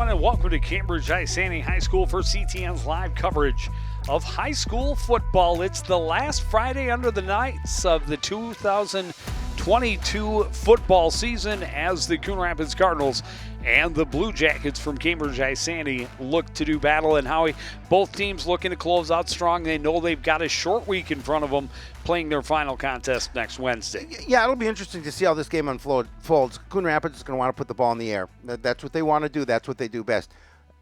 everyone, and welcome to Cambridge-Isanti High School for CTN's live coverage of high school football. It's the last Friday under the lights of the 2022 football season as the Coon Rapids Cardinals and the Blue Jackets from Cambridge-Isanti look to do battle. And Howie, both teams looking to close out strong. They know they've got a short week in front of them, playing their final contest next Wednesday. Yeah, it'll be interesting to see how this game unfolds. Coon Rapids is going to want to put the ball in the air. That's what they want to do. That's what they do best.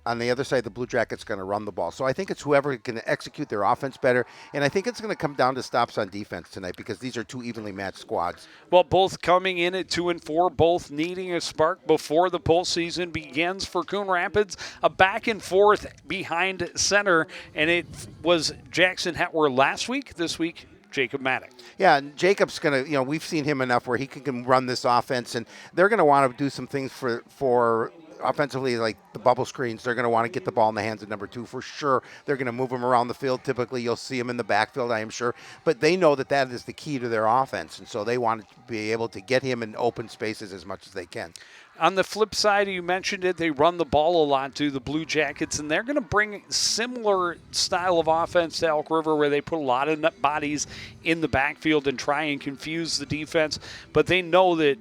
On the other side, the Blue Jackets going to run the ball. So I think it's whoever can execute their offense better. And I think it's going to come down to stops on defense tonight because these are two evenly matched squads. Well, both coming in at 2-4, both needing a spark before the postseason begins for Coon Rapids. A back and forth behind center, and it was Jackson Hetwer last week. This week, Jacob Maddock. Yeah, and Jacob's going to, we've seen him enough where he can run this offense, and they're going to want to do some things for offensively, like the bubble screens. They're going to want to get the ball in the hands of number two for sure. They're going to move him around the field. Typically, you'll see him in the backfield, I am sure. But they know that is the key to their offense, and so they want to be able to get him in open spaces as much as they can. On the flip side, you mentioned it, they run the ball a lot to the Blue Jackets, and they're going to bring similar style of offense to Elk River where they put a lot of bodies in the backfield and try and confuse the defense. But they know that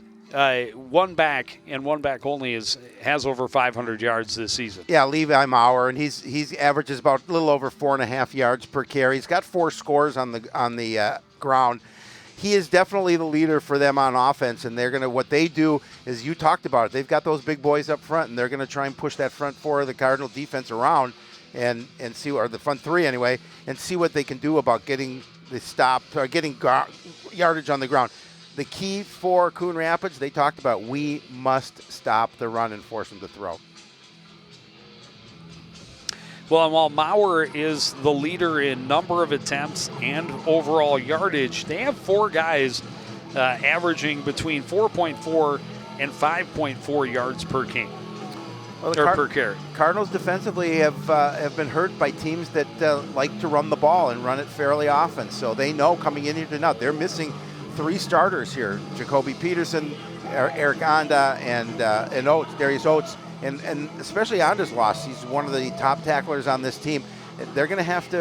one back and one back only has over 500 yards this season. Yeah, Levi Maurer, and he's averages about a little over 4.5 yards per carry. He's got 4 scores on the ground. He is definitely the leader for them on offense, and what they do is, you talked about it, they've got those big boys up front, and they're going to try and push that front four of the Cardinal defense around and see, or the front three anyway, and see what they can do about getting the stop or getting yardage on the ground. The key for Coon Rapids, they talked about, we must stop the run and force them to throw. Well, and while Maurer is the leader in number of attempts and overall yardage, they have 4 guys averaging between 4.4 and 5.4 yards per game. Well, per carry. Cardinals defensively have been hurt by teams that like to run the ball and run it fairly often. So they know coming in here tonight, they're missing 3 starters here: Jacoby Peterson, Eric Onda, and Darius Oates. And especially Onda's lost. He's one of the top tacklers on this team. They're going to have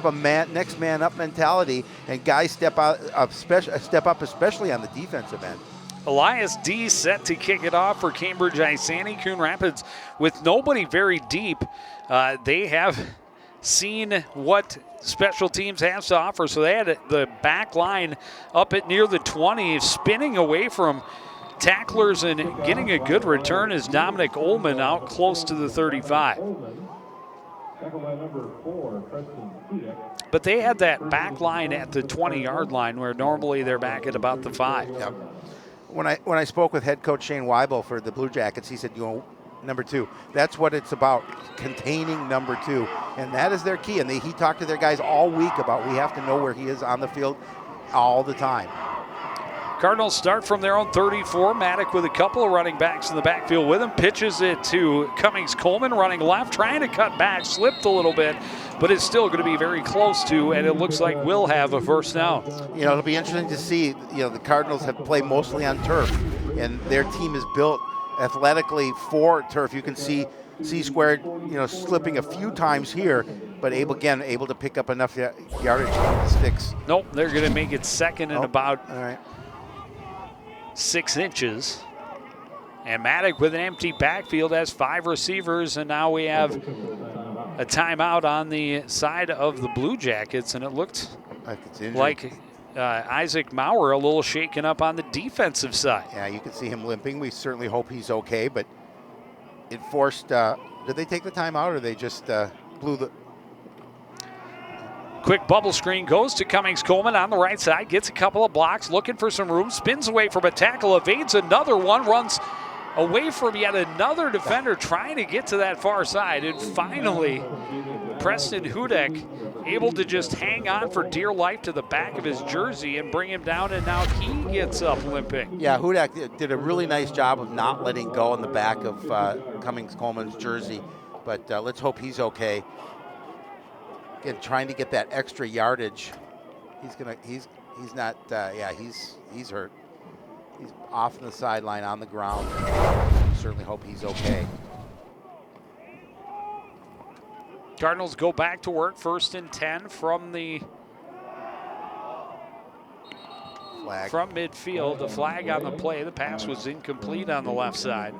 a next man up mentality, and guys step up, especially on the defensive end. Elias D set to kick it off for Cambridge-Isanti. Coon Rapids with nobody very deep. They have seen what special teams has to offer. So they had the back line up at near the 20, spinning away from tacklers and getting a good return is Dominic Ullman out close to the 35. But they had that back line at the 20-yard line where normally they're back at about the 5. Yep. When I spoke with head coach Shane Weibel for the Blue Jackets, he said, number 2, that's what it's about, containing number 2. And that is their key. And he talked to their guys all week about, we have to know where he is on the field all the time. Cardinals start from their own 34. Maddock with a couple of running backs in the backfield with him. Pitches it to Cummings-Coleman running left, trying to cut back, slipped a little bit, but it's still going to be very close to, and it looks like we'll have a first down. It'll be interesting to see. The Cardinals have played mostly on turf, and their team is built athletically for turf. You can see C-squared, slipping a few times here, but able to pick up enough yardage on the sticks. Nope, they're going to make it second and about all right. 6 inches. And Maddock with an empty backfield has 5 receivers, and now we have a timeout on the side of the Blue Jackets, and it looked like Isaac Maurer a little shaken up on the defensive side. Yeah, you can see him limping. We certainly hope he's okay, but it forced, did they take the timeout or they just blew the... Quick bubble screen goes to Cummings-Coleman on the right side, gets a couple of blocks, looking for some room, spins away from a tackle, evades another one, runs away from yet another defender trying to get to that far side. And finally, Preston Hudek able to just hang on for dear life to the back of his jersey and bring him down, and now he gets up limping. Yeah, Hudek did a really nice job of not letting go on the back of Cummings-Coleman's jersey, but let's hope he's okay. Again, trying to get that extra yardage. He's hurt. He's off on the sideline on the ground. Certainly hope he's okay. Cardinals go back to work, 1st and 10 from the Flag. from midfield. The flag on the play. The pass was incomplete on the left side.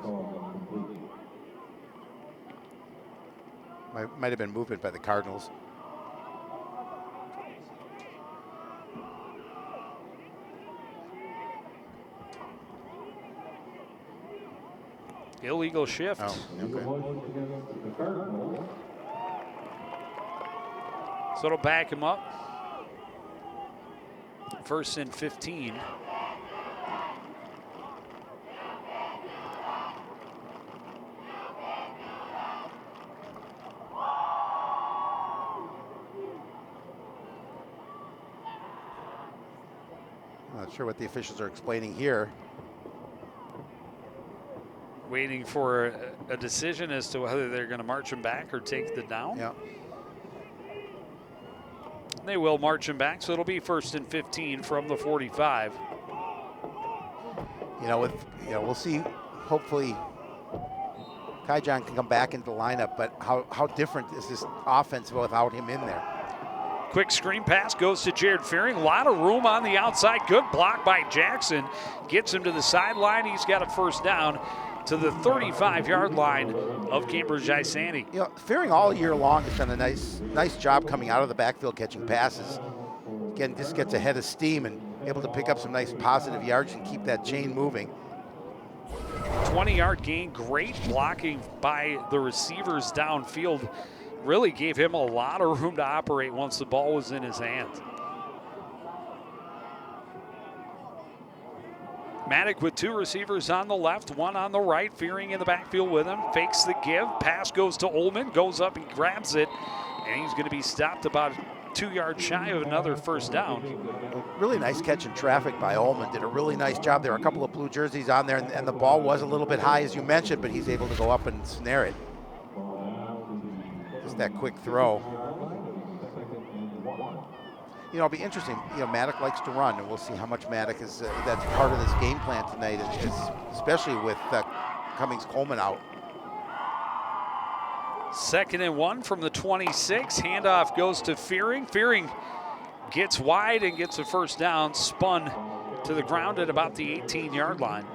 Might have been movement by the Cardinals. Illegal shift. Oh, okay. So it'll back him up. 1st and 15. I'm not sure what the officials are explaining here. Waiting for a decision as to whether they're going to march him back or take the down. Yeah. They will march him back, so it'll be 1st and 15 from the 45. We'll see. Hopefully, Kaijon can come back into the lineup, but how different is this offense without him in there? Quick screen pass goes to Jared Fearing. A lot of room on the outside. Good block by Jackson. Gets him to the sideline. He's got a 1st down to the 35-yard line of Cambridge-Isanti. Fearing all year long has done a nice job coming out of the backfield catching passes. Again, just gets ahead of steam and able to pick up some nice positive yards and keep that chain moving. 20-yard gain. Great blocking by the receivers downfield. Really gave him a lot of room to operate once the ball was in his hands. Maddock with 2 receivers on the left, 1 on the right. Fearing in the backfield with him. Fakes the give. Pass goes to Ullman. Goes up and grabs it. And he's going to be stopped about 2 yards shy of another 1st down. Really nice catch in traffic by Ullman. Did a really nice job. There were a couple of blue jerseys on there, and the ball was a little bit high, as you mentioned, but he's able to go up and snare it. Just that quick throw. It'll be interesting. Maddock likes to run, and we'll see how much Maddock is. That's part of this game plan tonight, especially with Cummings-Coleman out. 2nd and 1 from the 26. Handoff goes to Fearing. Fearing gets wide and gets a 1st down. Spun to the ground at about the 18-yard line.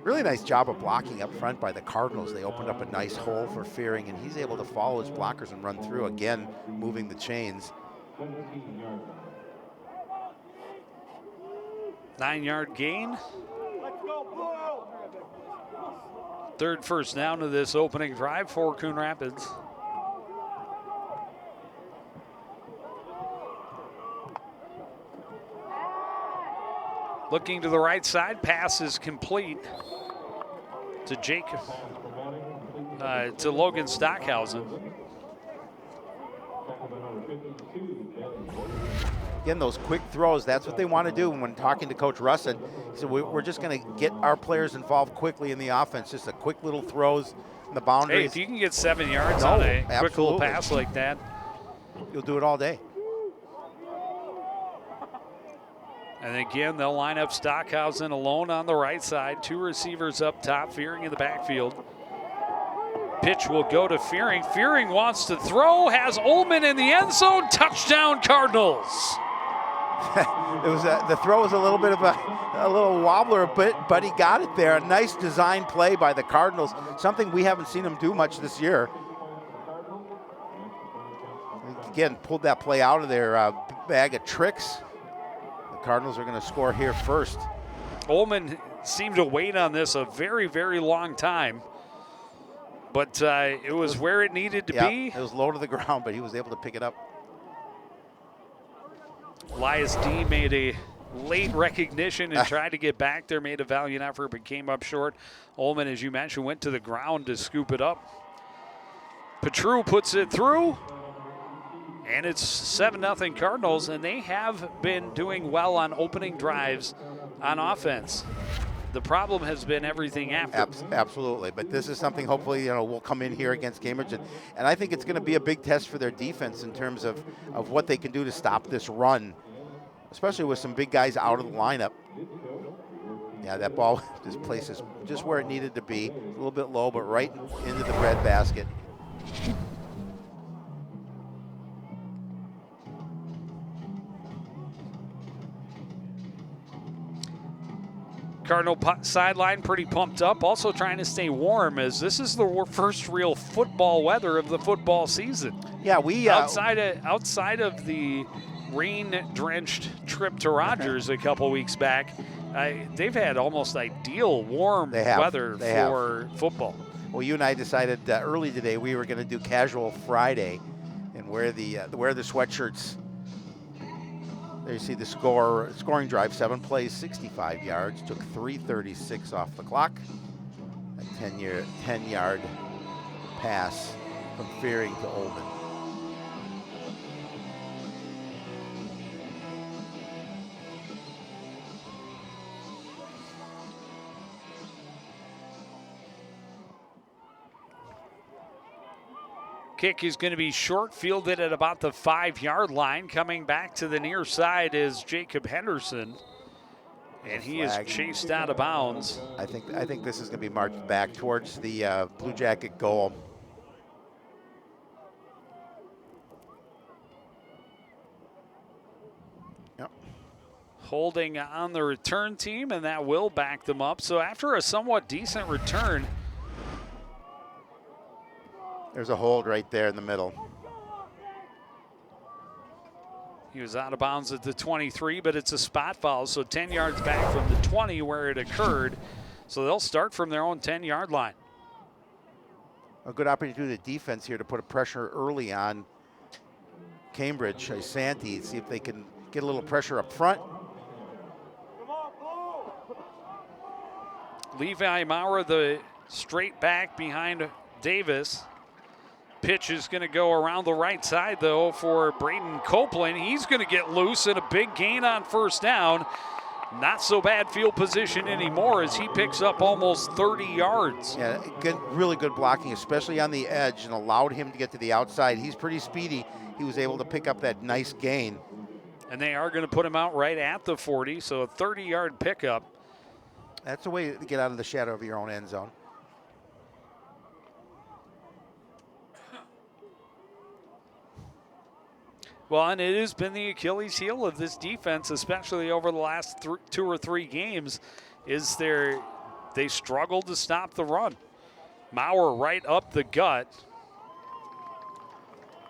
Really nice job of blocking up front by the Cardinals. They opened up a nice hole for Fearing, and he's able to follow his blockers and run through, again, moving the chains. 9-yard gain. 3rd 1st down to this opening drive for Coon Rapids. Looking to the right side, pass is complete to to Logan Stockhausen. Again, those quick throws, that's what they want to do. When talking to Coach Russin, he said, we're just going to get our players involved quickly in the offense, just a quick little throws in the boundaries. Hey, if you can get 7 yards on a quick little pass like that, you'll do it all day. And again, they'll line up Stockhausen alone on the right side. 2 receivers up top, Fearing in the backfield. Pitch will go to Fearing. Fearing wants to throw, has Ullman in the end zone. Touchdown, Cardinals. The throw was a little bit of a little wobbler, but he got it there. A nice design play by the Cardinals, something we haven't seen them do much this year. Again, pulled that play out of their bag of tricks. The Cardinals are going to score here first. Ullman seemed to wait on this a very, very long time, but it was where it needed to be. It was low to the ground, but he was able to pick it up. Elias D made a late recognition and tried to get back there, made a valiant effort, but came up short. Ullman, as you mentioned, went to the ground to scoop it up. Petru puts it through, and it's 7-0 Cardinals, and they have been doing well on opening drives on offense. The problem has been everything after. Absolutely, but this is something hopefully will come in here against Cambridge, and I think it's going to be a big test for their defense in terms of what they can do to stop this run, especially with some big guys out of the lineup. Yeah, that ball, this place is just where it needed to be. A little bit low, but right into the bread basket. Cardinal sideline pretty pumped up, also trying to stay warm as this is the first real football weather of the football season. Yeah, we outside of the rain-drenched trip to Rogers a couple weeks back, they've had almost ideal warm weather for football. Well, you and I decided early today we were going to do Casual Friday and wear the sweatshirts. There you see the scoring drive, 7 plays, 65 yards, took 3:36 off the clock. A 10-yard pass from Fearing to Olden. Kick is going to be short, fielded at about the 5-yard line. Coming back to the near side is Jacob Henderson, and he is chased out of bounds. I think this is going to be marched back towards the Blue Jacket goal. Yep. Holding on the return team, and that will back them up. So after a somewhat decent return, there's a hold right there in the middle. He was out of bounds at the 23, but it's a spot foul, so 10 yards back from the 20 where it occurred. So they'll start from their own 10-yard line. A good opportunity to the defense here to put a pressure early on Cambridge-Isanti, see if they can get a little pressure up front. Levi Maurer, the straight back behind Davis. Pitch is going to go around the right side, though, for Braden Copeland. He's going to get loose and a big gain on first down. Not so bad field position anymore as he picks up almost 30 yards. Yeah, really good blocking, especially on the edge, and allowed him to get to the outside. He's pretty speedy. He was able to pick up that nice gain. And they are going to put him out right at the 40, so a 30-yard pickup. That's a way to get out of the shadow of your own end zone. Well, and it has been the Achilles heel of this defense, especially over the last 2 or 3 games, is they struggled to stop the run. Maurer right up the gut.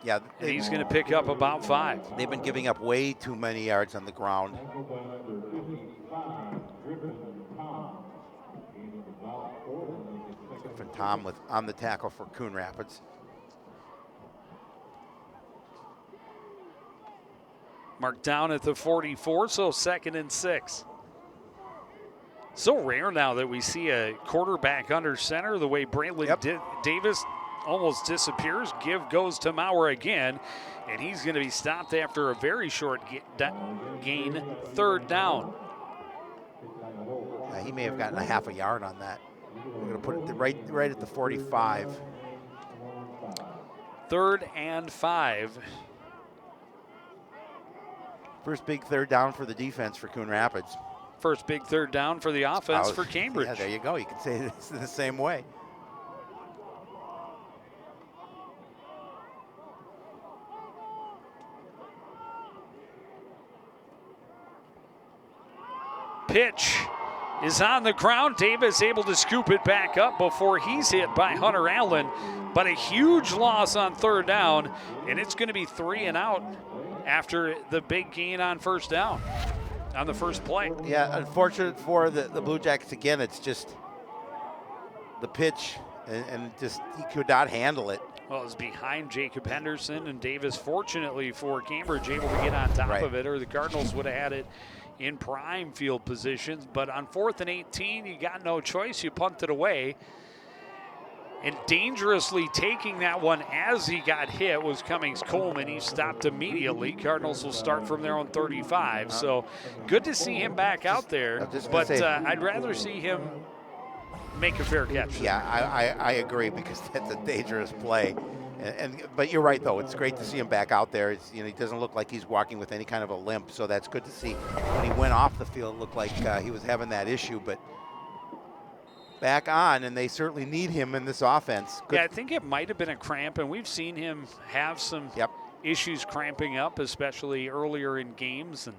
Yeah, and he's going to pick up about 5. They've been giving up way too many yards on the ground. Tom on the tackle for Coon Rapids. Marked down at the 44, so 2nd and 6. So rare now that we see a quarterback under center, the way Braylon Davis almost disappears. Give goes to Maurer again, and he's going to be stopped after a very short gain, 3rd down. He may have gotten a half a yard on that. We're going to put it right at the 45. 3rd and 5. First big 3rd down for the defense for Coon Rapids. First big 3rd down for the offense for Cambridge. Yeah, there you go. You can say this the same way. Pitch is on the ground. Davis able to scoop it back up before he's hit by Hunter Allen. But a huge loss on 3rd down, and it's going to be 3 and out after the big gain on 1st down on the first play. Yeah, unfortunate for the Blue Jackets again. It's just the pitch, and just he could not handle it. Well, it was behind Jacob Henderson, and Davis, fortunately for Cambridge, able to get on top of it, or the Cardinals would have had it in prime field positions. But on 4th and 18, you got no choice. You punt it away. And dangerously taking that one as he got hit was Cummings Coleman. He stopped immediately. Cardinals will start from their own 35. So good to see him back out there. But I'd rather see him make a fair catch. Yeah, I agree, because that's a dangerous play. But you're right, though. It's great to see him back out there. He doesn't look like he's walking with any kind of a limp, so that's good to see. When he went off the field, it looked like he was having that issue, but back on, and they certainly need him in this offense. Good. Yeah, I think it might have been a cramp, and we've seen him have some issues cramping up, especially earlier in games. And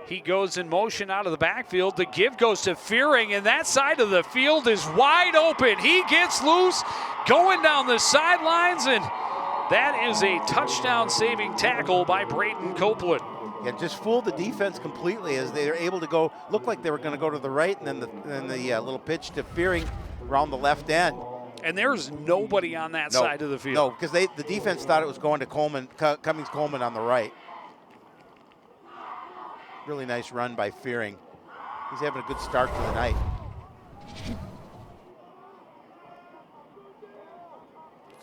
He goes in motion out of the backfield. The give goes to Fearing, and that side of the field is wide open. He gets loose, going down the sidelines, and that is a touchdown-saving tackle by Braden Copeland. Yeah, just fooled the defense completely as they were able to go, looked like they were going to go to the right, and then the little pitch to Fearing around the left end. And there's nobody on that side of the field. No, because the defense thought it was going to Cummings-Coleman on the right. Really nice run by Fearing. He's having a good start to the night.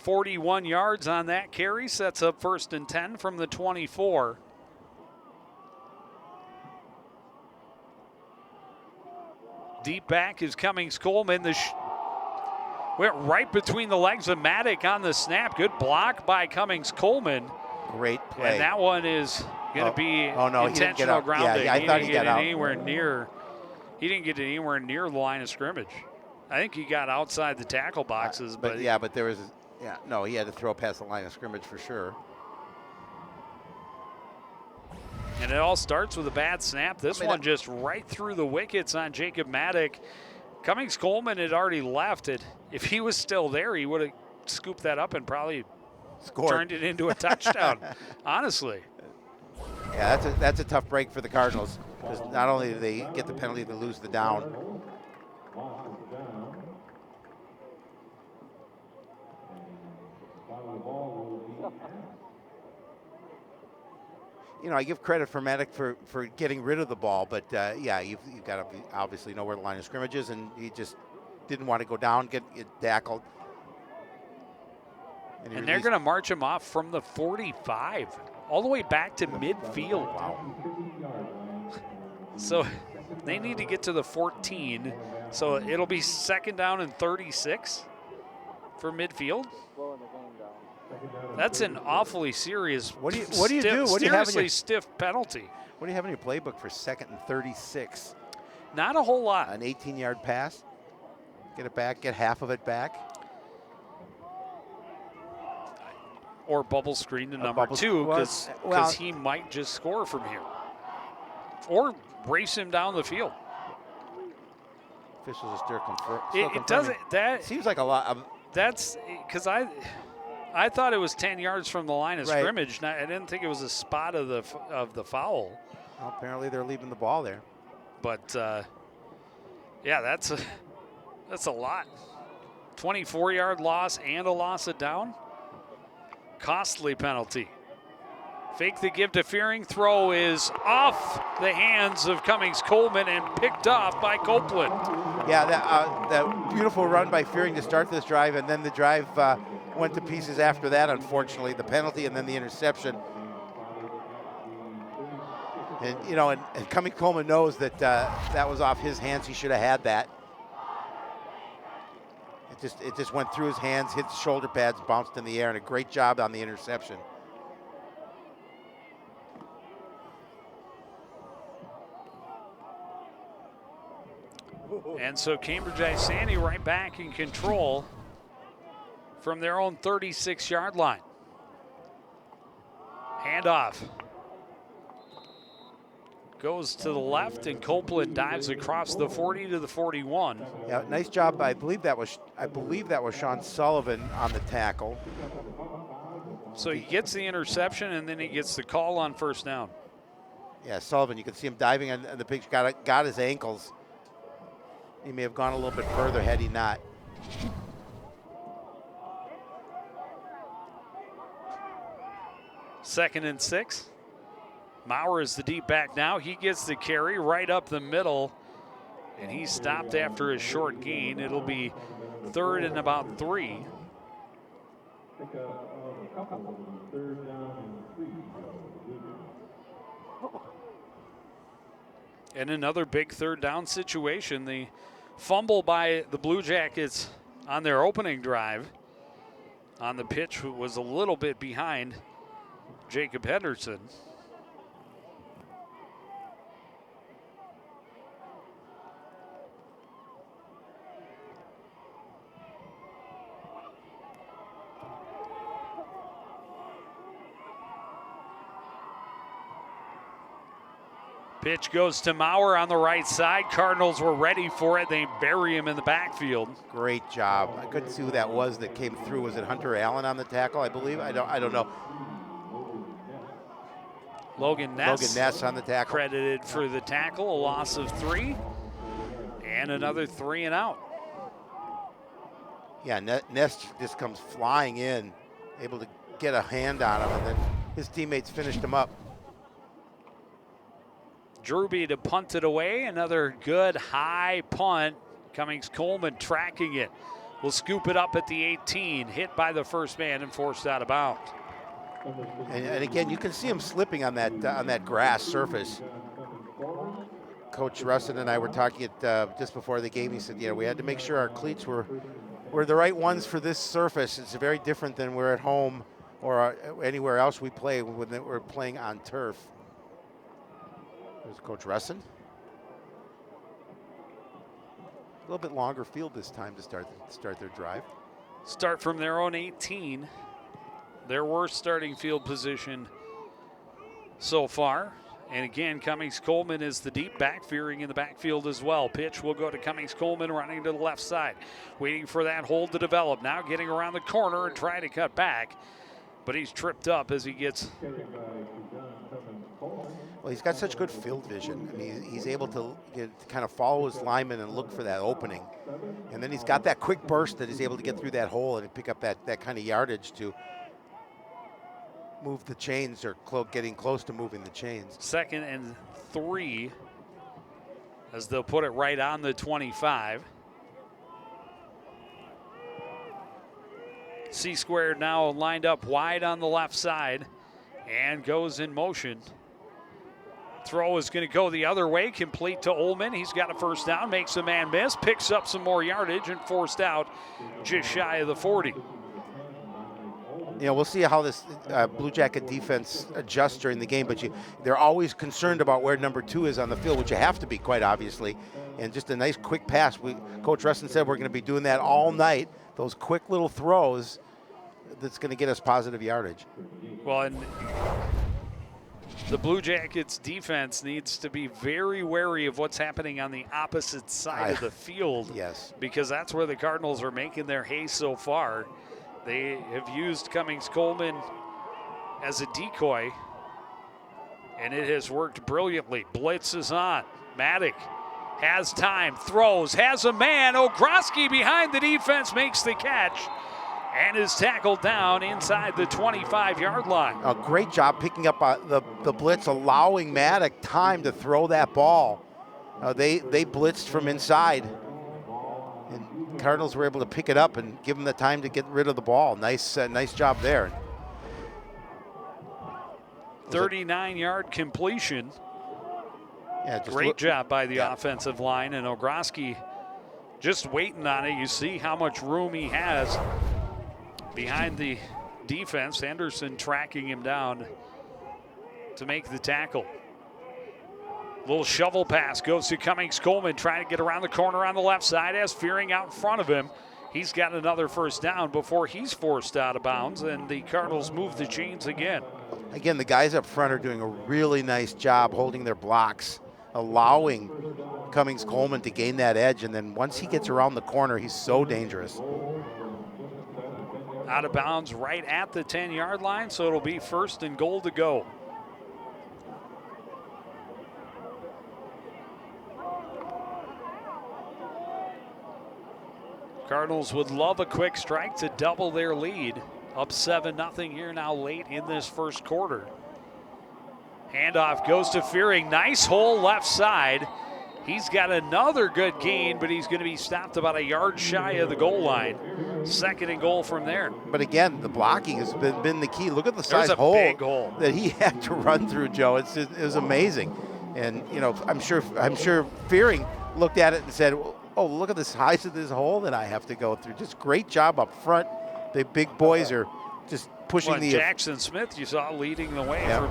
.41 yards on that carry, sets up 1st and 10 from the 24. Deep back is Cummings-Coleman. Went right between the legs of Maddock on the snap. Good block by Cummings-Coleman. Great play. And that one is going to be intentional grounding. Yeah, I thought he got out. He didn't get anywhere near the line of scrimmage. I think he got outside the tackle boxes. But there was, he had to throw past the line of scrimmage for sure. And it all starts with a bad snap. This one just right through the wickets on Jacob Maddock. Cummings-Coleman had already left it. If he was still there, he would have scooped that up and probably turned it into a touchdown, honestly. Yeah, that's a tough break for the Cardinals, because not only do they get the penalty, they lose the down. I give credit for Maddock for getting rid of the ball, but you've got to obviously know where the line of scrimmage is, and he just didn't want to go down, get tackled. And they're going to march him off from the 45 all the way back to midfield. Wow. So they need to get to the 14. So it'll be 2nd down and 36 for midfield. That's an awfully serious, what do you do? What do you have in your stiff penalty? What do you have in your playbook for 2nd and 36? Not a whole lot. An 18-yard pass. Get it back. Get half of it back. Or bubble screen to number 2, because he might just score from here. Or race him down the field. Officials are still confirming. It doesn't. That seems like a lot. That's because I thought it was 10 yards from the line of scrimmage. I didn't think it was a spot of the foul. Well, apparently they're leaving the ball there. But that's a lot. 24-yard loss and a loss of down. Costly penalty. Fake the give to Fearing. Throw is off the hands of Cummings-Coleman and picked off by Copeland. Yeah, that beautiful run by Fearing to start this drive, and then the drive went to pieces after that, unfortunately. The penalty and then the interception. And, and Cummings-Coleman knows that that was off his hands. He should have had that. It just went through his hands, hit the shoulder pads, bounced in the air, and a great job on the interception. And so Cambridge-Isanti right back in control from their own 36-yard line. Handoff. Goes to the left, and Copeland dives across the 40 to the 41. Yeah, nice job. I believe that was Sean Sullivan on the tackle. So he gets the interception, and then he gets the call on 1st down. Yeah, Sullivan. You can see him diving on the pitch. Got his ankles. He may have gone a little bit further had he not. Second and 6. Maurer is the deep back now. He gets the carry right up the middle, and he's stopped after a short gain. It'll be 3rd and about 3. And another big 3rd down situation. The fumble by the Blue Jackets on their opening drive on the pitch was a little bit behind Jacob Henderson. Pitch goes to Maurer on the right side. Cardinals were ready for it. They bury him in the backfield. Great job. I couldn't see who that was that came through. Was it Hunter Allen on the tackle, I believe? I don't know. Logan Ness on the tackle. Credited for the tackle, a loss of 3. And another 3 and out. Yeah, Ness just comes flying in, able to get a hand on him, and then his teammates finished him up. Drewby to punt it away. Another good high punt. Cummings-Coleman tracking it. Will scoop it up at the 18. Hit by the first man and forced out of bounds. And again, you can see him slipping on that grass surface. Coach Russin and I were talking just before the game. He said, "Yeah, we had to make sure our cleats were the right ones for this surface. It's very different than we're at home or anywhere else we play when we're playing on turf." There's Coach Russin. A little bit longer field this time to start their drive. Start from their own 18. Their worst starting field position so far. And again, Cummings-Coleman is the deep back, fearing in the backfield as well. Pitch will go to Cummings-Coleman running to the left side. Waiting for that hold to develop. Now getting around the corner and trying to cut back. But he's tripped up as he gets. Well, he's got such good field vision. I mean, he's able to kind of follow his lineman and look for that opening. And then he's got that quick burst that he's able to get through that hole and pick up that kind of yardage to move the chains or getting close to moving the chains. 2nd and 3 as they'll put it right on the 25. C-squared now lined up wide on the left side and goes in motion. Throw is going to go the other way, complete to Ullman. He's got a first down, makes a man miss, picks up some more yardage and forced out just shy of the 40. You know, we'll see how this Blue Jacket defense adjusts during the game, but they're always concerned about where number 2 is on the field, which you have to be, quite obviously. And just a nice quick pass. Coach Rustin said we're going to be doing that all night. Those quick little throws that's going to get us positive yardage. Well, and the Blue Jackets defense needs to be very wary of what's happening on the opposite side of the field. Yes. Because that's where the Cardinals are making their hay so far. They have used Cummings-Coleman as a decoy, and it has worked brilliantly. Blitz is on. Maddock has time, throws, has a man. Ogroski behind the defense makes the catch and is tackled down inside the 25-yard line. A great job picking up the blitz, allowing Maddock time to throw that ball. They blitzed from inside. And Cardinals were able to pick it up and give them the time to get rid of the ball. Nice job there. 39-yard completion. Yeah, great job by the offensive line, and Ogroski just waiting on it. You see how much room he has behind the defense. Henderson tracking him down to make the tackle. Little shovel pass goes to Cummings-Coleman, trying to get around the corner on the left side as Fearing out in front of him. He's got another first down before he's forced out of bounds, and the Cardinals move the chains again. Again, the guys up front are doing a really nice job holding their blocks, allowing Cummings-Coleman to gain that edge, and then once he gets around the corner, he's so dangerous. Out of bounds right at the 10-yard line, so it'll be 1st and goal to go. Cardinals would love a quick strike to double their lead. Up 7-0 here now late in this first quarter. Handoff goes to Fearing. Nice hole left side. He's got another good gain, but he's going to be stopped about a yard shy of the goal line. 2nd and goal from there. But again, the blocking has been the key. Look at the size big hole that he had to run through, Joe. It was amazing. And, you know, I'm sure Fearing looked at it and said, oh, look at the size of this hole that I have to go through. Just great job up front. The big boys are just pushing Jackson Smith, you saw leading the way from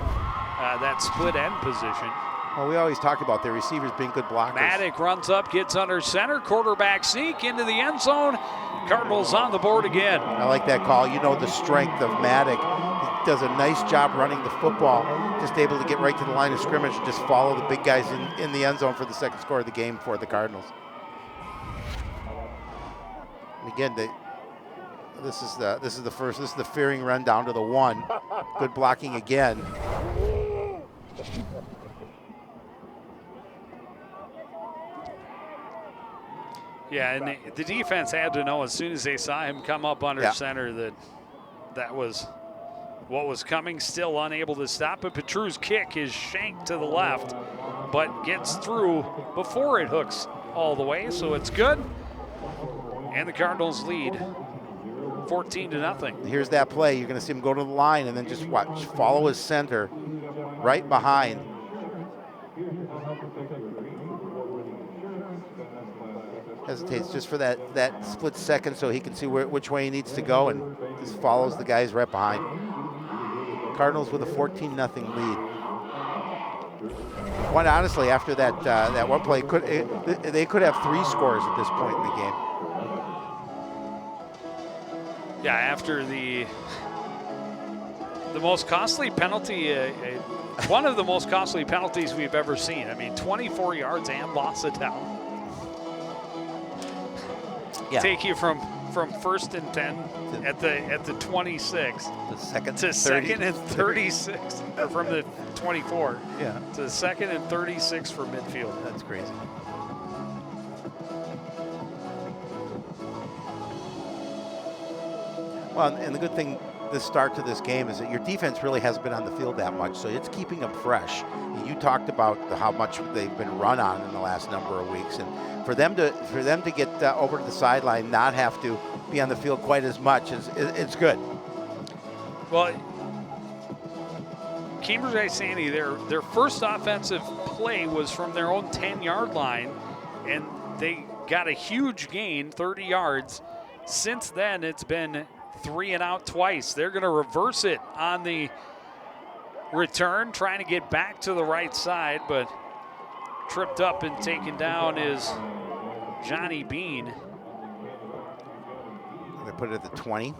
that split end position. Well, we always talk about their receivers being good blockers. Maddock runs up, gets under center, quarterback sneak into the end zone. Cardinals on the board again. I like that call. You know the strength of Maddock. He does a nice job running the football, just able to get right to the line of scrimmage and just follow the big guys in the end zone for the second score of the game for the Cardinals. And again, this is the fearing run down to the 1. Good blocking again. Yeah, and the defense had to know as soon as they saw him come up under center that was what was coming. Still unable to stop it. Petru's kick is shanked to the left, but gets through before it hooks all the way, so it's good. And the Cardinals lead 14-0. Here's that play. You're going to see him go to the line and then just watch, follow his center right behind. Hesitates just for that split second so he can see which way he needs to go and just follows the guys right behind. Cardinals with a 14-0 lead. Quite honestly, after that one play, they could have 3 scores at this point in the game. Yeah, after the most costly penalty, one of the most costly penalties we've ever seen. I mean, 24 yards and loss of down. Yeah. Take you from 1st and 10 at the 26. The second to 2nd and 36, or from the 24. Yeah. To 2nd and 36 for midfield. That's crazy. Well, and the good thing this start to this game is that your defense really hasn't been on the field that much, so it's keeping them fresh. You talked about how much they've been run on in the last number of weeks, and for them to get over to the sideline, not have to be on the field quite as much, it's good. Well, Cambridge-Isanti, their first offensive play was from their own 10-yard line, and they got a huge gain, 30 yards. Since then, it's been 3 and out twice. They're going to reverse it on the return, trying to get back to the right side, but tripped up and taken down is Johnny Bean. They put it at the 20.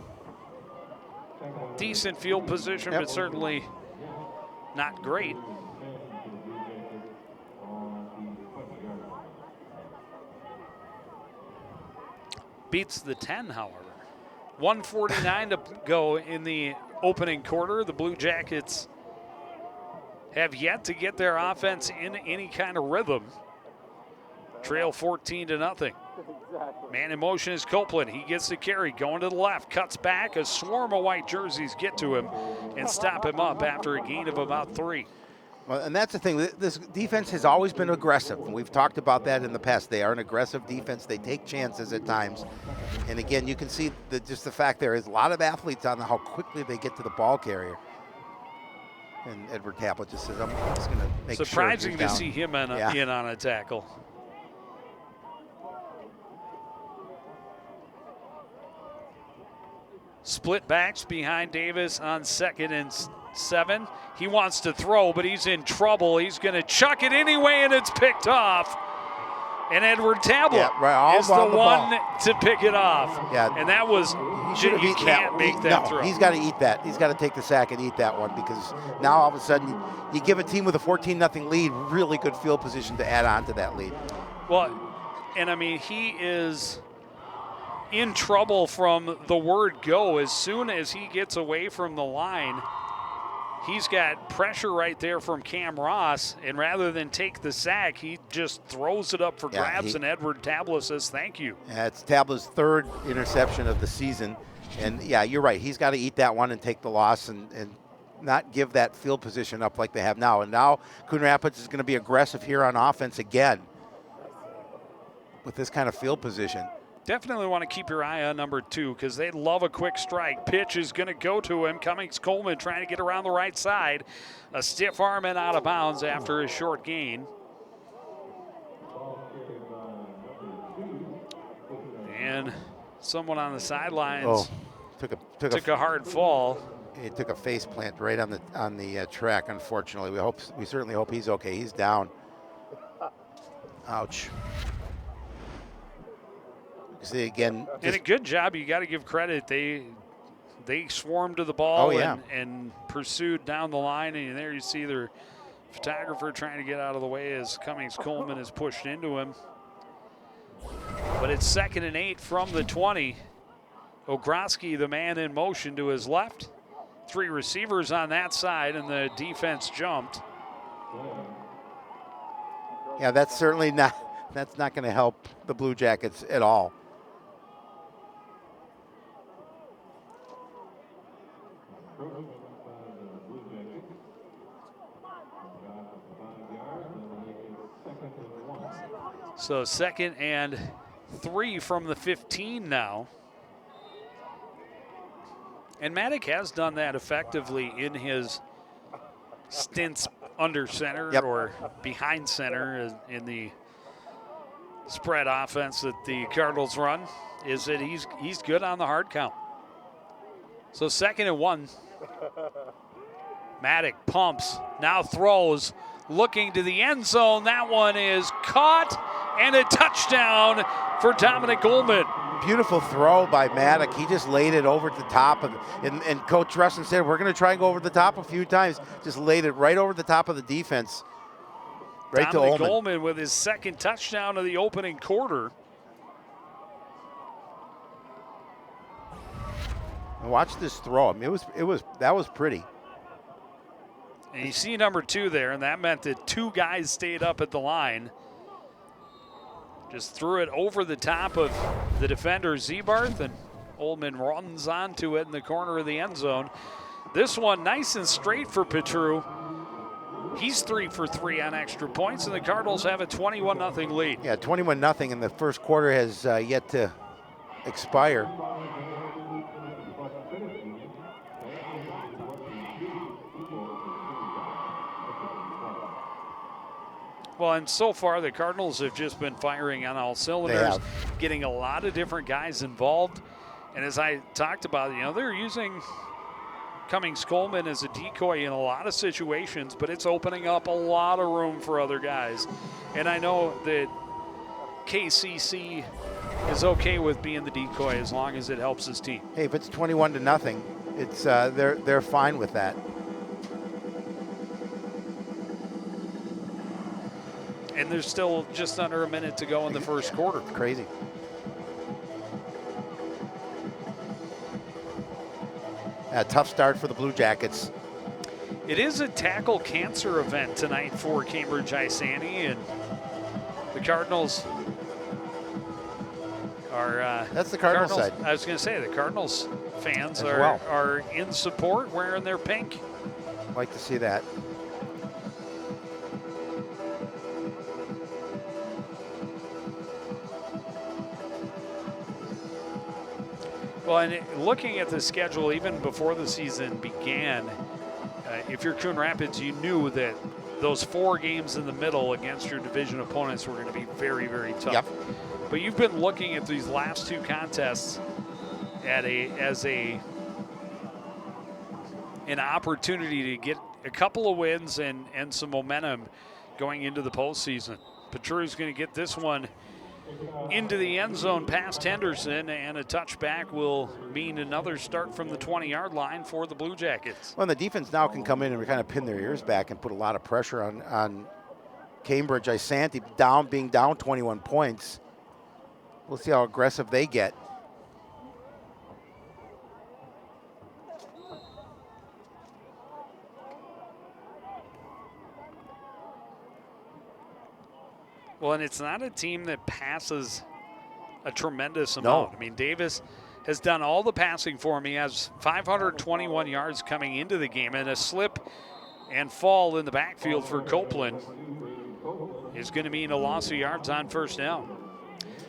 Decent field position, but certainly not great. Beats the 10, however. 1:49 to go in the opening quarter. The Blue Jackets have yet to get their offense in any kind of rhythm. Trail 14-0. Man in motion is Copeland. He gets the carry, going to the left, cuts back. A swarm of white jerseys get to him and stop him up after a gain of about 3. Well, and that's the thing. This defense has always been aggressive. We've talked about that in the past. They are an aggressive defense. They take chances at times. And again, you can see just the fact there is a lot of athletes on how quickly they get to the ball carrier. And Edward Taplett just says, I'm just going to make surprising sure to see him in on a tackle. Split backs behind Davis on 2nd and 7. He wants to throw, but he's in trouble. He's going to chuck it anyway, and it's picked off. And Edward Taplett is the one to pick it off. Yeah. And that was, you can't make that throw. He's got to eat that. He's got to take the sack and eat that one, because now all of a sudden you give a team with a 14-0 lead really good field position to add on to that lead. Well, and I mean, he is in trouble from the word go. As soon as he gets away from the line, he's got pressure right there from Cam Ross, and rather than take the sack, he just throws it up for grabs, and Edward Taplett says thank you. Yeah, it's Tablett's 3rd interception of the season, and yeah, you're right. He's got to eat that one and take the loss and not give that field position up like they have now. And now Coon Rapids is going to be aggressive here on offense again with this kind of field position. Definitely want to keep your eye on number 2, because they love a quick strike. Pitch is going to go to him. Cummings-Coleman trying to get around the right side. A stiff arm and out of bounds after a short gain. And someone on the sidelines took a hard fall. He took a face plant right on the track. Unfortunately, we certainly hope he's okay. He's down. Ouch. See again. And a good job. You got to give credit. They swarmed to the ball and pursued down the line. And there you see their photographer trying to get out of the way as Cummings-Coleman is pushed into him. But it's 2nd and 8 from the 20. Ogroski, the man in motion to his left. 3 receivers on that side, and the defense jumped. Yeah, that's certainly not. That's not going to help the Blue Jackets at all. So 2nd and 3 from the 15 now. And Maddock has done that effectively in his stints under center or behind center in the spread offense that the Cardinals run, is that he's good on the hard count. So 2nd and 1. Maddock pumps, now throws, looking to the end zone. That one is caught, and a touchdown for Dominic Goldman. Beautiful throw by Maddock. He just laid it over the top of, and Coach Rustin said, we're going to try and go over the top a few times. Just laid it right over the top of the defense. Right to Dominic Ullman. Goldman with his 2nd touchdown of the opening quarter. And watch this throw. I mean, that was pretty. And you see number 2 there, and that meant that 2 guys stayed up at the line. Just threw it over the top of the defender, Zebarth, and Ullman runs onto it in the corner of the end zone. This one nice and straight for Petru. He's 3 for 3 on extra points, and the Cardinals have a 21-0 lead. Yeah, 21-0, and the first quarter has yet to expire. Well, and so far the Cardinals have just been firing on all cylinders, getting a lot of different guys involved. And as I talked about, they're using Cummings-Coleman as a decoy in a lot of situations, but it's opening up a lot of room for other guys. And I know that KCC is okay with being the decoy as long as it helps his team. Hey, if it's 21-0, it's they're fine with that. And there's still just under a minute to go in the first quarter. Crazy. A tough start for the Blue Jackets. It is a tackle cancer event tonight for Cambridge-Isanti, and the Cardinals are... That's the Cardinals side. I was going to say, the Cardinals fans well are in support, wearing their pink. Like to see that. Well, and looking at the schedule, even before the season began, if you're Coon Rapids, you knew that those 4 games in the middle against your division opponents were going to be very, very tough. Yep. But you've been looking at these last 2 contests as an opportunity to get a couple of wins and some momentum going into the postseason. Petru's going to get this one into the end zone past Henderson, and a touchback will mean another start from the 20-yard line for the Blue Jackets. Well, the defense now can come in and kind of pin their ears back and put a lot of pressure on Cambridge-Isanti being down 21 points. We'll see how aggressive they get. Well, and it's not a team that passes a tremendous amount. No. I mean, Davis has done all the passing for him. He has 521 yards coming into the game, and a slip and fall in the backfield for Copeland is going to mean a loss of yards on first down.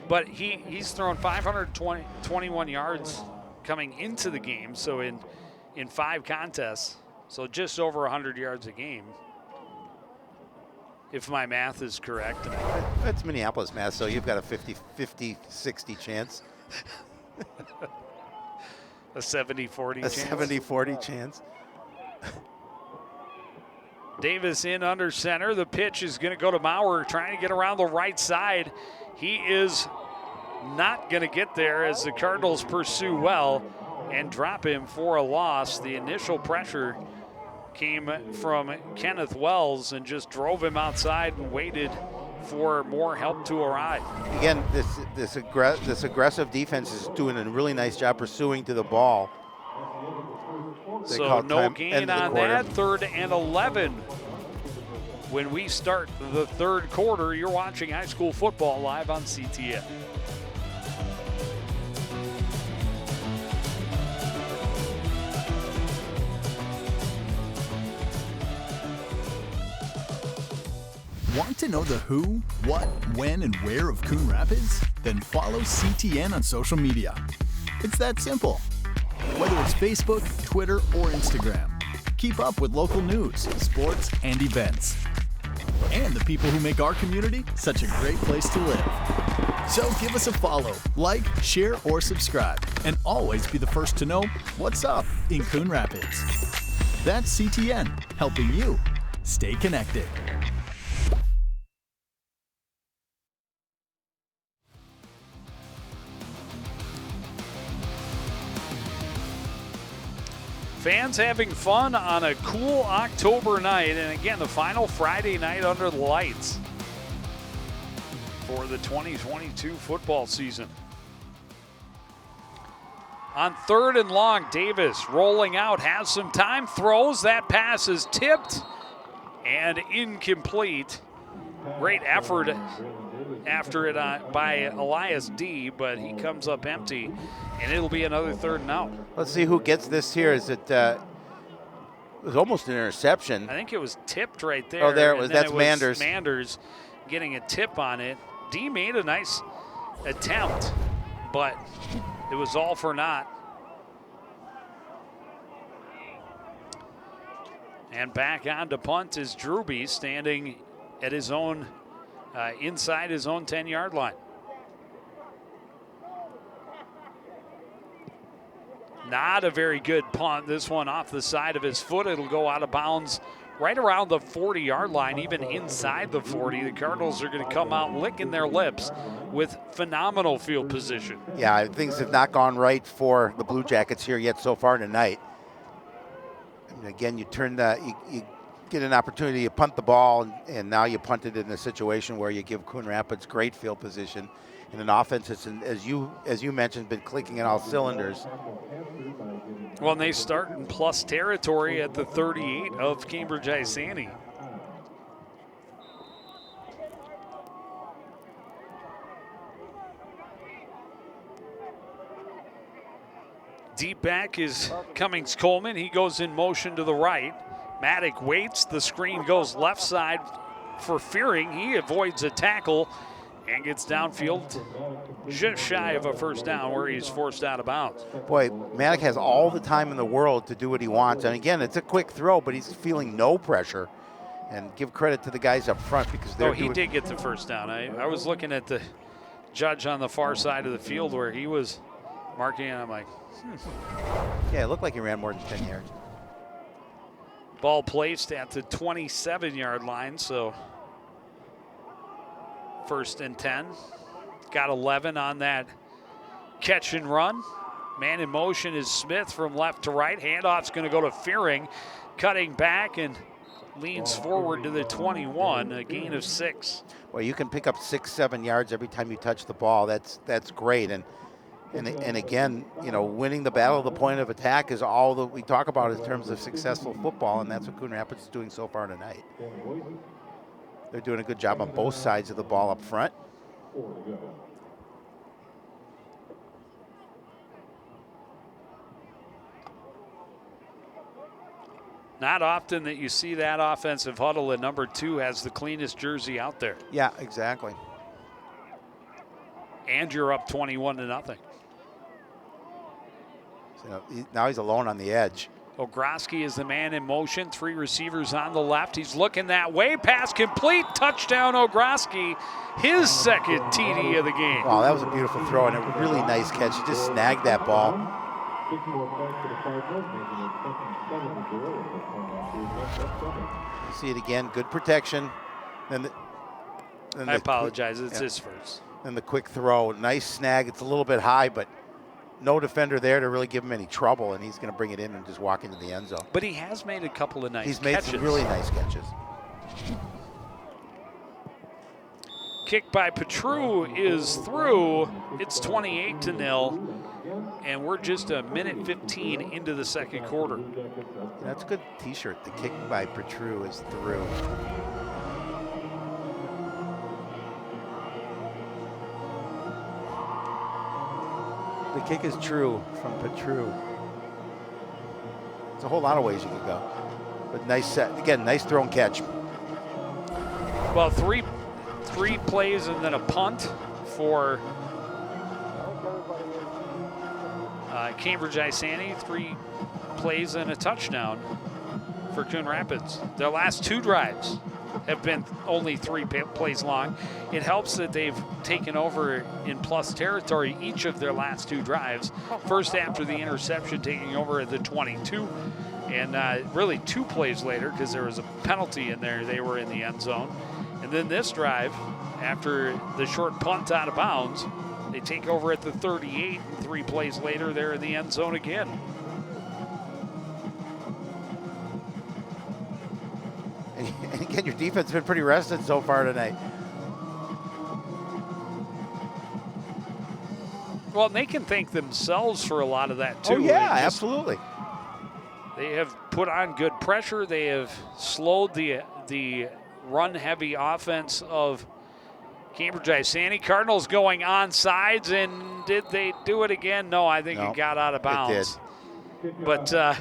But he's thrown 521 yards coming into the game, so in 5 contests, so just over 100 yards a game, if my math is correct. That's Minneapolis math, so you've got a 50-60 chance. A 70-40 chance. A 70-40 chance. Davis in under center. The pitch is going to go to Maurer, trying to get around the right side. He is not going to get there as the Cardinals pursue well and drop him for a loss. The initial pressure came from Kenneth Wells and just drove him outside and waited for more help to arrive. Again, this aggressive defense is doing a really nice job pursuing to the ball. So no gain on that. 3rd and 11. When we start the third quarter, you're watching high school football live on CTN. Want to know the who, what, when, and where of Coon Rapids? Then follow CTN on social media. It's that simple. Whether it's Facebook, Twitter, or Instagram, keep up with local news, sports, and events. And the people who make our community such a great place to live. So give us a follow, like, share, or subscribe, and always be the first to know what's up in Coon Rapids. That's CTN, helping you stay connected. Fans having fun on a cool October night, and again, the final Friday night under the lights for the 2022 football season. On 3rd and long, Davis rolling out, has some time, throws. That pass is tipped and incomplete. Great effort after it by Elias D, but he comes up empty, and it'll be another 3rd and out. Let's see who gets this here. Is it? It was almost an interception. I think it was tipped right there. Oh, there it was. That's Manders. Manders getting a tip on it. D made a nice attempt, but it was all for naught. And back on to punt is Drewby, standing at his own, inside his own 10-yard line. Not a very good punt. This one off the side of his foot. It'll go out of bounds right around the 40-yard line, even inside the 40. The Cardinals are going to come out licking their lips with phenomenal field position. Yeah, things have not gone right for the Blue Jackets here yet so far tonight. And again, you get an opportunity, you punt the ball, and now you punt it in a situation where you give Coon Rapids great field position in an offense that's, as you mentioned, been clicking in all cylinders. Well, and they start in plus territory at the 38 of Cambridge-Isanti. Deep back is Cummings-Coleman. He goes in motion to the right. Maddock waits. The screen goes left side for Fearing. He avoids a tackle and gets downfield just shy of a first down where he's forced out of bounds. Boy, Maddock has all the time in the world to do what he wants. And again, it's a quick throw, but he's feeling no pressure. And give credit to the guys up front because they're he did get the first down. I was looking at the judge on the far side of the field where he was marking, and I'm like, Yeah, it looked like he ran more than 10 yards. Ball placed at the 27-yard line, so 1st and 10. Got 11 on that catch and run. Man in motion is Smith from left to right. Handoff's going to go to Fearing, cutting back and leans forward to the 21, a gain of 6. Well, you can pick up 6-7 yards every time you touch the ball. That's great. And again, winning the battle of the point of attack is all that we talk about in terms of successful football, and that's what Coon Rapids is doing so far tonight. They're doing a good job on both sides of the ball up front. Not often that you see that offensive huddle, and number 2 has the cleanest jersey out there. Yeah, exactly. And you're up 21-0. So now he's alone on the edge. Ogroski is the man in motion. 3 receivers on the left. He's looking that way. Pass complete. Touchdown, Ogroski. His second TD of the game. Wow, that was a beautiful throw and a really nice catch. He just snagged that ball. See it again. Good protection. Then I apologize. It's his first. And the quick throw. Nice snag. It's a little bit high, but no defender there to really give him any trouble, and he's going to bring it in and just walk into the end zone. But he has made a couple of nice catches. He's made some really nice catches. Kick by Petru is through. It's 28-0, and we're just a minute 15 into the second quarter. That's a good T-shirt. The kick by Petru is through. The kick is true from Petru. There's a whole lot of ways you could go. But nice set. Again, nice throw and catch. Well, three plays and then a punt for Cambridge-Isanti. 3 plays and a touchdown for Coon Rapids. Their last 2 drives have been only 3 plays long. It helps that they've taken over in plus territory each of their last 2 drives. First after the interception, taking over at the 22. And really 2 plays later, because there was a penalty in there, they were in the end zone. And then this drive, after the short punt out of bounds, they take over at the 38, and 3 plays later, they're in the end zone again. And again, your defense has been pretty rested so far tonight. Well, and they can thank themselves for a lot of that, too. Oh, yeah, absolutely. They have put on good pressure. They have slowed the run-heavy offense of Cambridge-Isanti. Cardinals going on sides, and did they do it again? No, I think it got out of bounds. It did. But I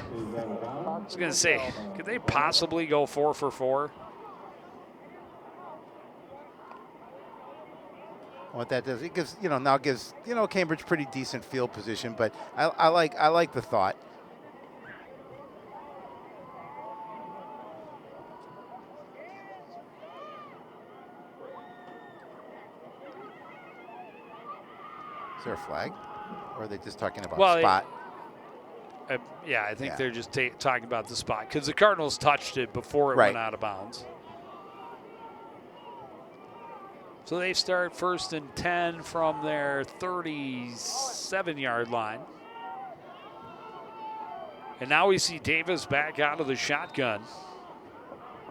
was going to say, could they possibly go 4 for 4? What that does, it gives Cambridge pretty decent field position, but I like the thought. Is there a flag? Or are they just talking about spot? Yeah, I think they're just talking about the spot, because the Cardinals touched it before it went out of bounds. So they start 1st and 10 from their 37-yard line. And now we see Davis back out of the shotgun,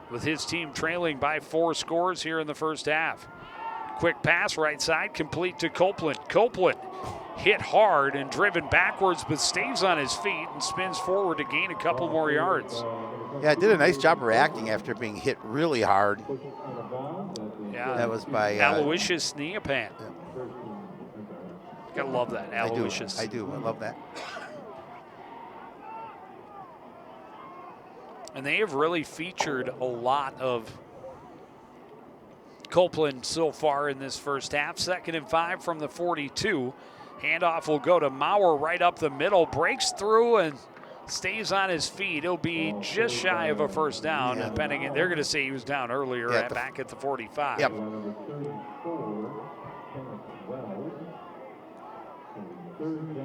with his team trailing by 4 scores here in the first half. Quick pass right side, complete to Copeland. Copeland hit hard and driven backwards, but stays on his feet and spins forward to gain a couple more yards. Yeah, did a nice job reacting after being hit really hard. Yeah, that was by Aloysius Neapan. Yeah. Gotta love that, Aloysius. I do. I love that. And they have really featured a lot of Copeland so far in this first half. 2nd and 5 from the 42. Handoff will go to Maurer right up the middle, breaks through and stays on his feet. He'll be just shy of a first down. Yeah. Depending, they're going to say he was down earlier back at the 45. Yep.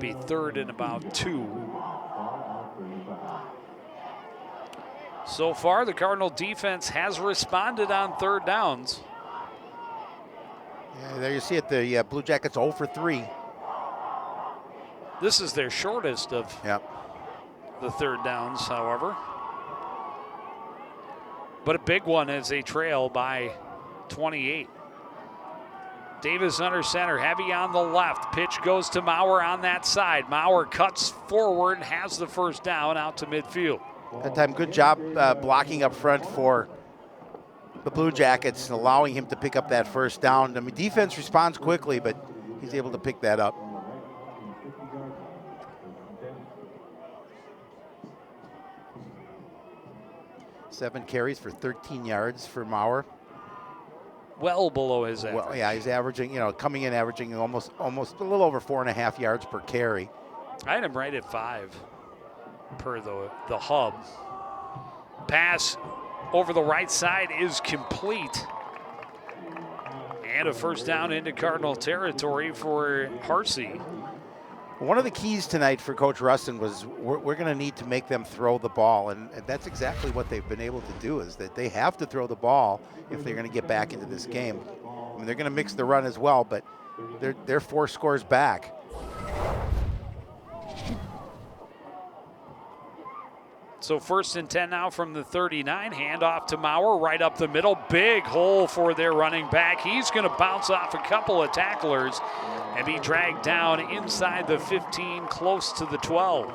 Be 3rd and about 2. So far, the Cardinal defense has responded on 3rd downs. Yeah, there you see it. The Blue Jackets 0 for 3. This is their shortest of the 3rd downs, however. But a big one as they trail by 28. Davis under center, heavy on the left. Pitch goes to Maurer on that side. Maurer cuts forward, has the first down out to midfield. That time, good job blocking up front for the Blue Jackets and allowing him to pick up that first down. I mean, defense responds quickly, but he's able to pick that up. Seven carries for 13 yards for Maurer. Well below his average. Well, yeah, he's averaging, coming in averaging almost a little over 4.5 yards per carry. I had him right at 5 per the hub. Pass over the right side is complete. And a first down into Cardinal territory for Harsey. One of the keys tonight for Coach Rustin was we're going to need to make them throw the ball, and that's exactly what they've been able to do, is that they have to throw the ball if they're going to get back into this game. I mean, they're going to mix the run as well, but they're 4 scores back. So 1st and 10 now from the 39. Handoff to Maurer, right up the middle. Big hole for their running back. He's going to bounce off a couple of tacklers and be dragged down inside the 15, close to the 12.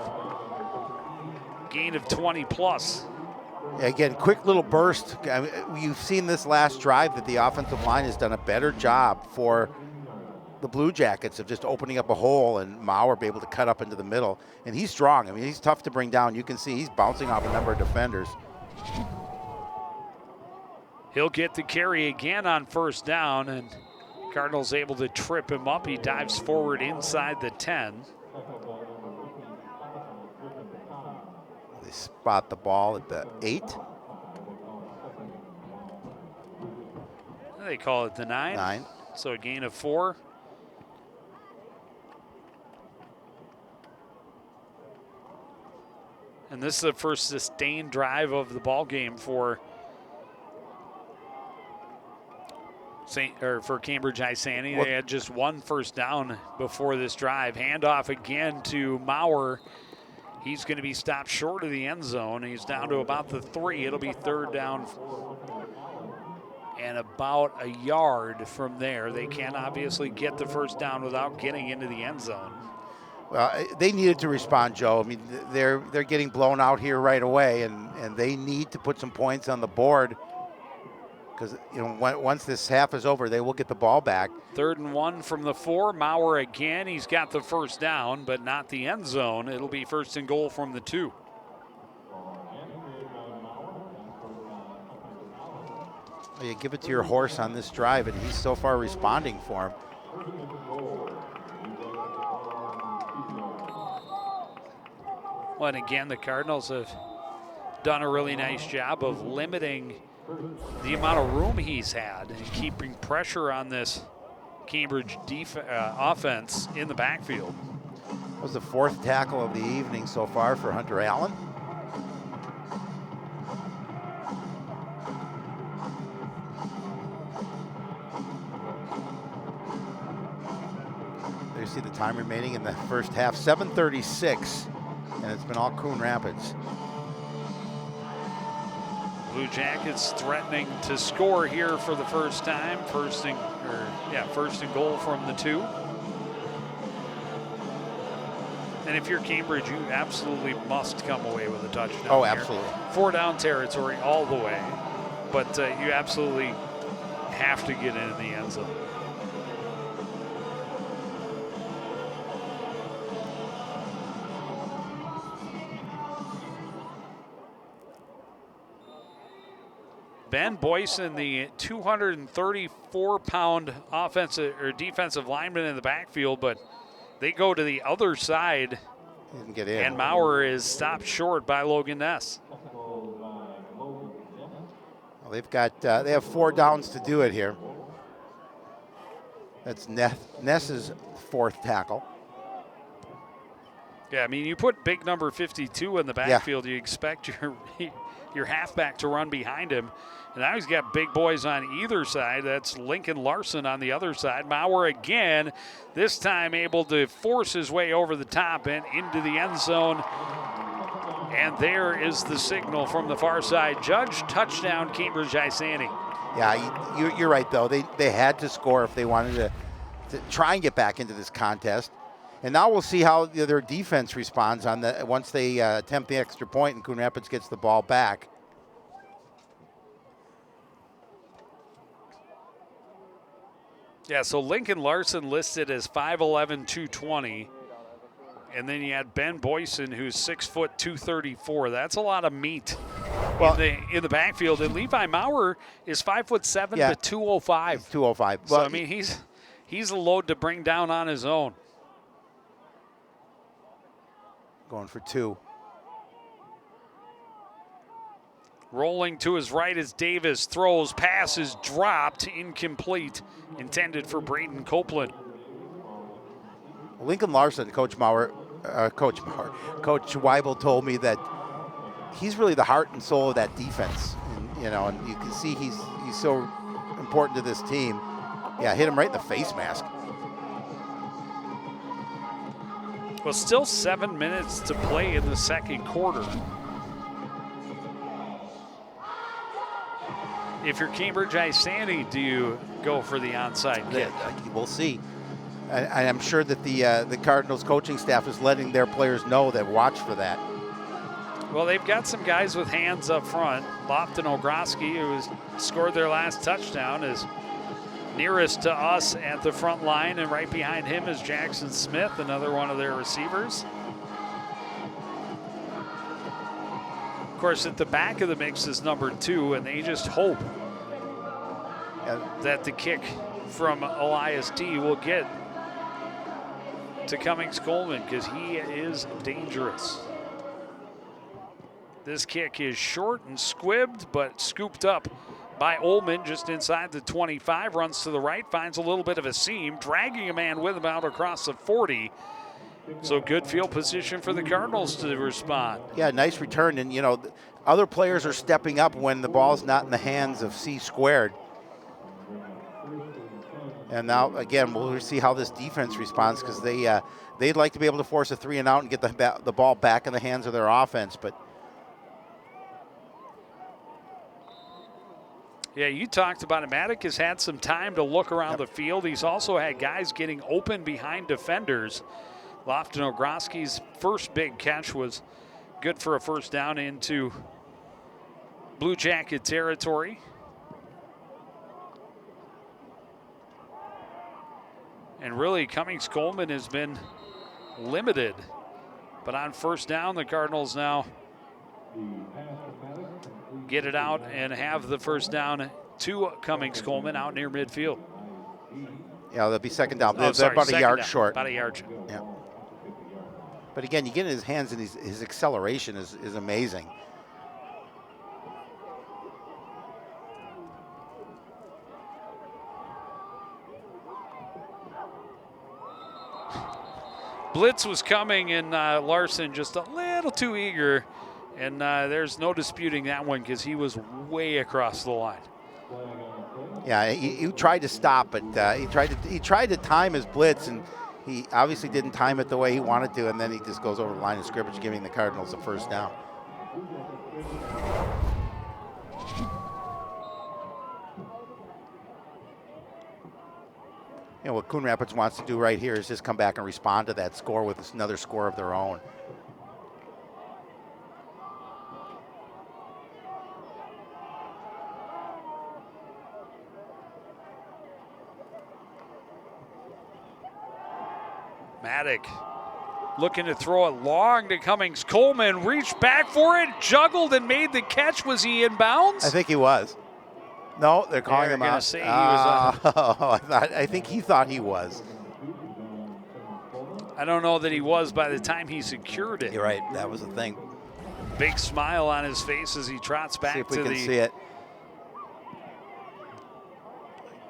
Gain of 20 plus. Again, quick little burst. I mean, you've seen this last drive that the offensive line has done a better job for the Blue Jackets of just opening up a hole and Maurer be able to cut up into the middle. And he's strong. I mean, he's tough to bring down. You can see he's bouncing off a number of defenders. He'll get the carry again on 1st down, and Cardinals able to trip him up. He dives forward inside the 10. They spot the ball at the 8. They call it the 9. 9. So a gain of 4. And this is the first sustained drive of the ball game for Cambridge-Isanti. They had just 1 first down before this drive. Handoff again to Maurer. He's going to be stopped short of the end zone. He's down to about the 3. It'll be 3rd down and about a yard from there. They can't obviously get the first down without getting into the end zone. Well, they needed to respond, Joe. I mean, they're getting blown out here right away, and they need to put some points on the board because, you know, once this half is over, they will get the ball back. 3rd and 1 from the 4. Maurer again. He's got the first down, but not the end zone. It'll be 1st and goal from the 2. Well, you give it to your horse on this drive, and he's so far responding for him. Well, and again, the Cardinals have done a really nice job of limiting the amount of room he's had and keeping pressure on this Cambridge offense in the backfield. That was the 4th tackle of the evening so far for Hunter Allen. There you see the time remaining in the first half, 7:36. And it's been all Coon Rapids. Blue Jackets threatening to score here for the first time. First and goal from the 2. And if you're Cambridge, you absolutely must come away with a touchdown. Oh, here. absolutely. 4 down territory all the way. But you absolutely have to get into the end zone. Ben Boyson, the 234-pound offensive or defensive lineman in the backfield, but they go to the other side. Didn't get in. And Maurer is stopped short by Logan Ness. Well, they have 4 downs to do it here. That's Ness's 4th tackle. Yeah, I mean, you put big number 52 in the backfield, you expect your halfback to run behind him. And now he's got big boys on either side. That's Lincoln Larson on the other side. Maurer again, this time able to force his way over the top and into the end zone. And there is the signal from the far side. Judge, touchdown, Cambridge-Isanti. Yeah, you're right, though. They had to score if they wanted to try and get back into this contest. And now we'll see how their defense responds on once they attempt the extra point and Coon Rapids gets the ball back. Yeah, so Lincoln Larson listed as 5'11", 220. And then you had Ben Boyson, who's 6 foot 234. That's a lot of meat in the backfield. And Levi Maurer is 5'7" to 205. 205. So I mean, he's a load to bring down on his own. Going for 2. Rolling to his right as Davis throws. Pass is dropped, incomplete. Intended for Braden Copeland. Lincoln Larson, Coach Weibel told me that he's really the heart and soul of that defense. And, and you can see he's so important to this team. Yeah, hit him right in the face mask. Well, still 7 minutes to play in the second quarter. If you're Cambridge-Isanti, do you go for the onside kick? We'll see. I'm sure that the Cardinals coaching staff is letting their players know that watch for that. Well, they've got some guys with hands up front. Lofton Ogroski, who has scored their last touchdown, is nearest to us at the front line, and right behind him is Jackson Smith, another one of their receivers. Of course, at the back of the mix is number 2, and they just hope that the kick from Elias T will get to Cummings Coleman, because he is dangerous. This kick is short and squibbed, but scooped up by Ullman just inside the 25, runs to the right, finds a little bit of a seam, dragging a man with him out across the 40. So good field position for the Cardinals to respond. Yeah, nice return. And, other players are stepping up when the ball's not in the hands of C squared. And now, again, we'll see how this defense responds, because they'd like to be able to force a 3 and out and get the ball back in the hands of their offense. But yeah, you talked about it. Maddock has had some time to look around the field. He's also had guys getting open behind defenders. Lofton Ogroski's first big catch was good for a first down into Blue Jacket territory. And really, Cummings Coleman has been limited. But on first down, the Cardinals now get it out and have the first down to Cummings Coleman out near midfield. Yeah, they'll be second down. They're about a yard short. About a yard. Yeah. But again, you get in his hands, and his acceleration is amazing. Blitz was coming, and Larson just a little too eager, and there's no disputing that one, because he was way across the line. Yeah, he tried to stop, but he tried to time his blitz, and he obviously didn't time it the way he wanted to, and then he just goes over the line of scrimmage, giving the Cardinals a first down. What Coon Rapids wants to do right here is just come back and respond to that score with another score of their own. Maddock looking to throw it long to Cummings Coleman, reached back for it, juggled and made the catch. Was he in bounds? I think he was. No, they're calling him out. Say he was I think he thought he was. I don't know that he was by the time he secured it. You're right. That was the thing. Big smile on his face as he trots back see if we to can the. See it.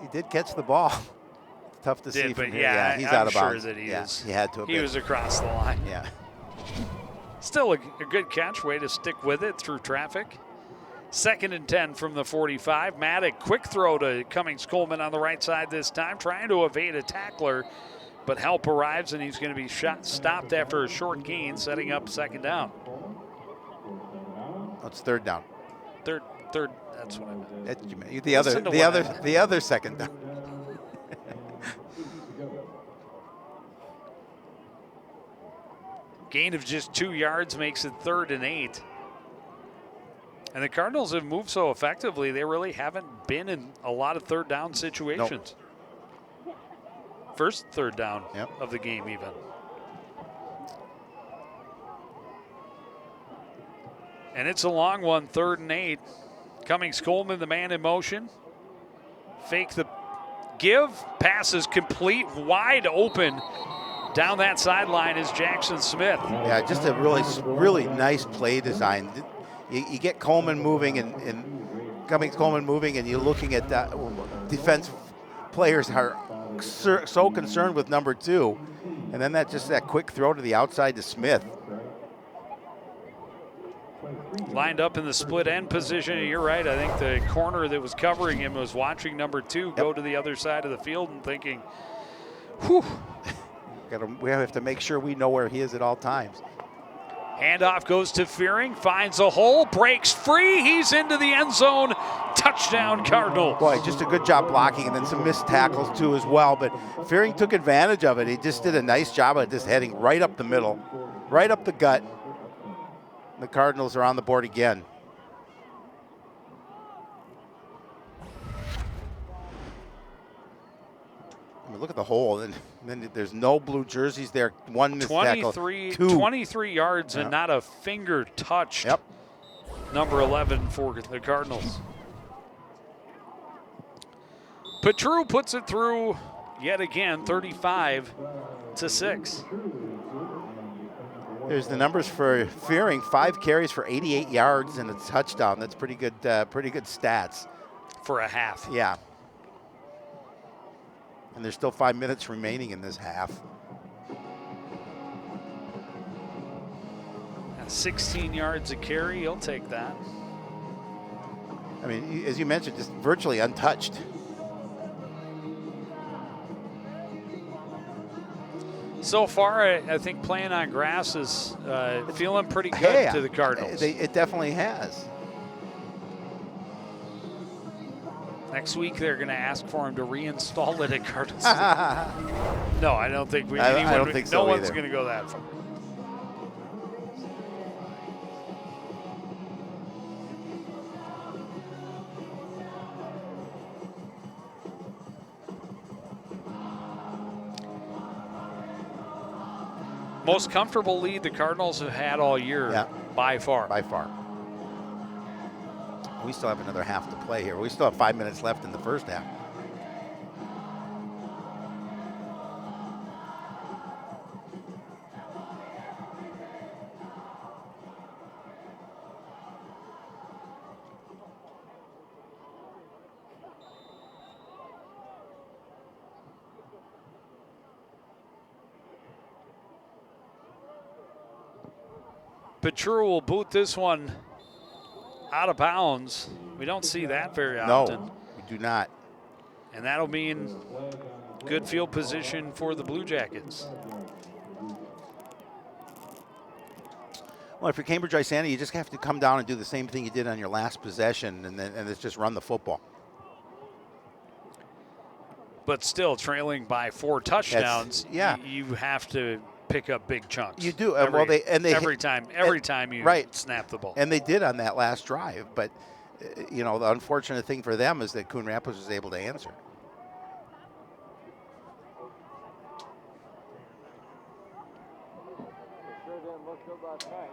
He did catch the ball. It's tough to see from here. Yeah, he's out of bounds. Sure that he is. He had to. He was across the line. Yeah. Still a good catch. Way to stick with it through traffic. 2nd and 10 from the 45. Maddock, quick throw to Cummings Coleman on the right side this time, trying to evade a tackler, but help arrives, and he's going to be stopped after a short gain, setting up second down. It's third down. Third. That's what I meant. The other second down. Gain of just 2 yards makes it 3rd and 8. And the Cardinals have moved so effectively, they really haven't been in a lot of third down situations. Nope. First third down of the game even. And it's a long one, 3rd and 8. Cummings Coleman, the man in motion. Fake the give. Pass is complete, wide open. Down that sideline is Jackson Smith. Yeah, just a really nice play design. You get Coleman moving and Cummings Coleman moving, and you're looking at that. Defense players are so concerned with number 2. And then that quick throw to the outside to Smith. Lined up in the split end position. You're right. I think the corner that was covering him was watching number 2 go to the other side of the field and thinking, whew. We have to make sure we know where he is at all times. Handoff goes to Fearing, finds a hole, breaks free. He's into the end zone. Touchdown, Cardinals. Boy, just a good job blocking, and then some missed tackles too as well. But Fearing took advantage of it. He just did a nice job of just heading right up the middle, right up the gut. The Cardinals are on the board again. I mean, look at the hole, and then there's no blue jerseys there. One missed tackle. 23 yards and not a finger touched. Yep. Number 11 for the Cardinals. Petru puts it through yet again, 35-6. There's the numbers for Fearing: 5 carries for 88 yards and a touchdown. That's pretty good stats for a half. Yeah. And there's still 5 minutes remaining in this half. 16 yards a carry, he'll take that. I mean, as you mentioned, just virtually untouched. So far, I think playing on grass is feeling pretty good to the Cardinals. It definitely has. Next week, they're going to ask for him to reinstall it at Cardinals. No, I don't think I don't think so no one's either. going to go that far. Most comfortable lead the Cardinals have had all year, by far. By far. We still have another half to play here. We still have 5 minutes left in the first half. Petru will boot this one out of bounds. We don't see that very often. No, we do not. And that'll mean good field position for the Blue Jackets. Well, if you're Cambridge-Isanti, you just have to come down and do the same thing you did on your last possession, and it's just run the football. But still trailing by 4 touchdowns. You have to pick up big chunks. You do. Every time you snap the ball. And they did on that last drive. But, the unfortunate thing for them is that Coon Rapids was able to answer. Sure didn't look good last night.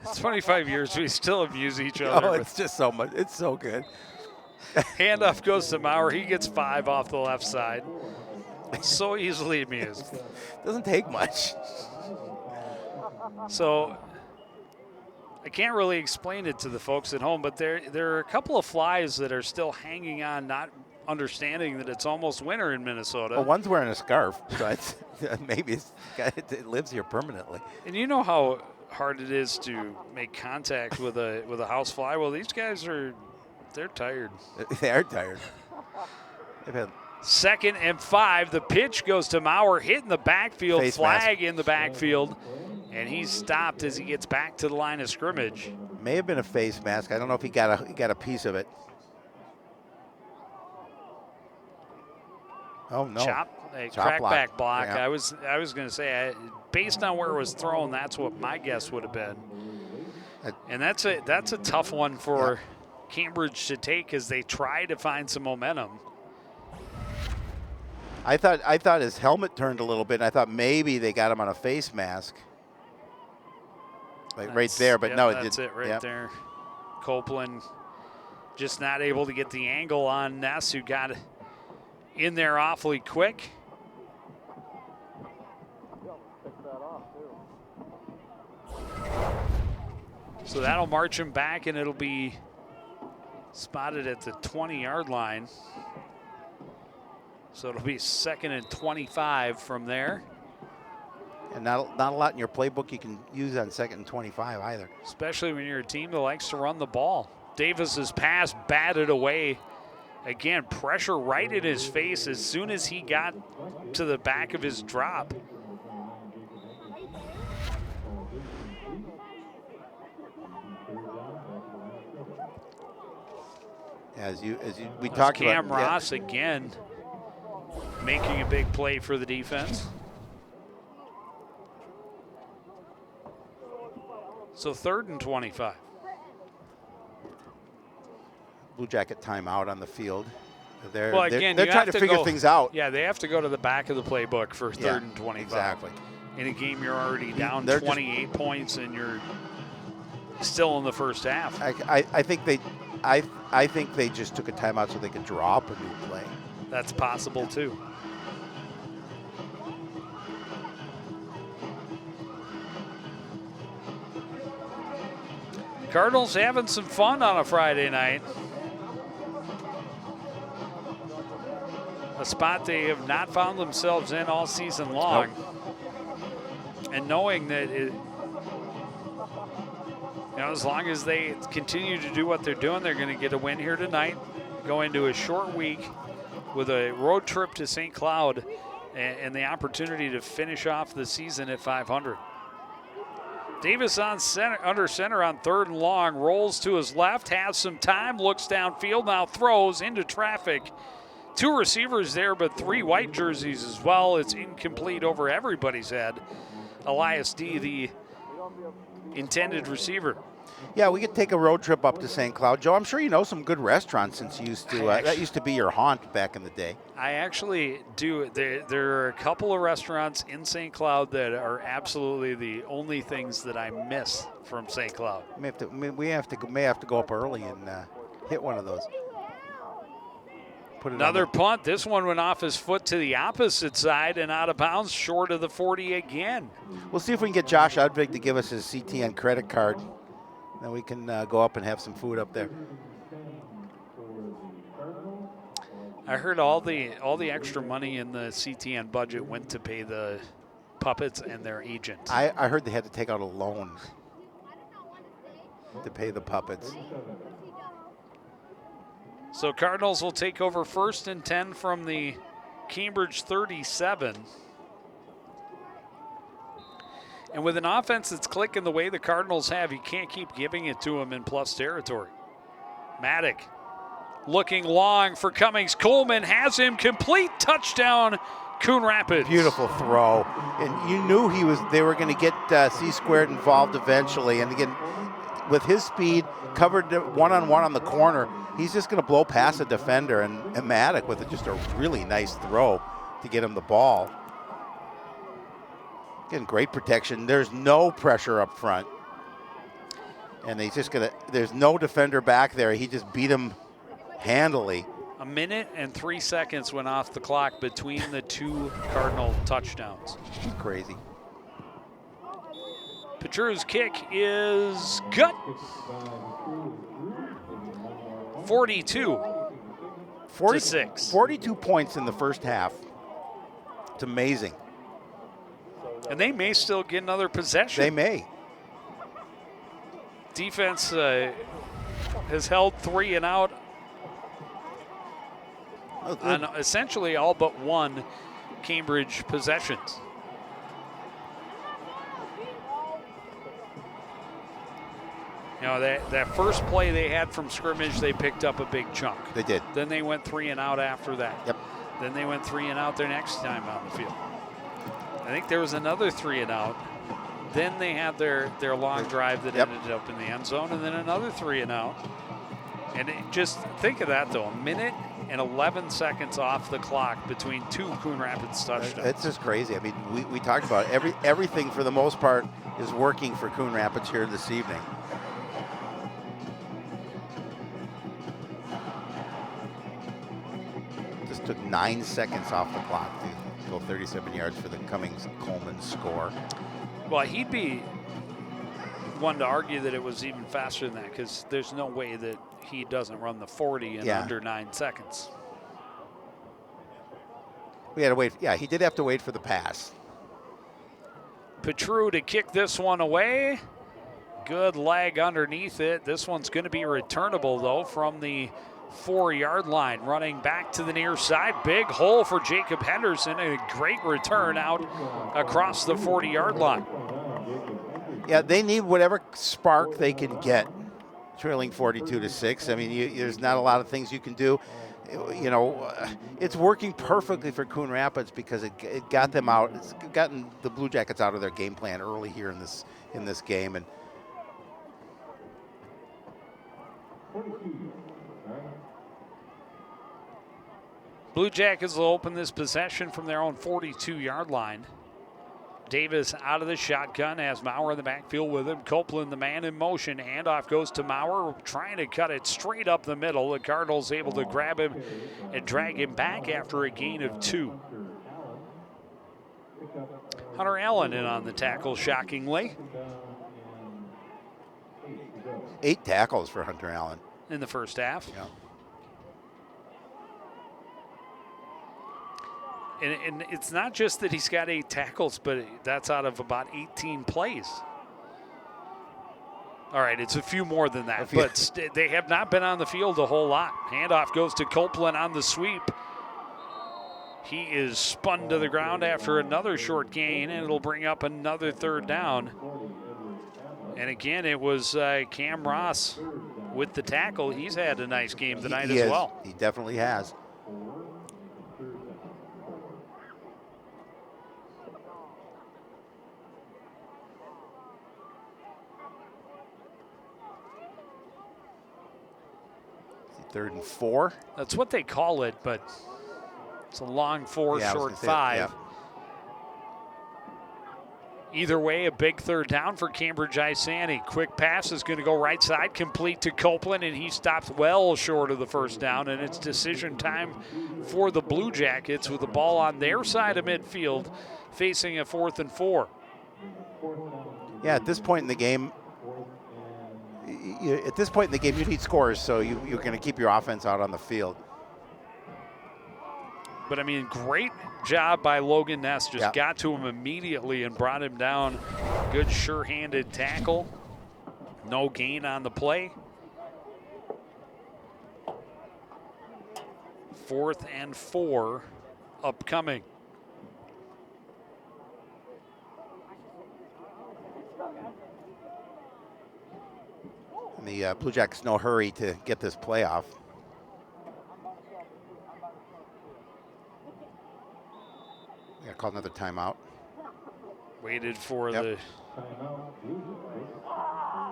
It's 25 years. We still amuse each other. Oh, it's just so much. It's so good. Handoff goes to Maurer. He gets 5 off the left side. So easily amused. Doesn't take much. So I can't really explain it to the folks at home, but there are a couple of flies that are still hanging on, not understanding that it's almost winter in Minnesota. Well, one's wearing a scarf, so maybe it lives here permanently. And you know how hard it is to make contact with a house fly. Well, these guys they're tired. They are tired. They've had 2nd and 5. The pitch goes to Maurer, hit in the backfield, face flag mask in the backfield, and he's stopped as he gets back to the line of scrimmage. May have been a face mask. I don't know if he got a piece of it. Oh no! Crackback block. Yeah. I was going to say, based on where it was thrown, that's what my guess would have been. And that's a tough one for Cambridge to take as they try to find some momentum. I thought his helmet turned a little bit. And I thought maybe they got him on a face mask, right there. But no, it didn't. That's it right there. Copeland just not able to get the angle on Ness, who got in there awfully quick. So that'll march him back, and it'll be spotted at the 20-yard line. So it'll be 2nd and 25 from there. And not a lot in your playbook you can use on 2nd and 25 either. Especially when you're a team that likes to run the ball. Davis's pass batted away. Again, pressure right in his face as soon as he got to the back of his drop. We talked about Cam Ross again making a big play for the defense. So 3rd and 25. Blue Jacket timeout on the field. They're trying to figure things out. Yeah, they have to go to the back of the playbook for 3rd and 25. Exactly. In a game you're already down 28 points and you're still in the first half. I think they just took a timeout so they could draw up a new play. That's possible too. Cardinals having some fun on a Friday night. A spot they have not found themselves in all season long. Nope. And knowing that as long as they continue to do what they're doing, they're going to get a win here tonight, go into a short week with a road trip to St. Cloud and the opportunity to finish off the season at 500. Davis on center, under center on 3rd and long, rolls to his left, has some time, looks downfield, now throws into traffic. 2 receivers there, but 3 white jerseys as well. It's incomplete over everybody's head. Elias D., the intended receiver. Yeah, we could take a road trip up to St. Cloud. Joe, I'm sure you know some good restaurants since you used to. That used to be your haunt back in the day. I actually do. There are a couple of restaurants in St. Cloud that are absolutely the only things that I miss from St. Cloud. We may have to go up early and hit one of those. Another punt. This one went off his foot to the opposite side and out of bounds, short of the 40 again. We'll see if we can get Josh Udvig to give us his CTN credit card. Then we can go up and have some food up there. I heard all the extra money in the CTN budget went to pay the puppets and their agent. I heard they had to take out a loan to pay the puppets. So Cardinals will take over 1st and 10 from the Cambridge 37. And with an offense that's clicking the way the Cardinals have, you can't keep giving it to them in plus territory. Maddock looking long for Cummings. Coleman has him complete. Touchdown, Coon Rapids. Beautiful throw. And you knew they were going to get C-squared involved eventually. And again, with his speed, covered one-on-one on the corner, he's just going to blow past a defender. And Maddock with just a really nice throw to get him the ball. Again, great protection. There's no pressure up front. And there's no defender back there. He just beat him handily. 1 minute and 3 seconds went off the clock between the 2 Cardinal touchdowns. Crazy. Petru's kick is good. 42-6. 42 points in the first half. It's amazing. And they may still get another possession. They may. Defense has held 3 and out on essentially all but 1 Cambridge possessions. You know, that first play they had from scrimmage, they picked up a big chunk. They did. Then they went 3 and out after that. Yep. Then they went 3 and out their next time on the field. I think there was another 3 and out. Then they had their long drive that ended up in the end zone, and then another 3 and out. And just think of that, though. 1 minute and 11 seconds off the clock between 2 Coon Rapids touchdowns. It's just crazy. I mean, we talked about it. Everything for the most part is working for Coon Rapids here this evening. Just took 9 seconds off the clock to go 37 yards for the Cummings-Coleman score. Well, he'd be one to argue that it was even faster than that, because there's no way that he doesn't run the 40 in under 9 seconds. We had to wait. Yeah, he did have to wait for the pass. Petru to kick this one away. Good leg underneath it. This one's going to be returnable, though, from the 4-yard line. Running back to the near side. Big hole for Jacob Henderson. A great return out across the 40-yard line. Yeah, they need whatever spark they can get, trailing 42-6. I mean, there's not a lot of things you can do. You know, it's working perfectly for Coon Rapids because it got them out. It's gotten the Blue Jackets out of their game plan early here in this game. And Blue Jackets will open this possession from their own 42-yard line. Davis out of the shotgun, has Maurer in the backfield with him. Copeland, the man in motion. Handoff goes to Maurer, trying to cut it straight up the middle. The Cardinals able to grab him and drag him back after a gain of 2. Hunter Allen in on the tackle, shockingly. 8 tackles for Hunter Allen in the first half. Yeah. And it's not just that he's got 8 tackles, but that's out of about 18 plays. All right, it's a few more than that, but they have not been on the field a whole lot. Handoff goes to Copeland on the sweep. He is spun to the ground after another short gain, and it'll bring up another 3rd down. And again, it was Cam Ross with the tackle. He's had a nice game tonight as well. He definitely has. Third and 4. That's what they call it, but it's a long 4, short 5. Yeah. Either way, a big 3rd down for Cambridge-Isanti. Quick pass is going to go right side, complete to Copeland, and he stops well short of the 1st down, and it's decision time for the Blue Jackets with the ball on their side of midfield, facing a 4th and 4. Yeah, at this point in the game, you need scores, so you're going to keep your offense out on the field. But, I mean, great job by Logan Ness. Just got to him immediately and brought him down. Good sure-handed tackle. No gain on the play. 4th and 4 upcoming. And the Blue Jackets no hurry to get this play off. Yeah, called another timeout. Waited for the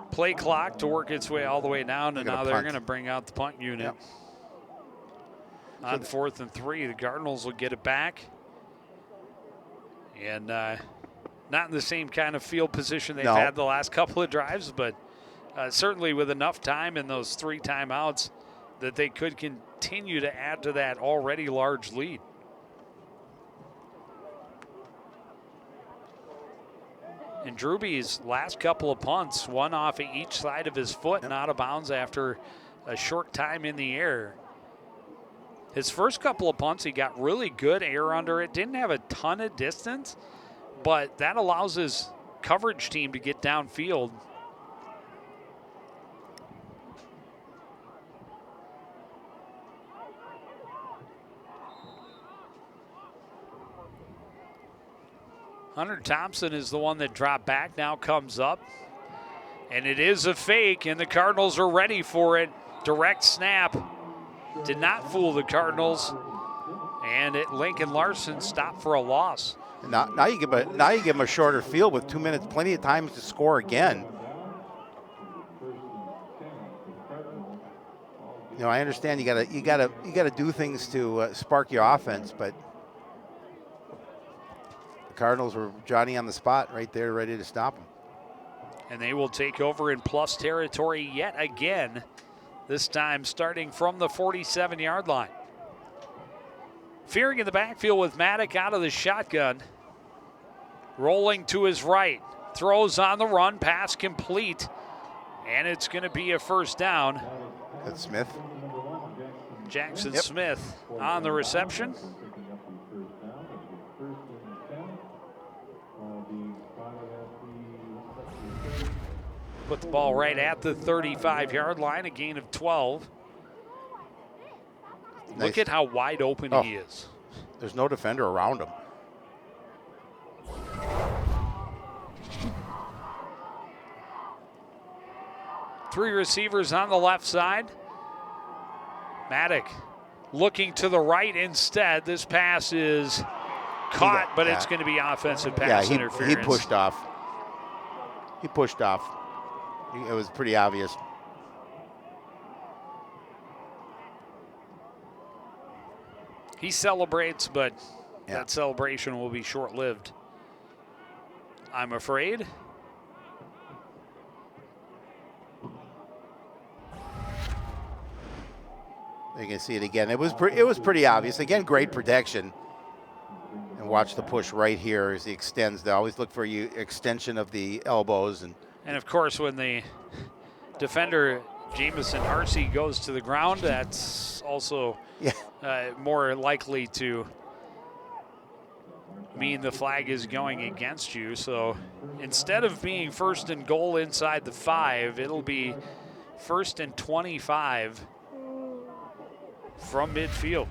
play clock to work its way all the way down, and now they're going to bring out the punt unit. On 4th and 3, the Cardinals will get it back. And not in the same kind of field position they've had the last couple of drives, but certainly with enough time in those 3 timeouts that they could continue to add to that already large lead. And Drewby's last couple of punts, one off of each side of his foot and out of bounds after a short time in the air. His first couple of punts, he got really good air under it. Didn't have a ton of distance, but that allows his coverage team to get downfield. Hunter Thompson is the one that dropped back, now comes up. And it is a fake, and the Cardinals are ready for it. Direct snap. Did not fool the Cardinals. And Lincoln Larson stopped for a loss. Now you give him a shorter field with 2 minutes, plenty of time to score again. You know, I understand you gotta do things to spark your offense, but the Cardinals were Johnny on the spot right there, ready to stop him. And they will take over in plus territory yet again, this time starting from the 47-yard line. Fearing in the backfield with Maddock out of the shotgun. Rolling to his right. throws on the run, pass complete, and it's going to be a first down. That's Smith. Jackson Yep. Smith on the reception. Put the ball right at the 35-yard line, a gain of 12. Nice. Look at how wide open he is. There's no defender around him. Three receivers on the left side. Maddock looking to the right instead. This pass is caught, but it's going to be offensive pass interference. He pushed off. He pushed off. It was pretty obvious. He celebrates, but that celebration will be short-lived, I'm afraid. You can see it again. It was pretty obvious. Again, great protection. And watch the push right here as he extends. They always look for you extension of the elbows. And of course, when the defender, Jamison Harsey, goes to the ground, that's also more likely to mean the flag is going against you. So instead of being 1st and goal inside the 5, it'll be 1st and 25 from midfield.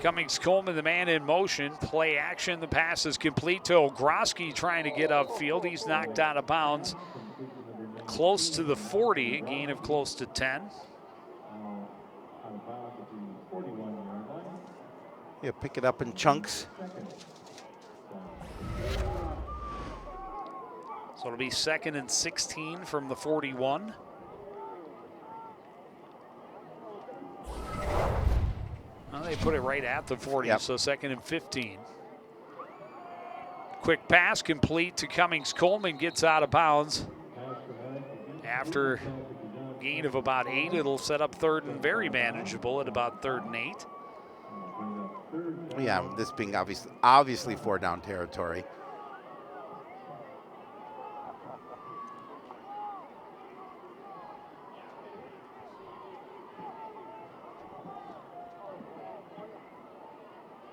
Cummings-Coleman, the man in motion. Play action. The pass is complete to Ogroski trying to get upfield. He's knocked out of bounds close to the 40, a gain of close to 10. Yeah, pick it up in chunks. So it'll be 2nd and 16 from the 41. Well, they put it right at the 40, so 2nd and 15. Quick pass complete to Cummings-Coleman, gets out of bounds. After gain of about 8, it'll set up 3rd and very manageable at about 3rd and 8. Yeah, this being obviously 4-down territory.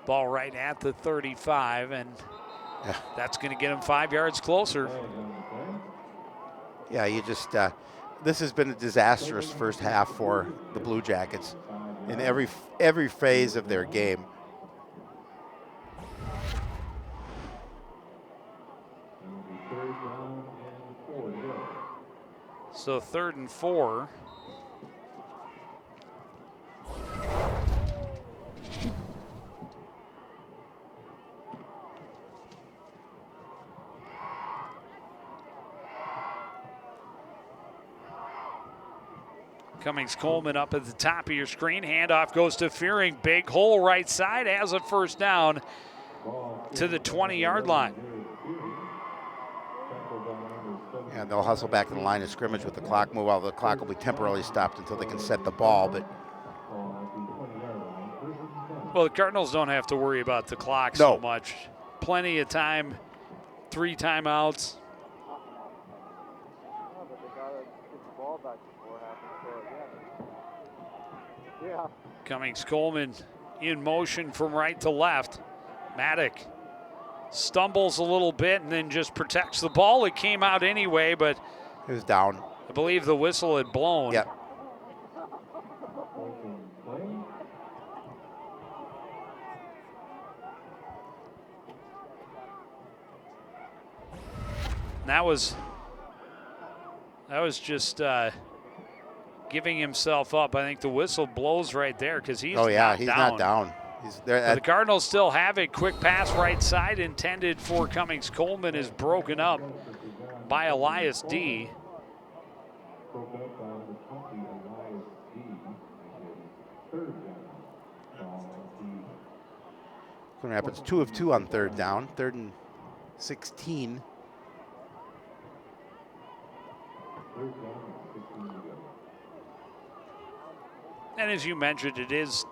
Ball right at the 35, and that's going to get him 5 yards closer. Yeah, you just this has been a disastrous first half for the Blue Jackets in every phase of their game. So 3rd and 4. Cummings-Coleman up at the top of your screen. Handoff goes to Fearing. Big hole right side. Has a 1st down to the 20-yard line. And they'll hustle back to the line of scrimmage with the clock move. Well, the clock will be temporarily stopped until they can set the ball. But well, the Cardinals don't have to worry about the clock so much. Plenty of time. 3 timeouts. Cummings-Coleman in motion from right to left. Maddock stumbles a little bit and then just protects the ball. It came out anyway, but it was down. I believe the whistle had blown. Yep. That was just giving himself up. I think the whistle blows right there because he's not down. He's there. The Cardinals still have it. Quick pass right side intended for Cummings-Coleman is broken up by Elias D. Coon Rapids 2 of 2 on 3rd down. 3rd and 16. And as you mentioned, it is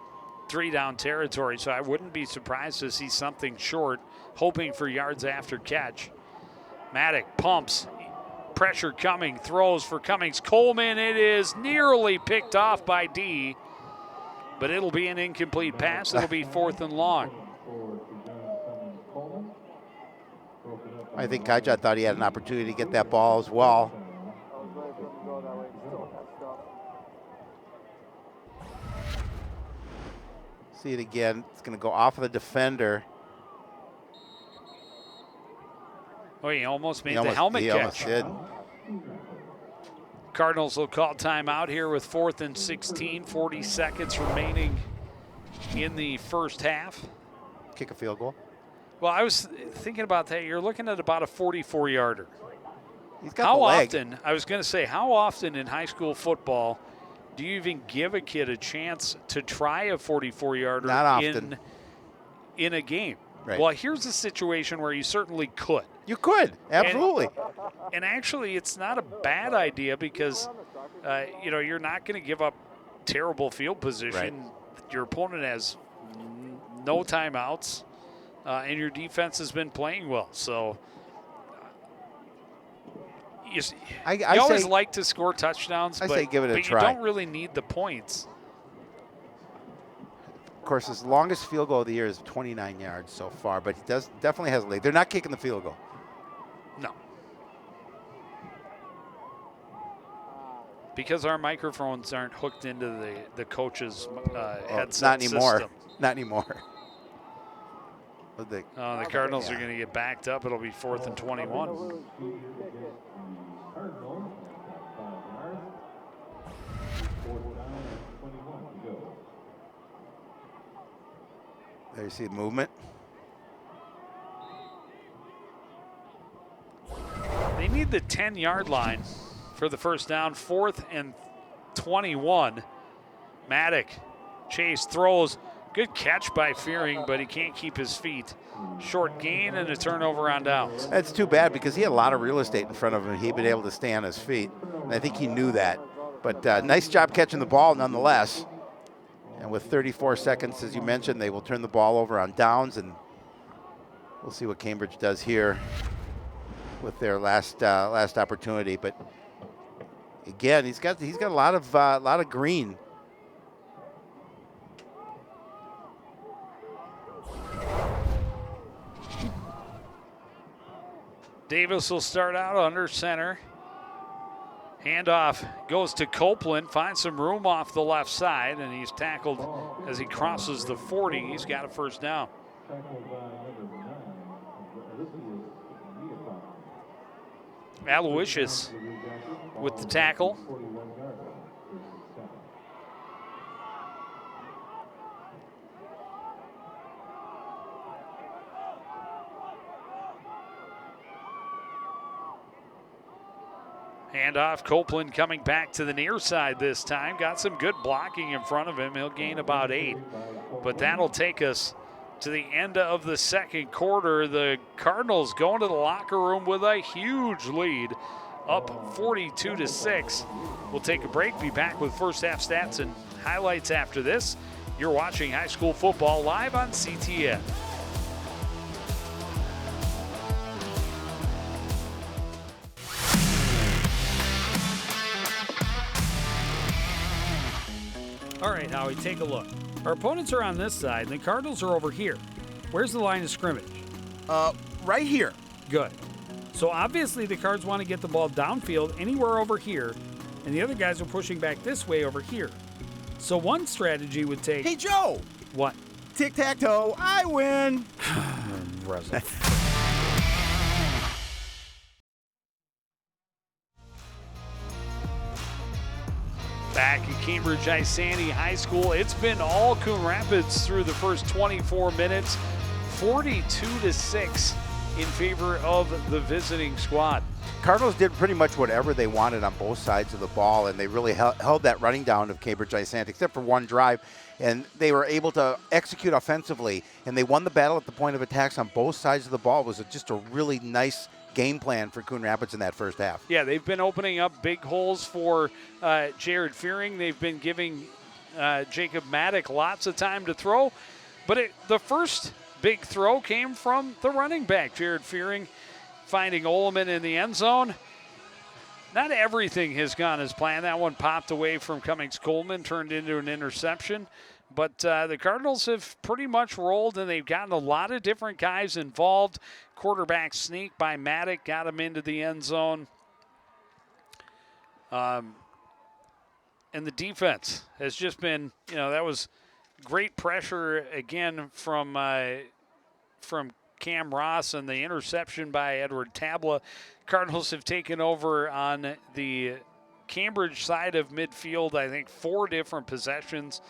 3-down territory, so I wouldn't be surprised to see something short, hoping for yards after catch. Maddock pumps, pressure coming, throws for Cummings. Coleman, it is nearly picked off by D, but it'll be an incomplete pass. It'll be 4th and long. I think Kajat thought he had an opportunity to get that ball as well. See it again. It's going to go off of the defender. Oh, he almost made the helmet catch. Almost did. Cardinals will call timeout here with 4th and 16, 40 seconds remaining in the first half. Kick a field goal. Well, I was thinking about that. You're looking at about a 44-yarder. He's got the leg. I was going to say, how often in high school football do you even give a kid a chance to try a 44-yarder Not often. in a game? Right. Well, here's a situation where you certainly could. You could, absolutely. And actually, it's not a bad idea because, you're not going to give up terrible field position. Right. Your opponent has no timeouts, and your defense has been playing well. So you always like to score touchdowns, I say give it a but try. You don't really need the points. Of course, his longest field goal of the year is 29 yards so far, but he definitely has a leg. They're not kicking the field goal. No. Because our microphones aren't hooked into the coach's headset Not anymore. system. Not anymore. The Cardinals are going to get backed up. It'll be 4th and 21. There you see the movement. They need the 10-yard line for the first down. 4th and 21. Maddock, Chase throws. Good catch by Fearing, but he can't keep his feet. Short gain and a turnover on downs. That's too bad because he had a lot of real estate in front of him. He'd been able to stay on his feet. And I think he knew that. But nice job catching the ball nonetheless. And with 34 seconds, as you mentioned, they will turn the ball over on downs, and we'll see what Cambridge does here with their last opportunity. But again, he's got a lot of green. Davis will start out under center. Handoff goes to Copeland, finds some room off the left side, and he's tackled as he crosses the 40. He's got a first down. Aloysius with the tackle. Handoff, Copeland coming back to the near side this time. Got some good blocking in front of him. He'll gain about 8. But that'll take us to the end of the second quarter. The Cardinals going to the locker room with a huge lead, up 42-6. We'll take a break, be back with first half stats and highlights after this. You're watching high school football live on CTN. All right, Howie, take a look. Our opponents are on this side, and the Cardinals are over here. Where's the line of scrimmage? Right here. Good. So obviously the Cards want to get the ball downfield anywhere over here, and the other guys are pushing back this way over here. So one strategy would take... Hey, Joe! What? Tic-tac-toe, I win! Back at Cambridge-Isanti High School, it's been all Coon Rapids through the first 24 minutes, 42-6 in favor of the visiting squad. Cardinals did pretty much whatever they wanted on both sides of the ball, and they really held that running down of Cambridge-Isanti, except for one drive, and they were able to execute offensively, and they won the battle at the point of attacks on both sides of the ball. It was just a really nice game plan for Coon Rapids in that first half. Yeah, they've been opening up big holes for Jared Fearing. They've been giving Jacob Maddock lots of time to throw. But the first big throw came from the running back, Jared Fearing, finding Oleman in the end zone. Not everything has gone as planned. That one popped away from Cummings-Coleman, turned into an interception. But the Cardinals have pretty much rolled, and they've gotten a lot of different guys involved. Quarterback sneak by Maddock got him into the end zone. And the defense has just been, that was great pressure again from Cam Ross and the interception by Edward Tabla. Cardinals have taken over on the Cambridge side of midfield, I think 4 different possessions.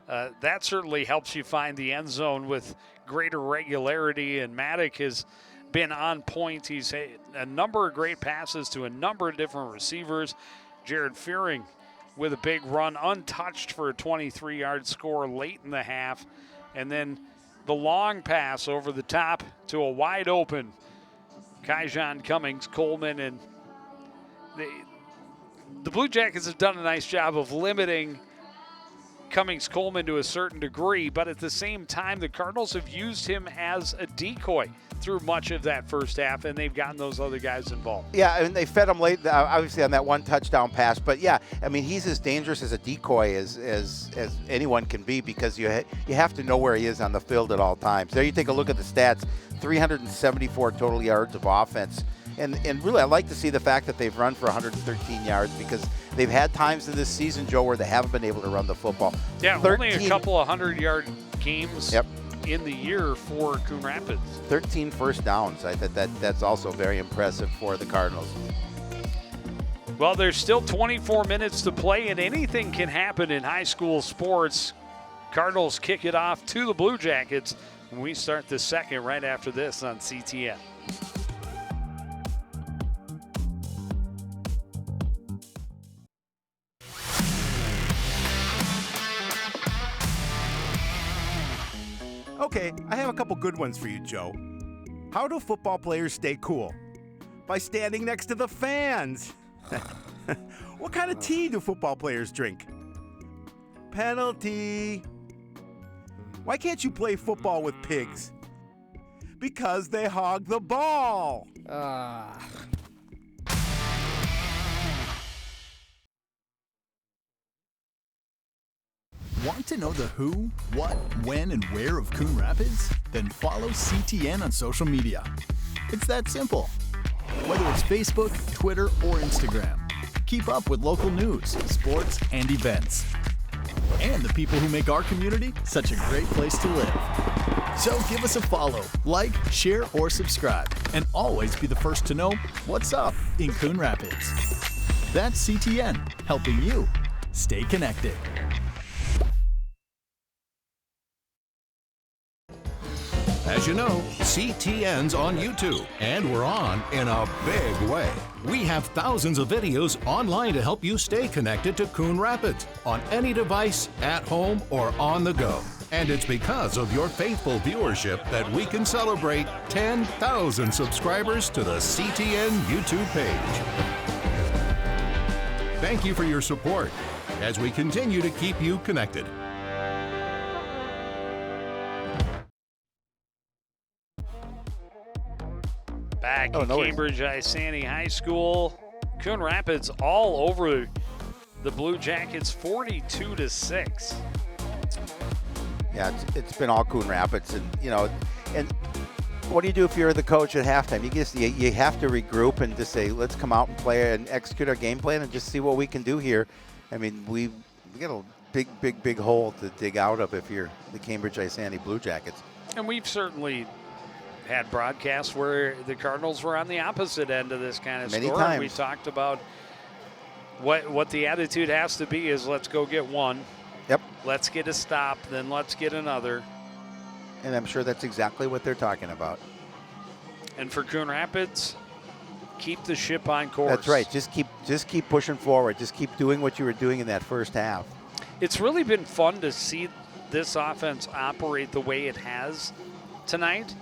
That certainly helps you find the end zone with greater regularity, and Maddock has been on point. He's had a number of great passes to a number of different receivers. Jared Fearing with a big run, untouched for a 23-yard score late in the half. And then the long pass over the top to a wide open Kaijon Cummings-Coleman. And the Blue Jackets have done a nice job of limiting Cummings-Coleman to a certain degree, but at the same time, the Cardinals have used him as a decoy through much of that first half, and they've gotten those other guys involved. Yeah, and they fed him late, obviously on that one touchdown pass. But yeah, I mean, he's as dangerous as a decoy as anyone can be, because you have to know where he is on the field at all times. There you take a look at the stats: 374 total yards of offense. And really, I like to see the fact that they've run for 113 yards, because they've had times in this season, Joe, where they haven't been able to run the football. Yeah, only a couple of 100-yard games in the year for Coon Rapids. 13 first downs. I think that's also very impressive for the Cardinals. Well, there's still 24 minutes to play, and anything can happen in high school sports. Cardinals kick it off to the Blue Jackets when we start the second right after this on CTN. Okay, I have a couple good ones for you, Joe. How do football players stay cool? By standing next to the fans. What kind of tea do football players drink? Penalty. Why can't you play football with pigs? Because they hog the ball. Want to know the who, what, when, and where of Coon Rapids? Then follow CTN on social media. It's that simple. Whether it's Facebook, Twitter, or Instagram, keep up with local news, sports, and events. And the people who make our community such a great place to live. So give us a follow, like, share, or subscribe, and always be the first to know what's up in Coon Rapids. That's CTN, helping you stay connected. As you know, CTN's on YouTube, and we're on in a big way. We have thousands of videos online to help you stay connected to Coon Rapids on any device, at home, or on the go. And it's because of your faithful viewership that we can celebrate 10,000 subscribers to the CTN YouTube page. Thank you for your support as we continue to keep you connected. Back at Cambridge-Isanti High School, Coon Rapids all over the Blue Jackets, 42-6. Yeah, it's been all Coon Rapids, and and what do you do if you're the coach at halftime? You have to regroup and just say, let's come out and play and execute our game plan and just see what we can do here. I mean, we got a big hole to dig out of if you're the Cambridge-Isanti Blue Jackets. And we've certainly had broadcasts where the Cardinals were on the opposite end of this kind of Many score. times. We talked about what the attitude has to be is let's go get one. Yep. Let's get a stop, then let's get another. And I'm sure that's exactly what they're talking about. And for Coon Rapids, keep the ship on course. That's right. Just keep pushing forward. Just keep doing what you were doing in that first half. It's really been fun to see this offense operate the way it has tonight,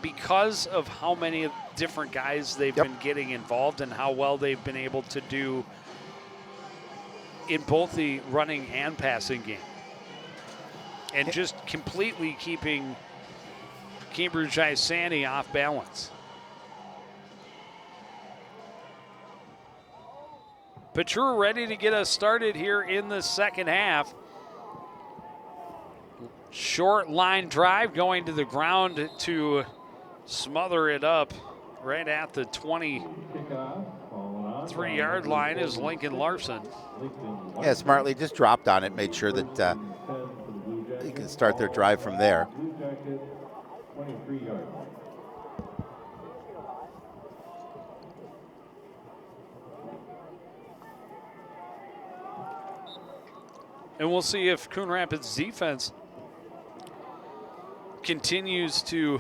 because of how many different guys they've been getting involved and how well they've been able to do in both the running and passing game. and just completely keeping Cambridge-Isanti off balance. Petru ready to get us started here in the second half. Short line drive going to the ground to smother it up right at the 23-yard line is Lincoln Larson. Yeah, smartly just dropped on it, made sure that you can start their drive from there. And we'll see if Coon Rapids defense continues to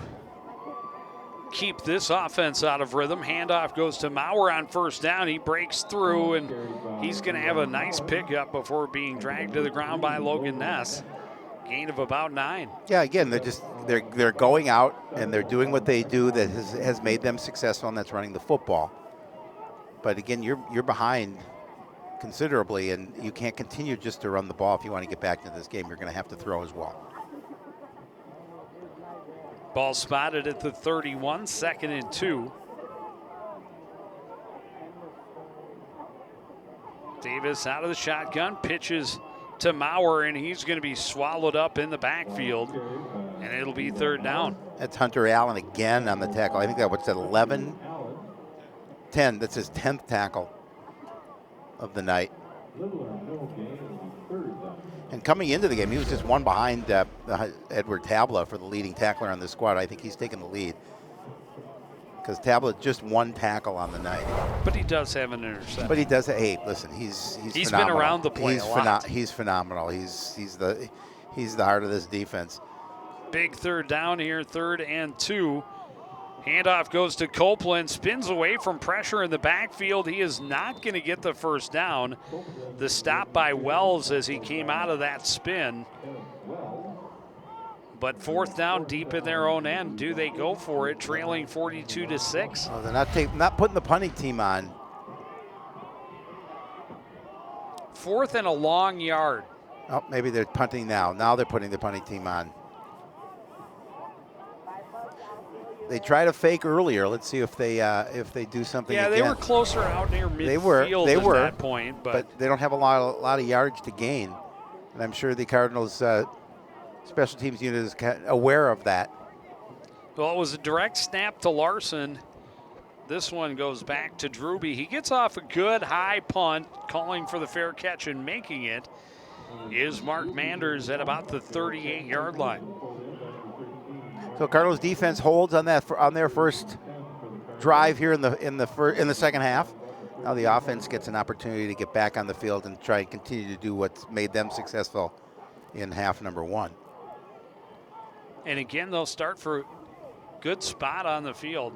keep this offense out of rhythm. Handoff goes to Maurer on first down. He breaks through, and he's going to have a nice pickup before being dragged to the ground by Logan Ness. Gain of about 9. Yeah, again, they're going out and they're doing what they do that has made them successful, and that's running the football. But again, you're behind considerably, and you can't continue just to run the ball if you want to get back into this game. You're going to have to throw as well. Ball spotted at the 31, 2nd and 2. Davis out of the shotgun, pitches to Maurer, and he's going to be swallowed up in the backfield, and it'll be 3rd down. That's Hunter Allen again on the tackle. I think that was at 11, 10. That's his 10th tackle of the night. And coming into the game, he was just one behind Edward Tabla for the leading tackler on the squad. I think he's taken the lead because Tabla just one tackle on the night. But he does have an interception. But he does. Hey, listen, he's been around the play a lot. He's phenomenal. He's the heart of this defense. Big 3rd down here, 3rd and 2. Handoff goes to Copeland, spins away from pressure in the backfield. He is not going to get the 1st down. The stop by Wells as he came out of that spin. But 4th down deep in their own end. Do they go for it, trailing 42-6? Oh, they're not putting the punting team on. 4th and a long yard. Oh, maybe they're punting now. Now they're putting the punting team on. They try to fake earlier. Let's see if they do something. Yeah, again. They were closer out near midfield they were, at that point, but they don't have a lot of yards to gain, and I'm sure the Cardinals special teams unit is aware of that. Well, it was a direct snap to Larson. This one goes back to Drewby. He gets off a good high punt, calling for the fair catch and making it is Mark Manders at about the 38-yard line. So Cardinals defense holds on their first drive here in the second half. Now the offense gets an opportunity to get back on the field and try and continue to do what's made them successful in half number 1. And again, they'll start for a good spot on the field.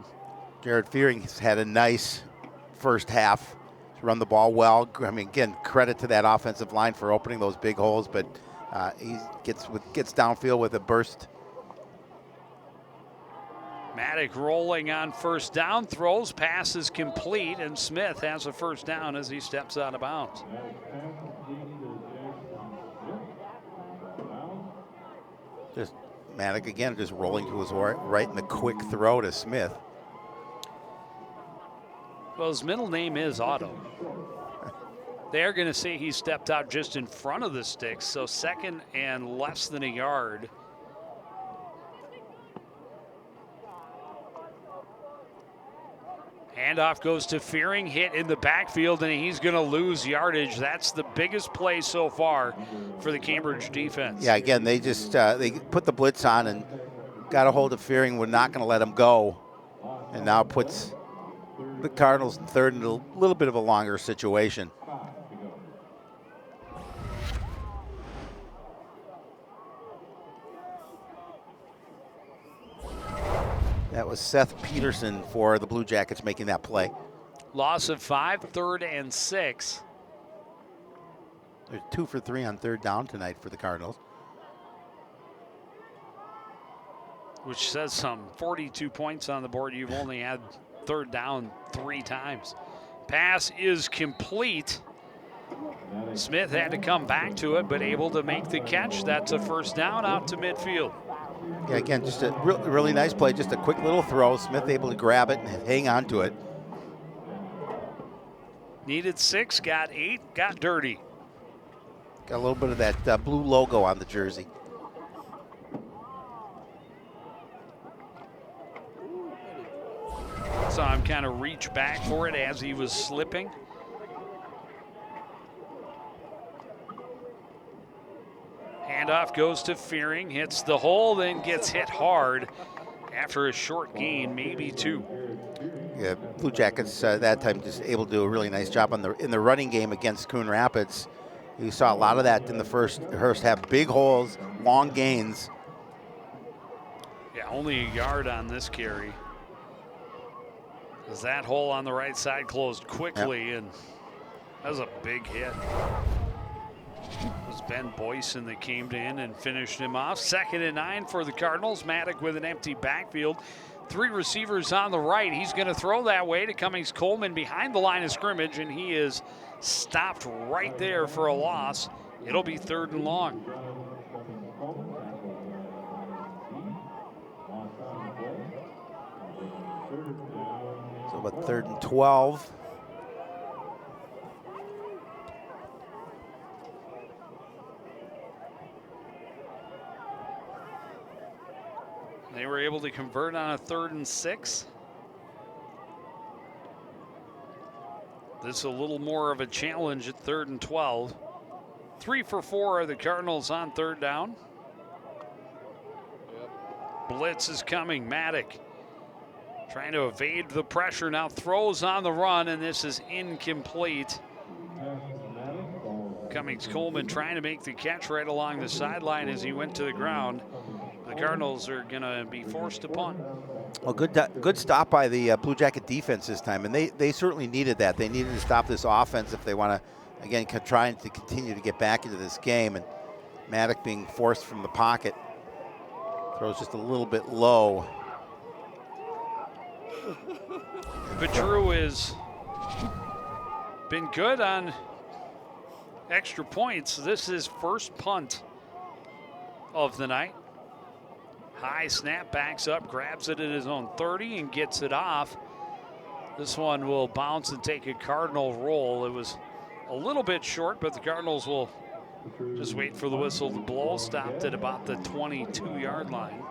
Jared Fearing's had a nice first half. He's run the ball well. I mean, again, credit to that offensive line for opening those big holes, but he gets downfield with a burst. Maddock rolling on 1st down, throws, pass is complete, and Smith has a 1st down as he steps out of bounds. Just Maddock again, just rolling to his right in the quick throw to Smith. Well, his middle name is Otto. They're going to say he stepped out just in front of the sticks, so 2nd and less than a yard. Handoff goes to Fearing, hit in the backfield, and he's going to lose yardage. That's the biggest play so far for the Cambridge defense. Yeah, again, they just they put the blitz on and got a hold of Fearing. We're not going to let him go, and now puts the Cardinals in 3rd and a little bit of a longer situation. That was Seth Peterson for the Blue Jackets making that play. Loss of 5, 3rd and 6. They're 2 for 3 on 3rd down tonight for the Cardinals. Which says some. 42 points on the board. You've only had 3rd down 3 times. Pass is complete. Smith had to come back to it, but able to make the catch. That's a first down out to midfield. Yeah, again, just a really nice play. Just a quick little throw. Smith able to grab it and hang on to it. Needed 6, got 8, got dirty. Got a little bit of that blue logo on the jersey. Saw him kind of reach back for it as he was slipping. Handoff goes to Fearing, hits the hole, then gets hit hard after a short gain, maybe 2. Yeah, Blue Jackets that time just able to do a really nice job in the running game against Coon Rapids. You saw a lot of that in the first half. Big holes, long gains. Yeah, only a yard on this carry. As that hole on the right side closed quickly, and that was a big hit. It was Ben Boyson that came in and finished him off. 2nd and 9 for the Cardinals. Maddock with an empty backfield. 3 receivers on the right. He's going to throw that way to Cummings Coleman behind the line of scrimmage, and he is stopped right there for a loss. It'll be 3rd and long. So about 3rd and 12. They were able to convert on a 3rd and 6. This is a little more of a challenge at 3rd and 12. 3 for 4 are the Cardinals on 3rd down. Blitz is coming. Maddock trying to evade the pressure, now throws on the run, and this is incomplete. Cummings Coleman trying to make the catch right along the sideline as he went to the ground. The Cardinals are going to be forced to punt. Well, good stop by the Blue Jacket defense this time, and they certainly needed that. They needed to stop this offense if they want to, again, trying to continue to get back into this game. And Maddock being forced from the pocket, throws just a little bit low. Petru has been good on extra points. This is first punt of the night. High snap, backs up, grabs it at his own 30 and gets it off. This one will bounce and take a Cardinal roll. It was a little bit short, but the Cardinals will just wait for the whistle to blow. Stopped at about the 22-yard line.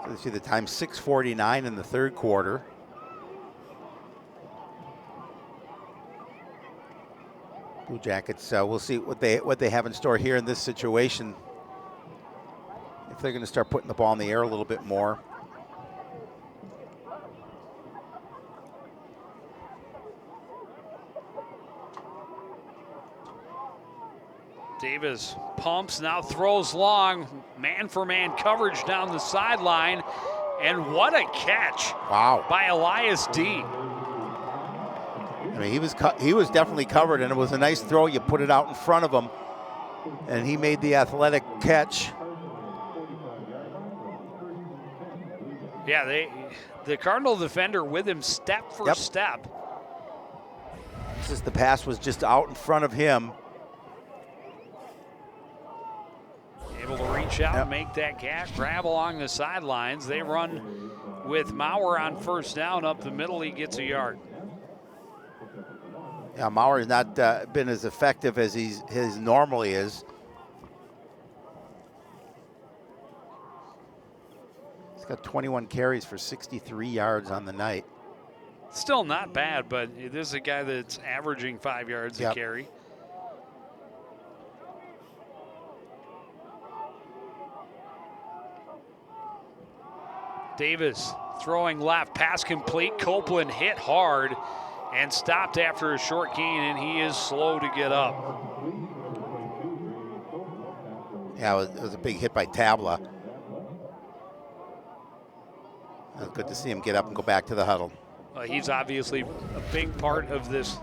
So you see the time, 6:49 in the 3rd quarter. Blue Jackets, we'll see what they have in store here in this situation. If they're going to start putting the ball in the air a little bit more. Davis pumps, now throws long. Man-for-man coverage down the sideline. And what a catch. Wow. By Elias D. I mean, he was definitely covered, and it was a nice throw. You put it out in front of him, and he made the athletic catch. Yeah, the Cardinal defender with him step for step. Just the pass was just out in front of him. Able to reach out and make that grab along the sidelines. They run with Maurer on first down up the middle. He gets a yard. Yeah, Maurer has not been as effective as his normally is. He's got 21 carries for 63 yards on the night. Still not bad, but this is a guy that's averaging 5 yards a carry. Davis throwing left, pass complete. Copeland hit hard and stopped after a short gain, and he is slow to get up. Yeah, it was a big hit by Tabla. It was good to see him get up and go back to the huddle. He's obviously a big part of this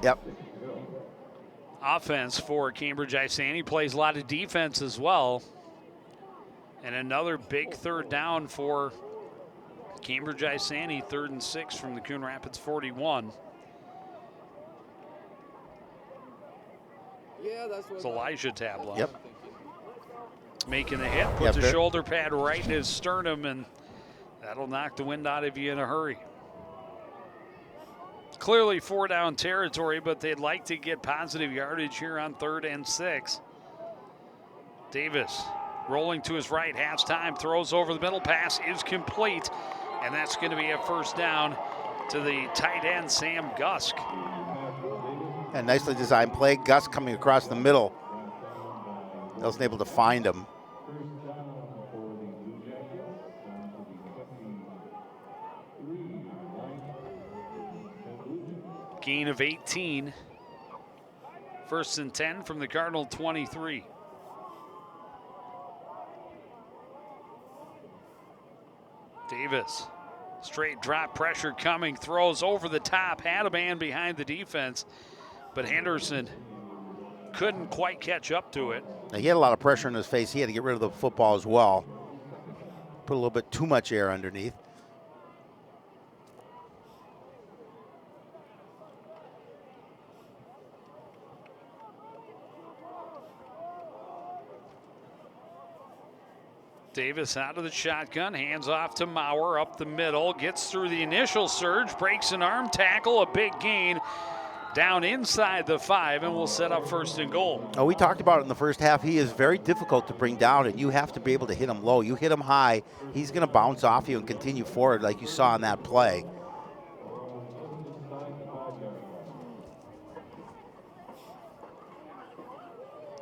offense for Cambridge-Isanti. Plays a lot of defense as well. And another big 3rd down for Cambridge-Isanti, 3rd and 6 from the Coon Rapids 41. It's Elijah Tabla. Yep. Making the hit, puts Yeah, the shoulder pad right in his sternum, and that'll knock the wind out of you in a hurry. Clearly 4-down territory, but they'd like to get positive yardage here on 3rd and 6. Davis rolling to his right, has time, throws over the middle, pass is complete, and that's going to be a 1st down to the tight end, Sam Gusk. And nicely designed play. Gus coming across the middle. Wasn't able to find him. Gain of 18. 1st and 10 from the Cardinal 23. Davis, straight drop pressure coming, throws over the top, had a man behind the defense, but Henderson couldn't quite catch up to it. Now, he had a lot of pressure in his face. He had to get rid of the football as well. Put a little bit too much air underneath. Davis out of the shotgun, hands off to Maurer up the middle, gets through the initial surge, breaks an arm tackle, a big gain down inside the 5, and will set up 1st and goal. Oh, we talked about it in the first half. He is very difficult to bring down, and you have to be able to hit him low. You hit him high, he's going to bounce off you and continue forward like you saw in that play.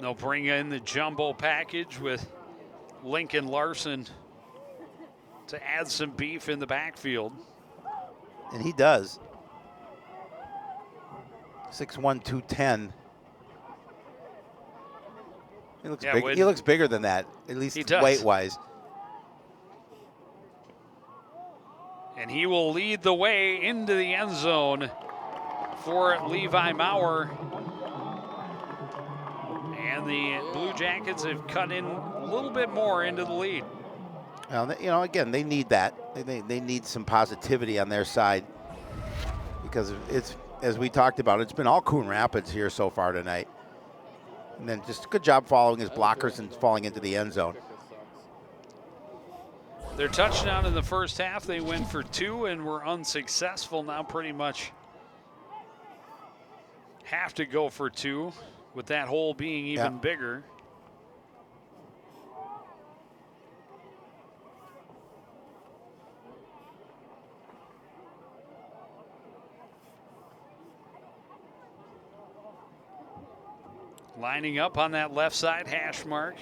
They'll bring in the jumbo package with Lincoln Larson to add some beef in the backfield. And he does. 6'1", 210. He looks big. He looks bigger than that, at least weight-wise. And he will lead the way into the end zone for Levi Maurer. And the Blue Jackets have cut in a little bit more into the lead. Well, you know, again, they need that. They need some positivity on their side because it's, as we talked about, it's been all Coon Rapids here so far tonight. And then just a good job following his blockers and falling into the end zone. Their touchdown in the first half, they went for 2 and were unsuccessful. Now pretty much have to go for 2, with that hole being even bigger. Lining up on that left side hash mark.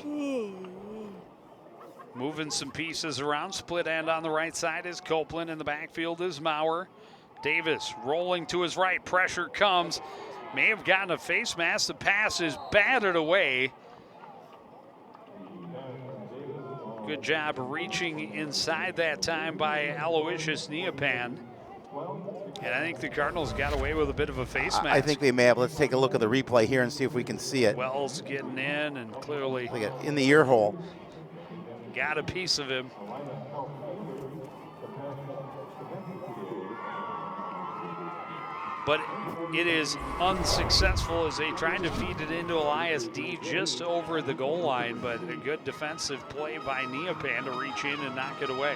Moving some pieces around. Split end on the right side is Copeland. In the backfield is Maurer. Davis rolling to his right. Pressure comes. May have gotten a face mask. The pass is batted away. Good job reaching inside that time by Aloysius Neopan. And I think the Cardinals got away with a bit of a face mask. I think they may have. Let's take a look at the replay here and see if we can see it. Wells getting in and clearly in the ear hole. Got a piece of him. But it is unsuccessful as they tried to feed it into Elias D just over the goal line, but a good defensive play by Neopan to reach in and knock it away.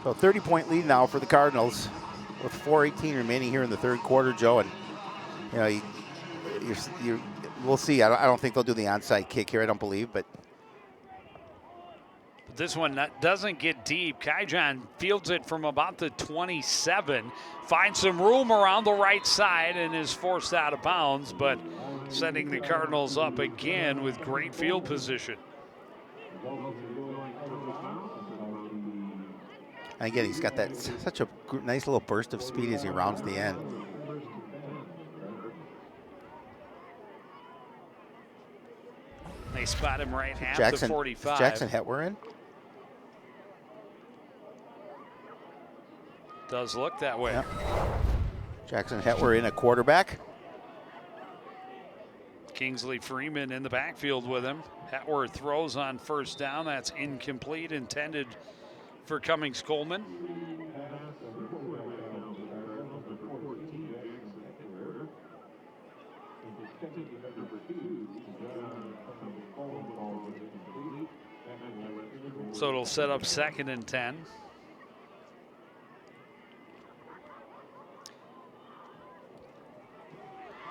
So 30-point lead now for the Cardinals with 4:18 remaining here in the third quarter, Joe. And you know, we'll see. I don't think they'll do the onside kick here. I don't believe, but this one doesn't get deep. Kaijon fields it from about the 27, finds some room around the right side and is forced out of bounds, but setting the Cardinals up again with great field position. And again, he's got that such a nice little burst of speed as he rounds the end. They spot him right at the 45. Jackson Hetwer in? Does look that way. Yep. Jackson Hetwer in a quarterback. Kingsley Freeman in the backfield with him. Hetwer throws on first down. That's incomplete, intended for Cummings Coleman. So it'll set up 2nd and 10.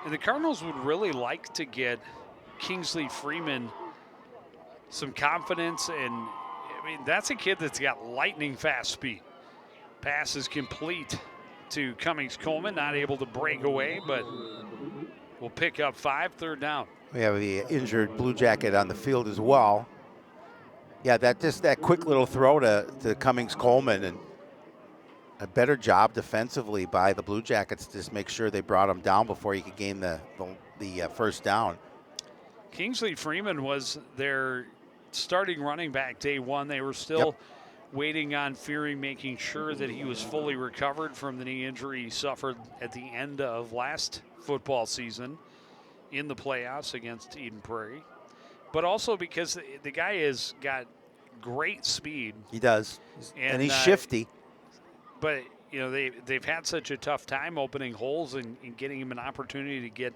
And the Cardinals would really like to get Kingsley Freeman some confidence, and I mean, that's a kid that's got lightning fast speed. Pass is complete to Cummings Coleman, not able to break away, but will pick up 5, 3rd down. We have the injured Blue Jacket on the field as well. Yeah, that quick little throw to Cummings Coleman, and a better job defensively by the Blue Jackets to just make sure they brought him down before he could gain the first down. Kingsley Freeman was their starting running back day one. They were still waiting on Fearing, making sure that he was fully recovered from the knee injury he suffered at the end of last football season in the playoffs against Eden Prairie. But also because the guy has got great speed. He does. And he's shifty. But, you know, they've had such a tough time opening holes and getting him an opportunity to get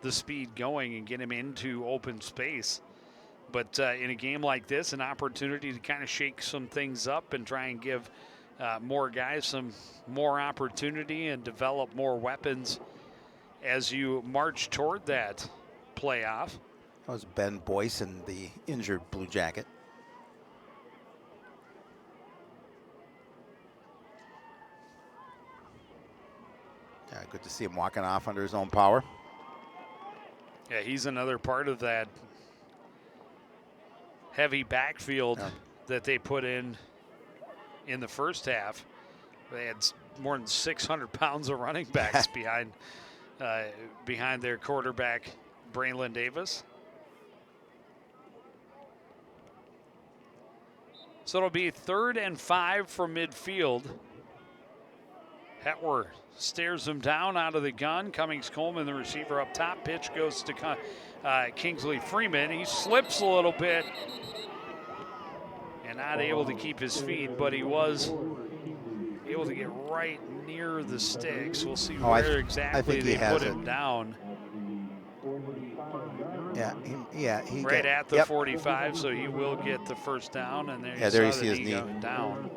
the speed going and get him into open space. But in a game like this, an opportunity to kind of shake some things up and try and give more guys some more opportunity and develop more weapons as you march toward that playoff. That was Ben Boyson, the injured Blue Jacket. Yeah, good to see him walking off under his own power. Yeah, he's another part of that heavy backfield that they put in the first half. They had more than 600 pounds of running backs behind their quarterback, Braylon Davis. So it'll be 3rd and 5 from midfield. Hetwer stares him down out of the gun. Cummings Coleman, the receiver up top. Pitch goes to Kingsley Freeman. He slips a little bit and not able to keep his feet, but he was able to get right near the sticks. We'll see where exactly they put him down. Yeah, right at the 45, so he will get the first down, and there you see his knee down.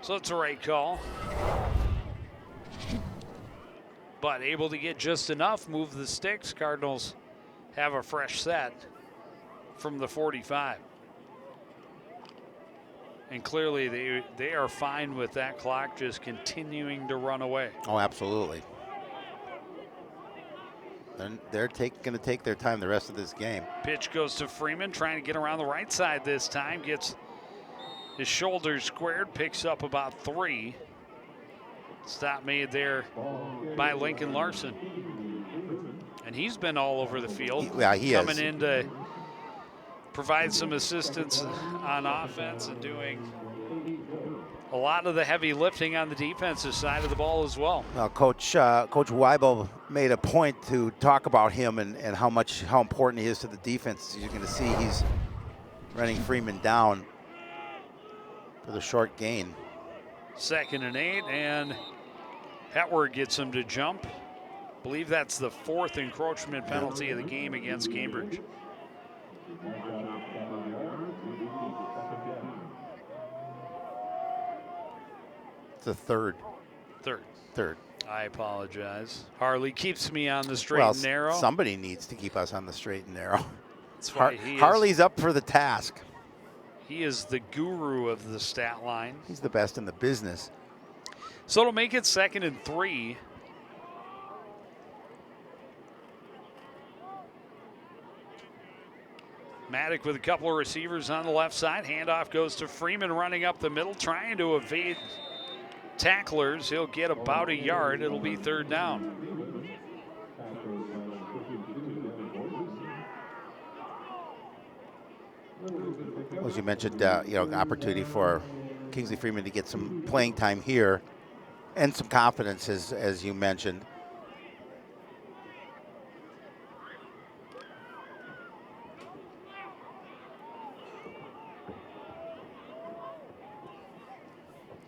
So it's a right call. But able to get just enough, move the sticks. Cardinals have a fresh set from the 45. And clearly they are fine with that clock just continuing to run away. Oh, absolutely. They're going to take their time the rest of this game. Pitch goes to Freeman, trying to get around the right side this time. Gets his shoulders squared, picks up about 3. Stop made there by Lincoln Larson. And he's been all over the field. He coming in to provide some assistance on offense and doing a lot of the heavy lifting on the defensive side of the ball as well. Coach Weibel made a point to talk about him and how important he is to the defense. You're going to see he's running Freeman down for the short gain. 2nd and 8, and Hetwer gets him to jump. Believe that's the 4th encroachment penalty of the game against Cambridge. It's the third. Third. I apologize. Harley keeps me on the straight and narrow. Somebody needs to keep us on the straight and narrow. That's why Harley's up for the task. He is the guru of the stat line. He's the best in the business. So it'll make it 2nd and 3. Maddock with a couple of receivers on the left side. Handoff goes to Freeman running up the middle, trying to evade tacklers. He'll get about a yard. It'll be 3rd down. As you mentioned, opportunity for Kingsley Freeman to get some playing time here. and some confidence, as you mentioned.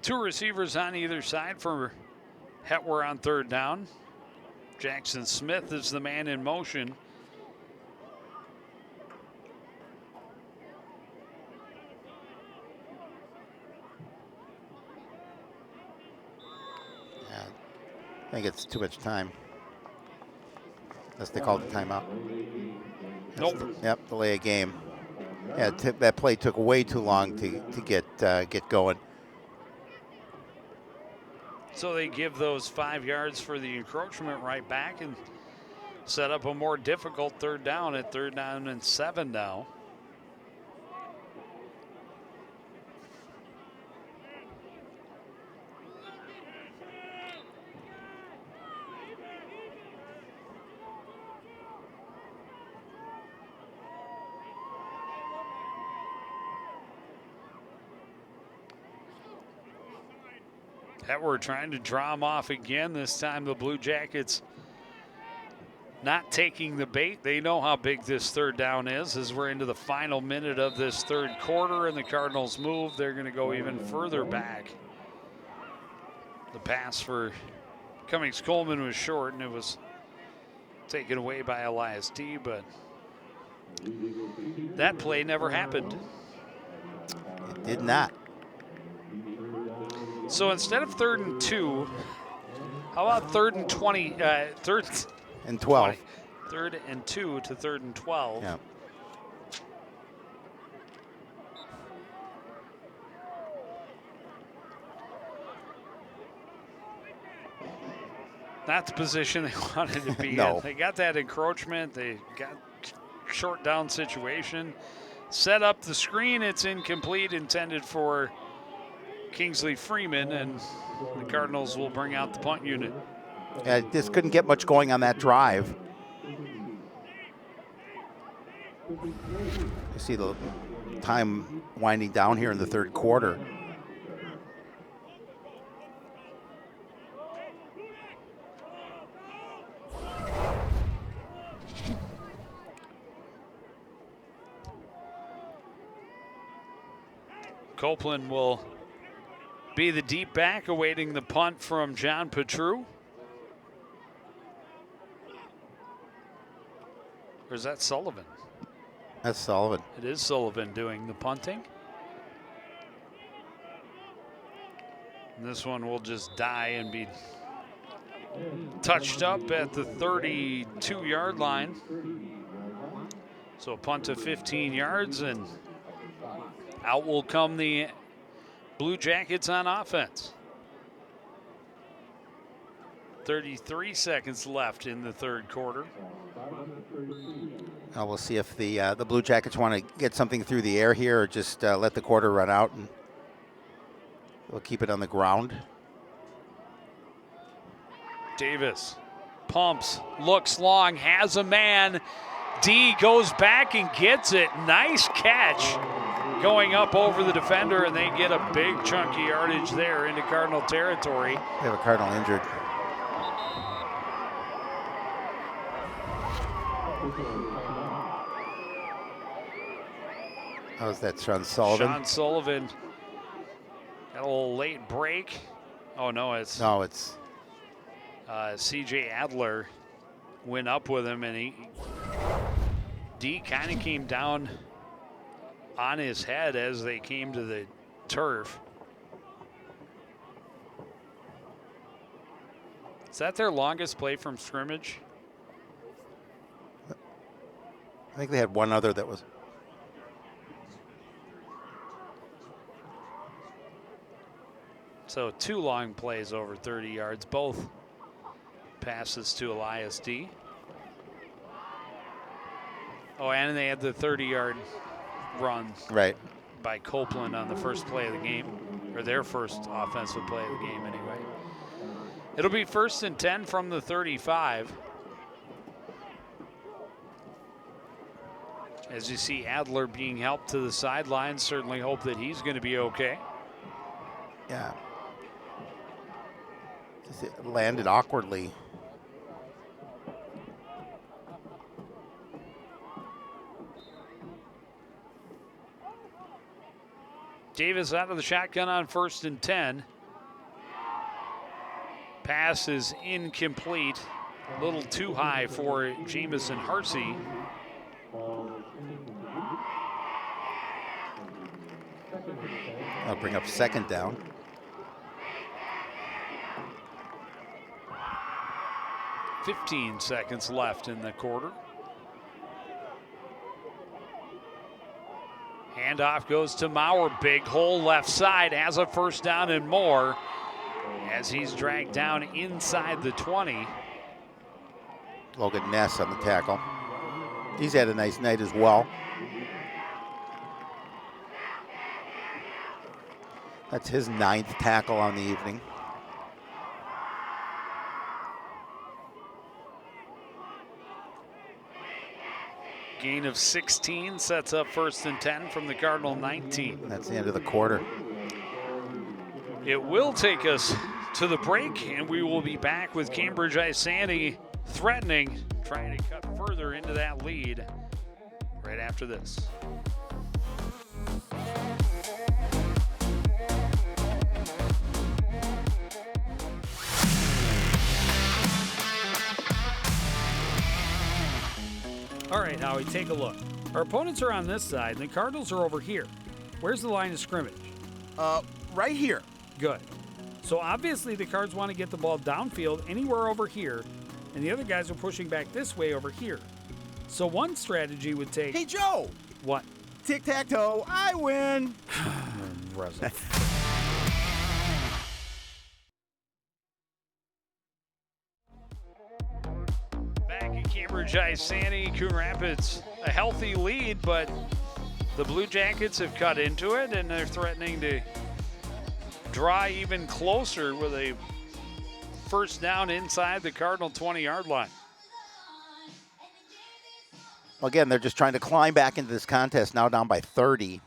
Two receivers on either side for Hetwer on third down. Jackson Smith is the man in motion. Yeah, I think it's too much time. Unless they called the timeout. Nope. Yep, delay a game. Yeah, that play took way too long to get going. So they give those 5 yards for the encroachment right back and set up a more difficult third down at 3rd down and 7 now. We're trying to draw him off again. This time the Blue Jackets not taking the bait. They know how big this third down is as we're into the final minute of this third quarter and the Cardinals move. They're going to go even further back. The pass for Cummings-Coleman was short and it was taken away by Elias D, but that play never happened. It did not. So instead of 3rd and 2, how about 3rd and 20? 3rd and 12. 3rd and 2 to 3rd and 12. Yeah. Not the position they wanted to be No. in. They got that encroachment. They got short down situation. Set up the screen. It's incomplete, intended for Kingsley Freeman, and the Cardinals will bring out the punt unit. Just couldn't get much going on that drive. You see the time winding down here in the third quarter. Copeland will be the deep back, awaiting the punt from John Petru. Or is that Sullivan? That's Sullivan. It is Sullivan doing the punting. And this one will just die and be touched up at the 32-yard line. So a punt of 15 yards, and out will come the Blue Jackets on offense. 33 seconds left in the third quarter. Now we'll see if the Blue Jackets want to get something through the air here or just let the quarter run out, and we'll keep it on the ground. Davis pumps, looks long, has a man. D goes back and gets it. Nice catch going up over the defender, and they get a big chunky yardage there into Cardinal territory. They have a Cardinal injured. How's that, Sean Sullivan? Sean Sullivan got a little late break. Oh, no, it's C.J. Adler went up with him, and D kind of came down on his head as they came to the turf. Is that their longest play from scrimmage? I think they had one other that was. So 2 long plays over 30 yards, both passes to Elias D. Oh, and they had the 30-yard run Right. by Copeland on the first play of the game, or their first offensive play of the game anyway. It'll be 1st and 10 from the 35. As you see Adler being helped to the sideline, certainly hope that he's going to be okay. Yeah. It landed awkwardly. Davis out of the shotgun on 1st and 10. Pass is incomplete. A little too high for Jamison Harsey. I'll bring up 2nd down. .15 seconds left in the quarter. Handoff goes to Maurer. Big hole left side. Has a 1st down and more as he's dragged down inside the 20. Logan Ness on the tackle. He's had a nice night as well. That's his 9th tackle on the evening. Gain of 16 sets up 1st and 10 from the Cardinal 19. That's the end of the quarter. It will take us to the break, and we will be back with Cambridge-Isanti threatening, trying to cut further into that lead right after this. All right, Howie, take a look. Our opponents are on this side, and the Cardinals are over here. Where's the line of scrimmage? Right here. Good. So obviously the Cards want to get the ball downfield anywhere over here, and the other guys are pushing back this way over here. So one strategy would take... Hey, Joe! What? Tic-tac-toe, I win! Back at Cambridge-Isanti, Coon Rapids, a healthy lead, but the Blue Jackets have cut into it, and they're threatening to draw even closer with a 1st down inside the Cardinal 20-yard line. Well, again, they're just trying to climb back into this contest, now down by 30.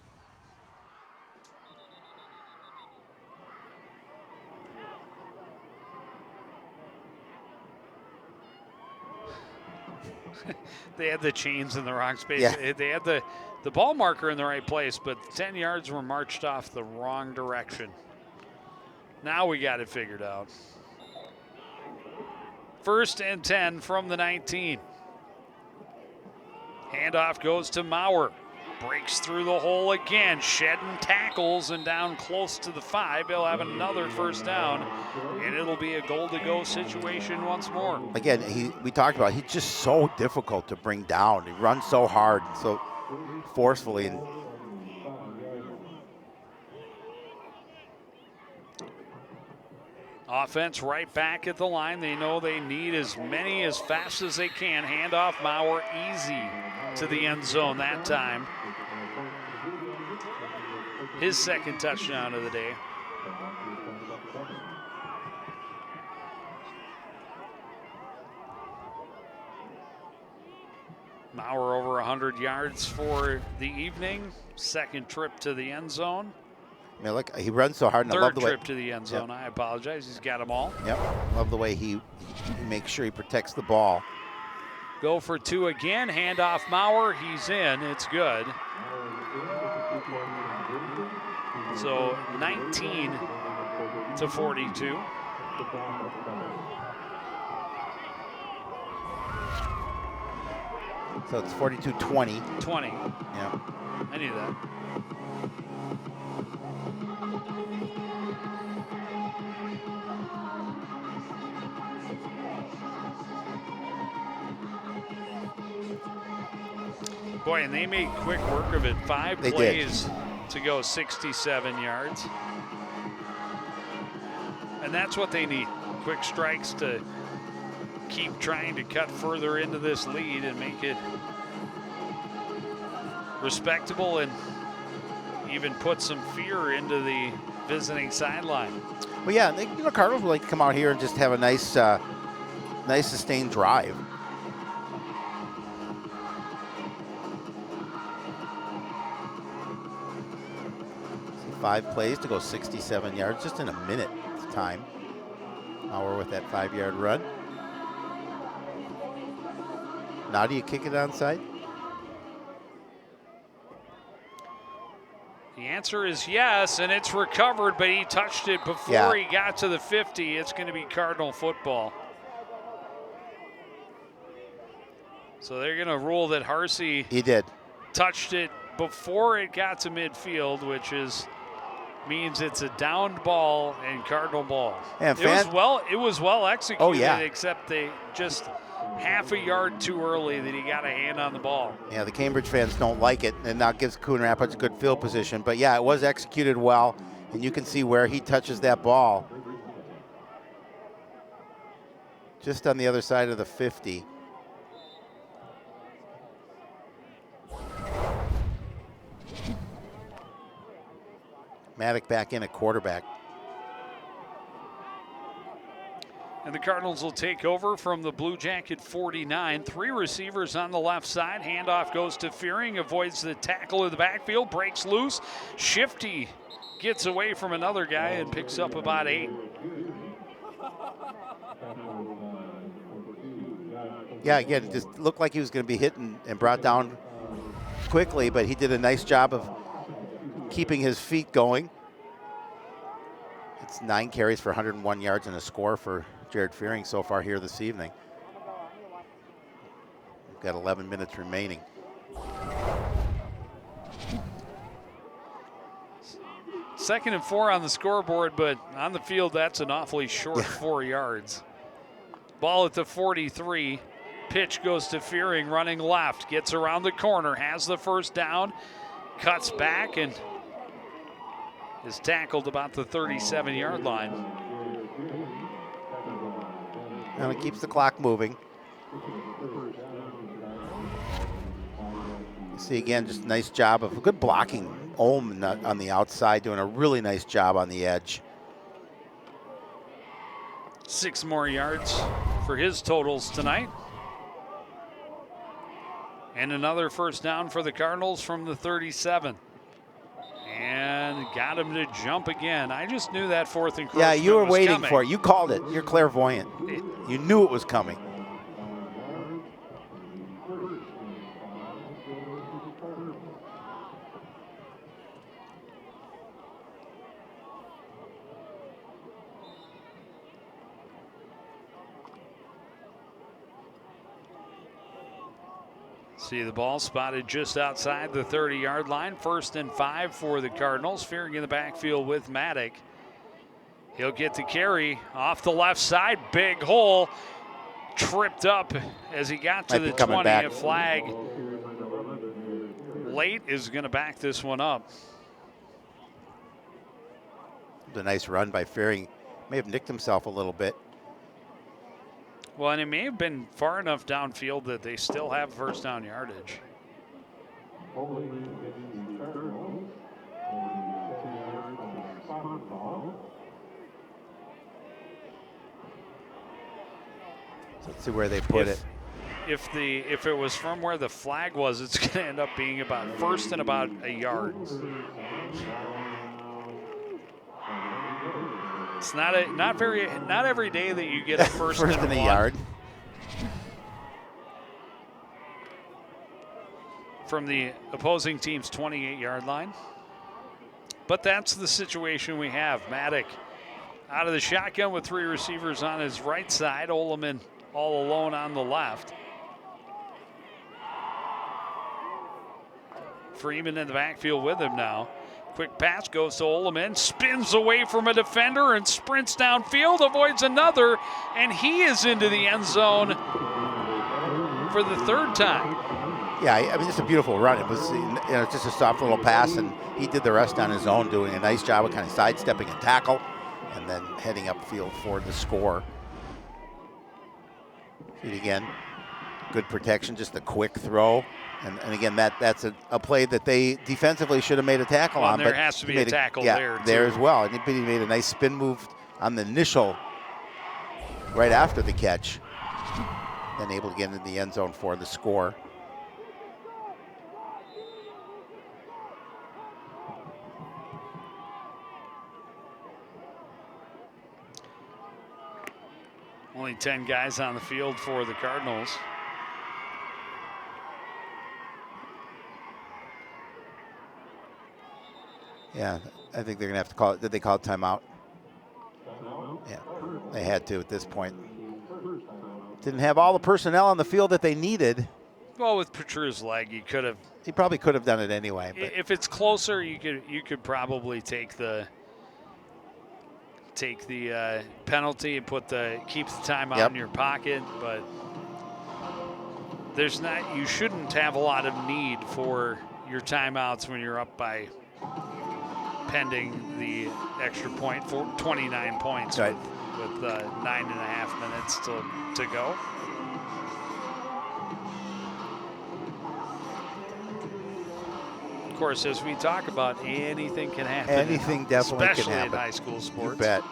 They had the chains in the wrong space. Yeah. They had the ball marker in the right place, but 10 yards were marched off the wrong direction. Now we got it figured out. 1st and 10 from the 19. Handoff goes to Maurer. Breaks through the hole again, shedding tackles and down close to the 5. He'll have another 1st down, and it'll be a goal-to-go situation once more. Again, we talked about he's just so difficult to bring down. He runs so hard, so forcefully. And offense right back at the line. They know they need as many as fast as they can. Handoff, Maurer easy to the end zone that time. His 2nd touchdown of the day. Maurer over 100 yards for the evening. 2nd trip to the end zone. I mean, look, he runs so hard, and I love the way. 3rd trip to the end zone. Yep. I apologize. He's got them all. Yep, love the way he makes sure he protects the ball. Go for 2 again. Handoff Maurer. He's in. It's good. So 19 to 42. So it's 42-20. 20. Yeah. I knew that. Boy, and they made quick work of it. 5 plays to go 67 yards. And that's what they need. Quick strikes to keep trying to cut further into this lead and make it respectable and even put some fear into the visiting sideline. Well, yeah, Cardinals would like to come out here and just have a nice, nice sustained drive. 5 plays to go 67 yards, just in a minute time. Auer with that 5-yard run. Now do you kick it onside? The answer is yes, and it's recovered, but he touched it before he got to the 50. It's going to be Cardinal football. So they're going to rule that Harsey touched it before it got to midfield, which means it's a downed ball and Cardinal ball. And it was well executed, except they just half a yard too early that he got a hand on the ball. Yeah, the Cambridge fans don't like it, and that gives Coon Rapids a good field position. But yeah, it was executed well, and you can see where he touches that ball. Just on the other side of the 50. Maddock back in at quarterback. And the Cardinals will take over from the Blue Jacket 49. 3 receivers on the left side. Handoff goes to Fearing, avoids the tackle in the backfield, breaks loose. Shifty gets away from another guy and picks up about 8. Yeah, again, it just looked like he was going to be hit and brought down quickly, but he did a nice job of keeping his feet going. It's 9 carries for 101 yards and a score for Jared Fearing so far here this evening. We've got 11 minutes remaining. Second and 4 on the scoreboard, but on the field, that's an awfully short 4 yards. Ball at the 43. Pitch goes to Fearing, running left, gets around the corner, has the first down, cuts back, and is tackled about the 37-yard line. And it keeps the clock moving. You see again, just a nice job of good blocking. Ohm on the outside doing a really nice job on the edge. 6 more yards for his totals tonight. And another first down for the Cardinals from the 37. And got him to jump again. I just knew that fourth encroachment Yeah, you were waiting coming. for it. You called it. You're clairvoyant. You knew it was coming. See the ball spotted just outside the 30-yard line. 1st and 5 for the Cardinals. Fearing in the backfield with Maddock. He'll get the carry off the left side. Big hole. Tripped up as he got to the 20. Back. A flag late is going to back this one up. A nice run by Fearing. May have nicked himself a little bit. Well, and it may have been far enough downfield that they still have first down yardage. Let's see where they put it. If it was from where the flag was, it's going to end up being about first and about a yard. It's not every day that you get a first and a yard from the opposing team's 28-yard line. But that's the situation we have. Maddock out of the shotgun with 3 receivers on his right side. Oleman all alone on the left. Freeman in the backfield with him now. Quick pass goes to Oleman, spins away from a defender and sprints downfield, avoids another, and he is into the end zone for the 3rd time. Yeah, I mean, it's a beautiful run. It was just a soft little pass, and he did the rest on his own, doing a nice job of kind of sidestepping a tackle and then heading upfield for the score. See it again, good protection, just a quick throw. And again, that's a play that they defensively should have made a tackle on. There but has to be a tackle there, too. There as well. And he made a nice spin move on the initial, right after the catch. Then able to get into the end zone for the score. Only 10 guys on the field for the Cardinals. Yeah, I think they're going to have to call it. Did they call it timeout? Yeah, they had to at this point. Didn't have all the personnel on the field that they needed. Well, with Petru's leg, you could have. He probably could have done it anyway. But If it's closer, you could probably take the penalty and keep the timeout in your pocket. But you shouldn't have a lot of need for your timeouts when you're up by pending the extra point for 29 points with 9.5 minutes to go. Of course, as we talk about, anything can happen. Anything definitely can happen. Especially in high school sports. You bet.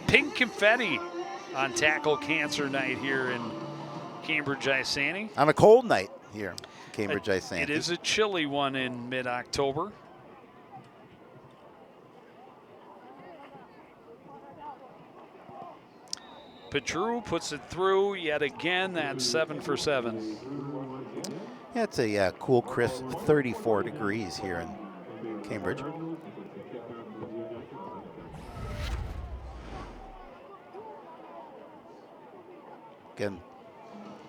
Pink confetti on Tackle Cancer Night here in Cambridge-Isanti. On a cold night here in Cambridge-Isanti. It is a chilly one in mid-October. Petru puts it through yet again. That's 7 for 7. Yeah, it's a cool, crisp 34 degrees here in Cambridge. Again,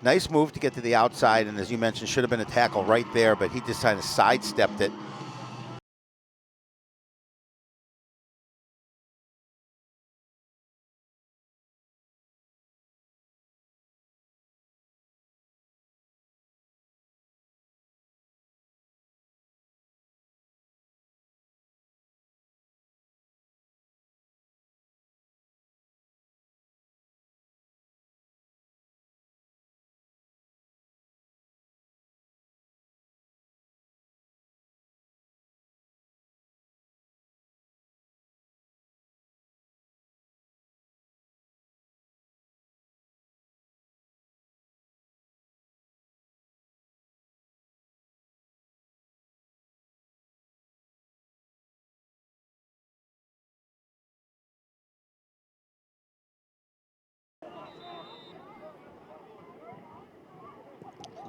nice move to get to the outside, and as you mentioned, should have been a tackle right there, but he just kind of sidestepped it.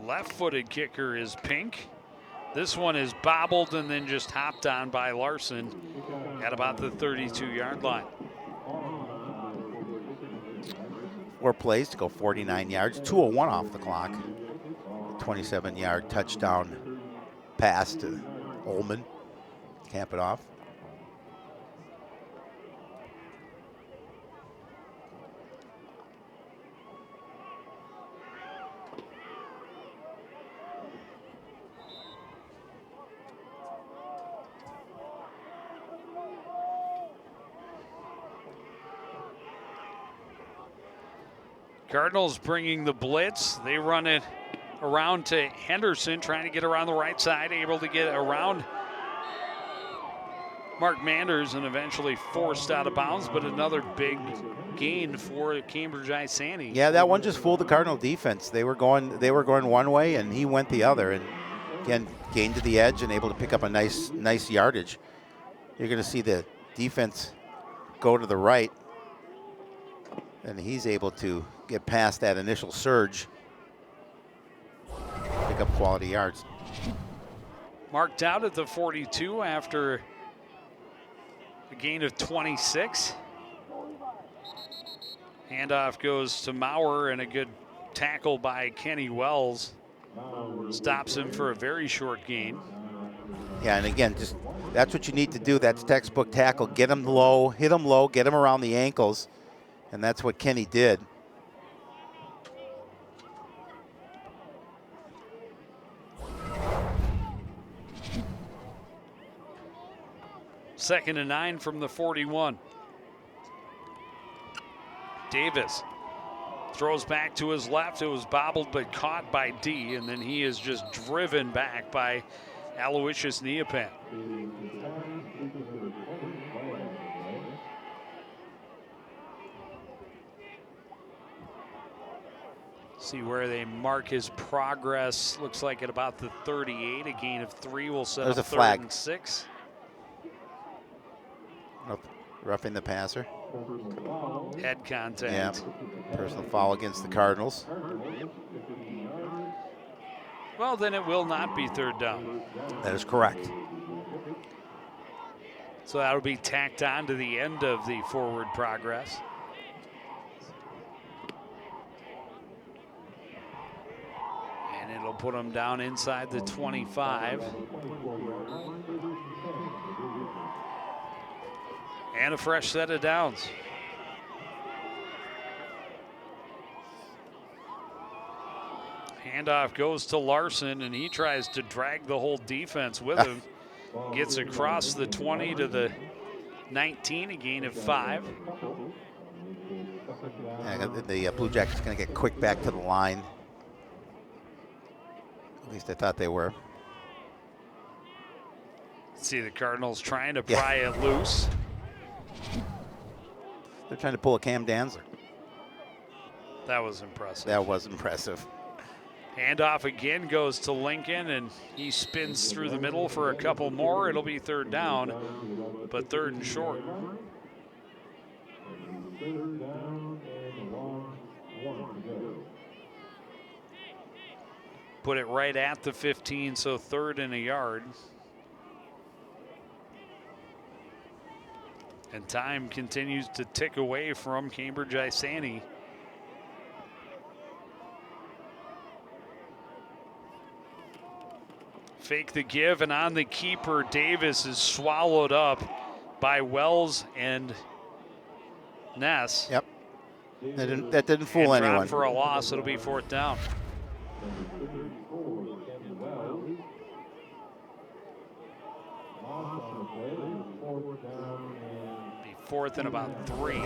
Left-footed kicker is Pink. This one is bobbled and then just hopped on by Larson at about the 32-yard line. 4 plays to go 49 yards, 2:01 off the clock. 27-yard touchdown pass to Ullman. Cap it off. Cardinals bringing the blitz. They run it around to Henderson, trying to get around the right side, able to get around Mark Manders and eventually forced out of bounds, but another big gain for Cambridge-Isanti. Yeah, that one just fooled the Cardinal defense. They were going one way and he went the other, and again gained to the edge and able to pick up a nice yardage. You're going to see the defense go to the right, and he's able to get past that initial surge, pick up quality yards. Marked out at the 42 after a gain of 26. Handoff goes to Maurer, and a good tackle by Kenny Wells stops him for a very short gain. Yeah, and again, just that's what you need to do. That's textbook tackle. Get him low, hit him low, get him around the ankles, and that's what Kenny did. Second and 9 from the 41. Davis throws back to his left. It was bobbled but caught by D, and then he is just driven back by Aloysius Neopan. See where they mark his progress. Looks like at about the 38. A gain of 3 will set There's up a flag. 3rd and 6. Roughing the passer. Head contact. Yeah, personal foul against the Cardinals. Well, then it will not be third down. That is correct. So that'll be tacked on to the end of the forward progress. And it'll put them down inside the 25. And a fresh set of downs. Handoff goes to Larson, and he tries to drag the whole defense with him. Gets across the 20 to the 19, a gain of 5. Yeah, the Blue Jackets going to get quick back to the line. At least I thought they were. See the Cardinals trying to pry it loose. They're trying to pull a Cam Danzler. That was impressive. That was impressive. Handoff again goes to Lincoln, and he spins through the middle for a couple more. It'll be third down, but third and short. Put it right at the 15, so third and a yard. And time continues to tick away from Cambridge-Isanti. Fake the give, and on the keeper, Davis is swallowed up by Wells and Ness. Yep. That didn't fool and anyone. For a loss, it'll be fourth down. Be fourth and about 3.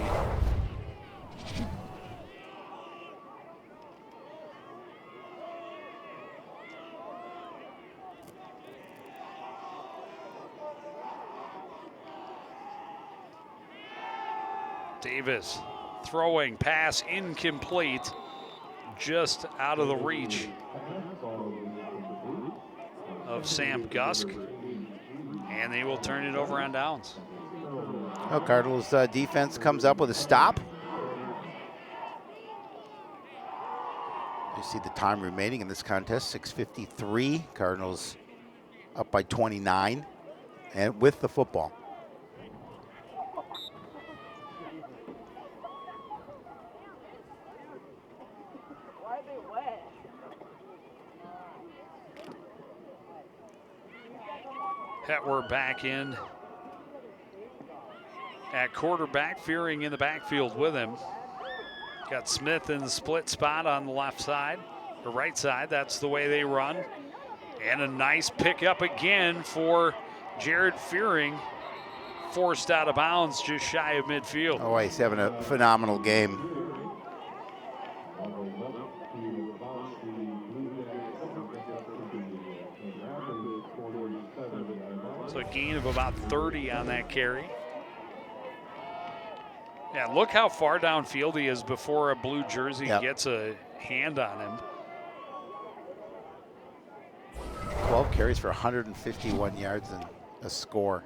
Davis throwing, pass incomplete, just out of the reach of Sam Gusk, and they will turn it over on downs. Oh, Cardinals defense comes up with a stop. You see the time remaining in this contest, 6:53. Cardinals up by 29, and with the football. Hetwer back in at quarterback, Fearing in the backfield with him. Got Smith in the split spot on the left side, the right side. That's the way they run. And a nice pickup again for Jared Fearing. Forced out of bounds just shy of midfield. Oh, he's having a phenomenal game. So a gain of about 30 on that carry. Yeah, look how far downfield he is before a blue jersey gets a hand on him. 12 carries for 151 yards and a score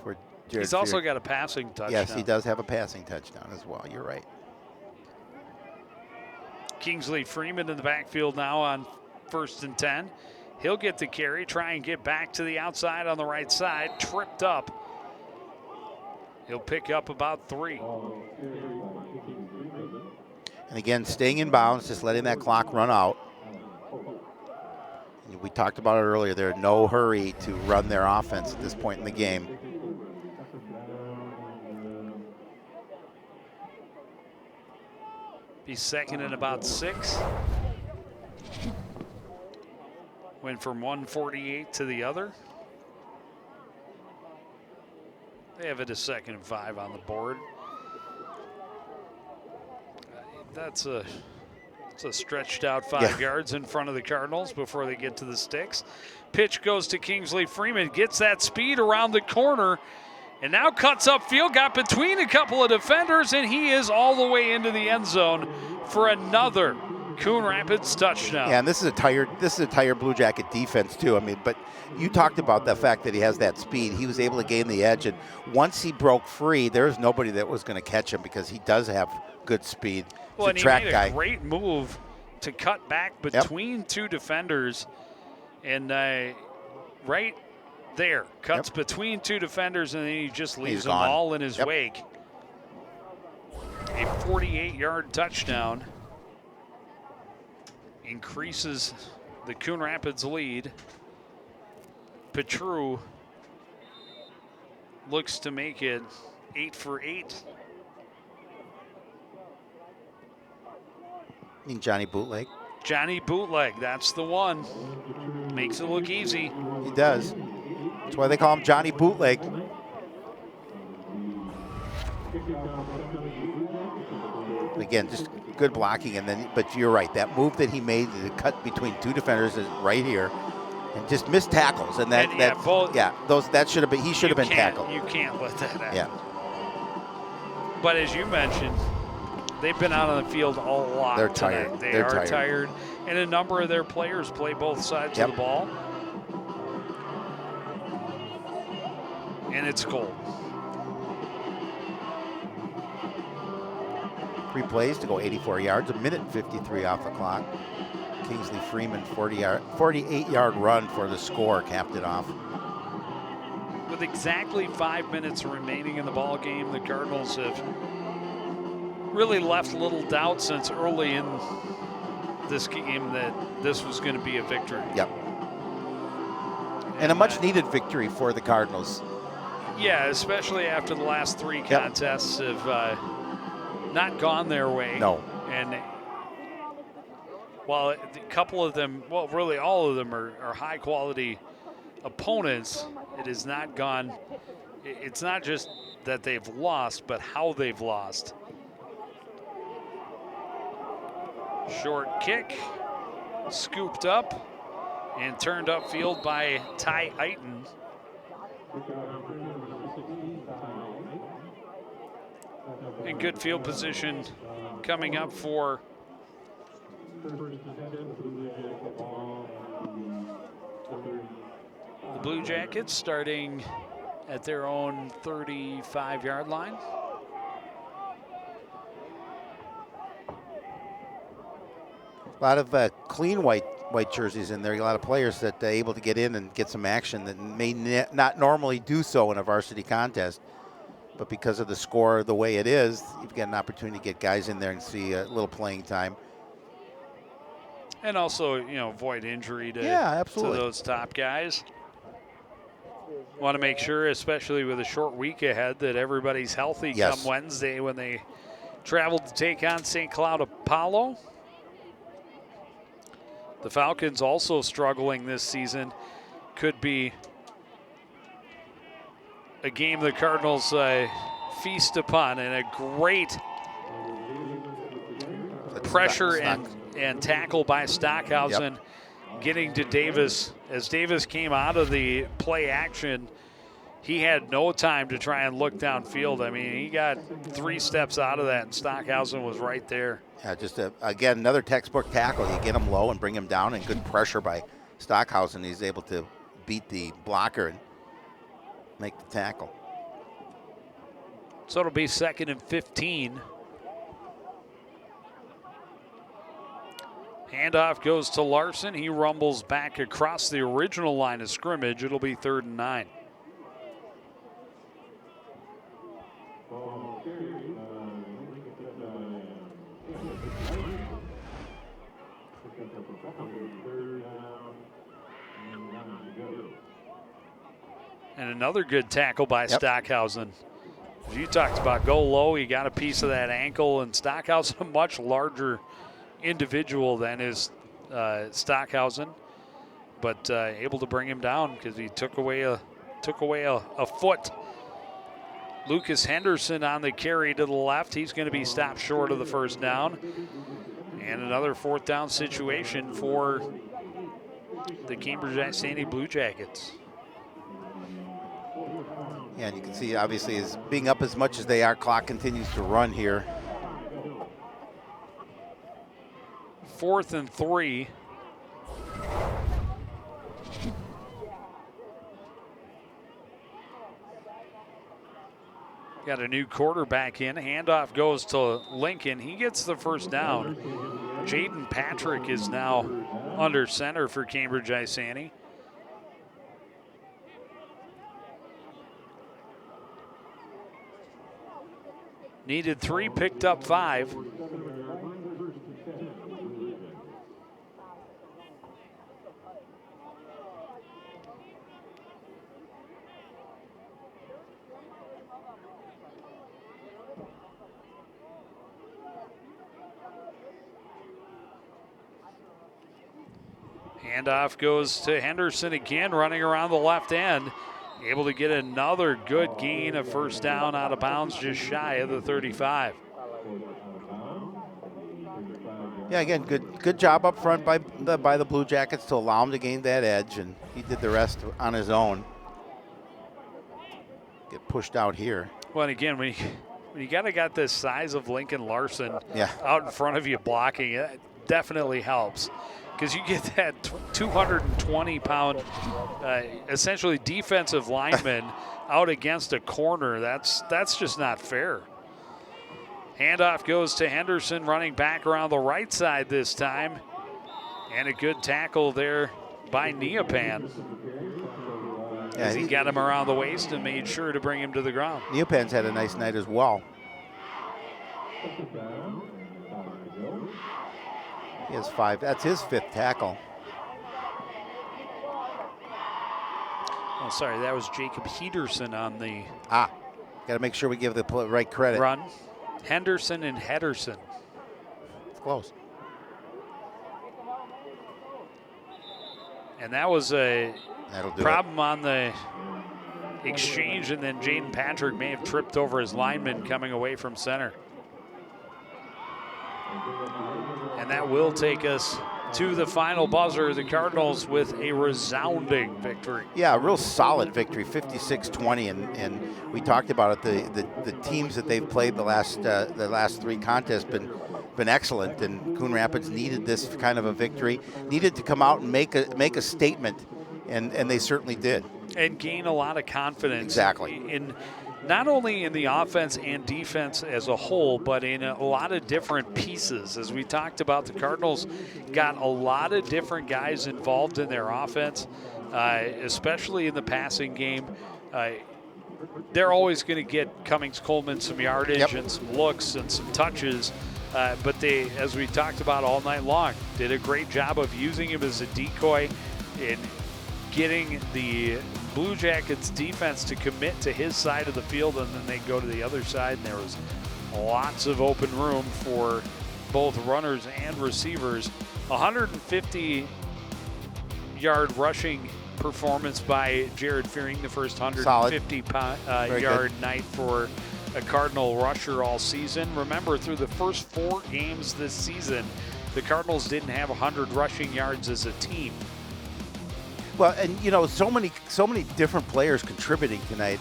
for Jared He's also Fearing. got a passing touchdown. Yes, he does have a passing touchdown as well. You're right. Kingsley Freeman in the backfield now on 1st and 10. He'll get the carry, try and get back to the outside on the right side, tripped up. He'll pick up about 3. And again, staying in bounds, just letting that clock run out. We talked about it earlier. They're in no hurry to run their offense at this point in the game. Be second and about 6. Went from 148 to the other. They have it as 2nd and 5 on the board. That's a stretched out 5 yards in front of the Cardinals before they get to the sticks. Pitch goes to Kingsley Freeman, gets that speed around the corner, and now cuts upfield, got between a couple of defenders, and he is all the way into the end zone for another Coon Rapids touchdown. Yeah, and this is a tired Blue Jacket defense too. I mean, but you talked about the fact that he has that speed. He was able to gain the edge, and once he broke free, there's nobody that was going to catch him because he does have good speed. Well, and He's a track he made guy. a great move to cut back between two defenders, and right there cuts between two defenders, and then he just leaves them gone. all in his wake. A 48-yard touchdown increases the Coon Rapids lead. Petru looks to make it 8 for 8. I mean, Johnny Bootleg. Johnny Bootleg, that's the one. Makes it look easy. He does. That's why they call him Johnny Bootleg. Again, just good blocking, and then, but you're right. That move that he made to cut between two defenders is right here, and just missed tackles, and that that should have been, he should have been tackled. You can't let that happen. Yeah. But as you mentioned, they've been out on the field a lot. They're tonight. tired. They are tired, and a number of their players play both sides of the ball, and it's cold. 3 plays to go 84 yards, 1:53 off the clock. Kingsley Freeman, 48-yard run for the score, capped it off. With exactly 5 minutes remaining in the ball game, the Cardinals have really left little doubt since early in this game that this was going to be a victory. Yep. And a much-needed victory for the Cardinals. Yeah, especially after the last 3 contests have not gone their way. No. And while a couple of them, well, really all of them are high-quality opponents, it has not gone. It's not just that they've lost, but how they've lost. Short kick, scooped up, and turned upfield by Ty Eiton. In good field position coming up for the Blue Jackets, starting at their own 35-yard line. A lot of clean white jerseys in there. A lot of players that are able to get in and get some action that may not normally do so in a varsity contest. But because of the score the way it is, you've got an opportunity to get guys in there and see a little playing time. And also, avoid injury to those top guys. Want to make sure, especially with a short week ahead, that everybody's healthy come Wednesday when they travel to take on St. Cloud Apollo. The Falcons also struggling this season. Could be a game the Cardinals feast upon, and a great pressure and tackle by Stockhausen getting to Davis. As Davis came out of the play action, he had no time to try and look downfield. I mean, he got 3 steps out of that, and Stockhausen was right there. Yeah, just again, another textbook tackle. You get him low and bring him down, and good pressure by Stockhausen. He's able to beat the blocker and make the tackle. So it'll be 2nd and 15. Handoff goes to Larson. He rumbles back across the original line of scrimmage. It'll be 3rd and 9. And another good tackle by Stockhausen. As you talked about, go low. He got a piece of that ankle, and Stockhausen, a much larger individual than is Stockhausen, but able to bring him down because he took away a foot. Lucas Henderson on the carry to the left. He's going to be stopped short of the first down. And another 4th down situation for the Cambridge-Isanti Blue Jackets. Yeah, and you can see, obviously, as being up as much as they are, clock continues to run here. 4th and 3. Got a new quarterback in. Handoff goes to Lincoln. He gets the first down. Jaden Patrick is now under center for Cambridge-Isanti. Needed 3, picked up 5. Handoff goes to Henderson again, running around the left end. Able to get another good gain of first down out of bounds, just shy of the 35. Yeah, again, good job up front by the Blue Jackets to allow him to gain that edge, and he did the rest on his own. Get pushed out here. Well, and again, when you got this size of Lincoln Larson Yeah. out in front of you blocking, it definitely helps. Because you get that 220-pound, essentially defensive lineman out against a corner. That's just not fair. Handoff goes to Henderson, running back around the right side this time. And a good tackle there by Neopan. Yeah, He got him around the waist and made sure to bring him to the ground. Neopan's had a nice night as well. He has 5. That's his 5th tackle. Oh, sorry, that was Jacob Henderson on the Got to make sure we give the right credit. run. Henderson and Henderson. It's close. And that was a That'll do problem on the exchange, and then Jaden Patrick may have tripped over his lineman coming away from center. And that will take us to the final buzzer. The Cardinals with a resounding victory. Yeah, a real solid victory, 56-20, and we talked about it. The teams that they've played the last 3 contests been excellent, and Coon Rapids needed this kind of a victory, needed to come out and make a statement, and they certainly did. And gain a lot of confidence. Exactly. In not only in the offense and defense as a whole, but in a lot of different pieces. As we talked about, the Cardinals got a lot of different guys involved in their offense, especially in the passing game. They're always going to get Cummings-Coleman some yardage and some looks and some touches. But they, as we talked about all night long, did a great job of using him as a decoy in getting the Blue Jackets defense to commit to his side of the field, and then they go to the other side, and there was lots of open room for both runners and receivers. 150-yard rushing performance by Jared Fearing, the first 150-yard night for a Cardinal rusher all season. Remember, through the first 4 games this season, the Cardinals didn't have 100 rushing yards as a team. Well, and so many different players contributing tonight,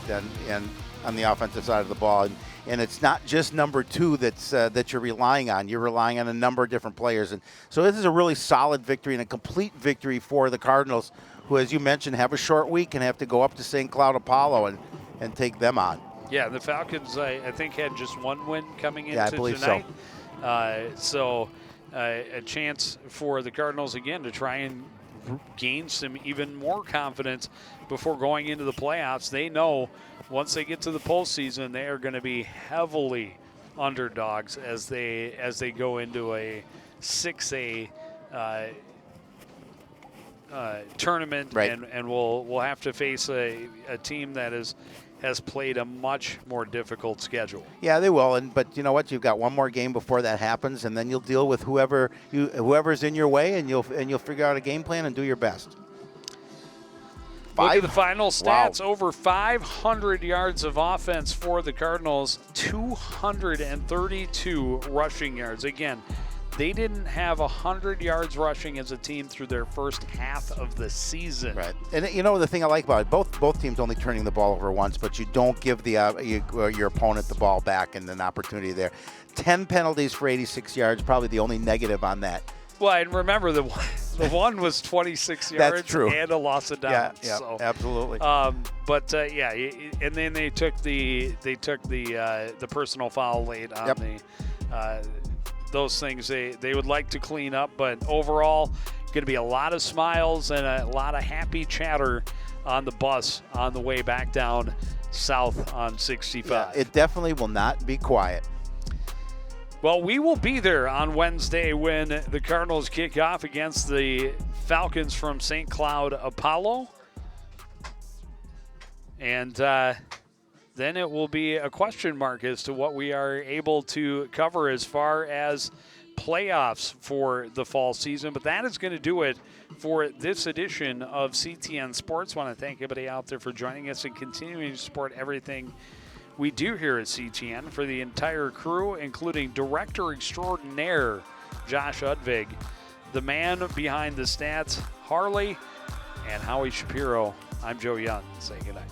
and on the offensive side of the ball, and it's not just number 2 that you're relying on. You're relying on a number of different players, and so this is a really solid victory and a complete victory for the Cardinals, who, as you mentioned, have a short week and have to go up to St. Cloud Apollo and take them on. Yeah, the Falcons, I think, had just 1 win coming into I believe tonight. So a chance for the Cardinals again to try and gain some even more confidence before going into the playoffs. They know once they get to the postseason, they are going to be heavily underdogs as they go into a 6A tournament, right. and we'll have to face a team that has played a much more difficult schedule. Yeah, they will, but you know what? You've got 1 more game before that happens, and then you'll deal with whoever's in your way, and you'll figure out a game plan and do your best. Look at the final stats. Wow. Over 500 yards of offense for the Cardinals, 232 rushing yards. Again, they didn't have 100 yards rushing as a team through their first half of the season. Right. And the thing I like about it, both teams only turning the ball over once, but you don't give your opponent the ball back and an opportunity there. 10 penalties for 86 yards, probably the only negative on that. Well, and remember the one was 26 yards That's true. and a loss of downs. Yeah, So, absolutely. yeah, and then they took the personal foul late on Yep. those things they would like to clean up, but overall, going to be a lot of smiles and a lot of happy chatter on the bus on the way back down south on 65. Yeah, it definitely will not be quiet. Well, we will be there on Wednesday when the Cardinals kick off against the Falcons from St. Cloud Apollo. And then it will be a question mark as to what we are able to cover as far as playoffs for the fall season. But that is going to do it for this edition of CTN Sports. I want to thank everybody out there for joining us and continuing to support everything we do here at CTN. For the entire crew, including Director Extraordinaire Josh Udvig, the man behind the stats, Harley, and Howie Shapiro, I'm Joe Young. Say goodnight.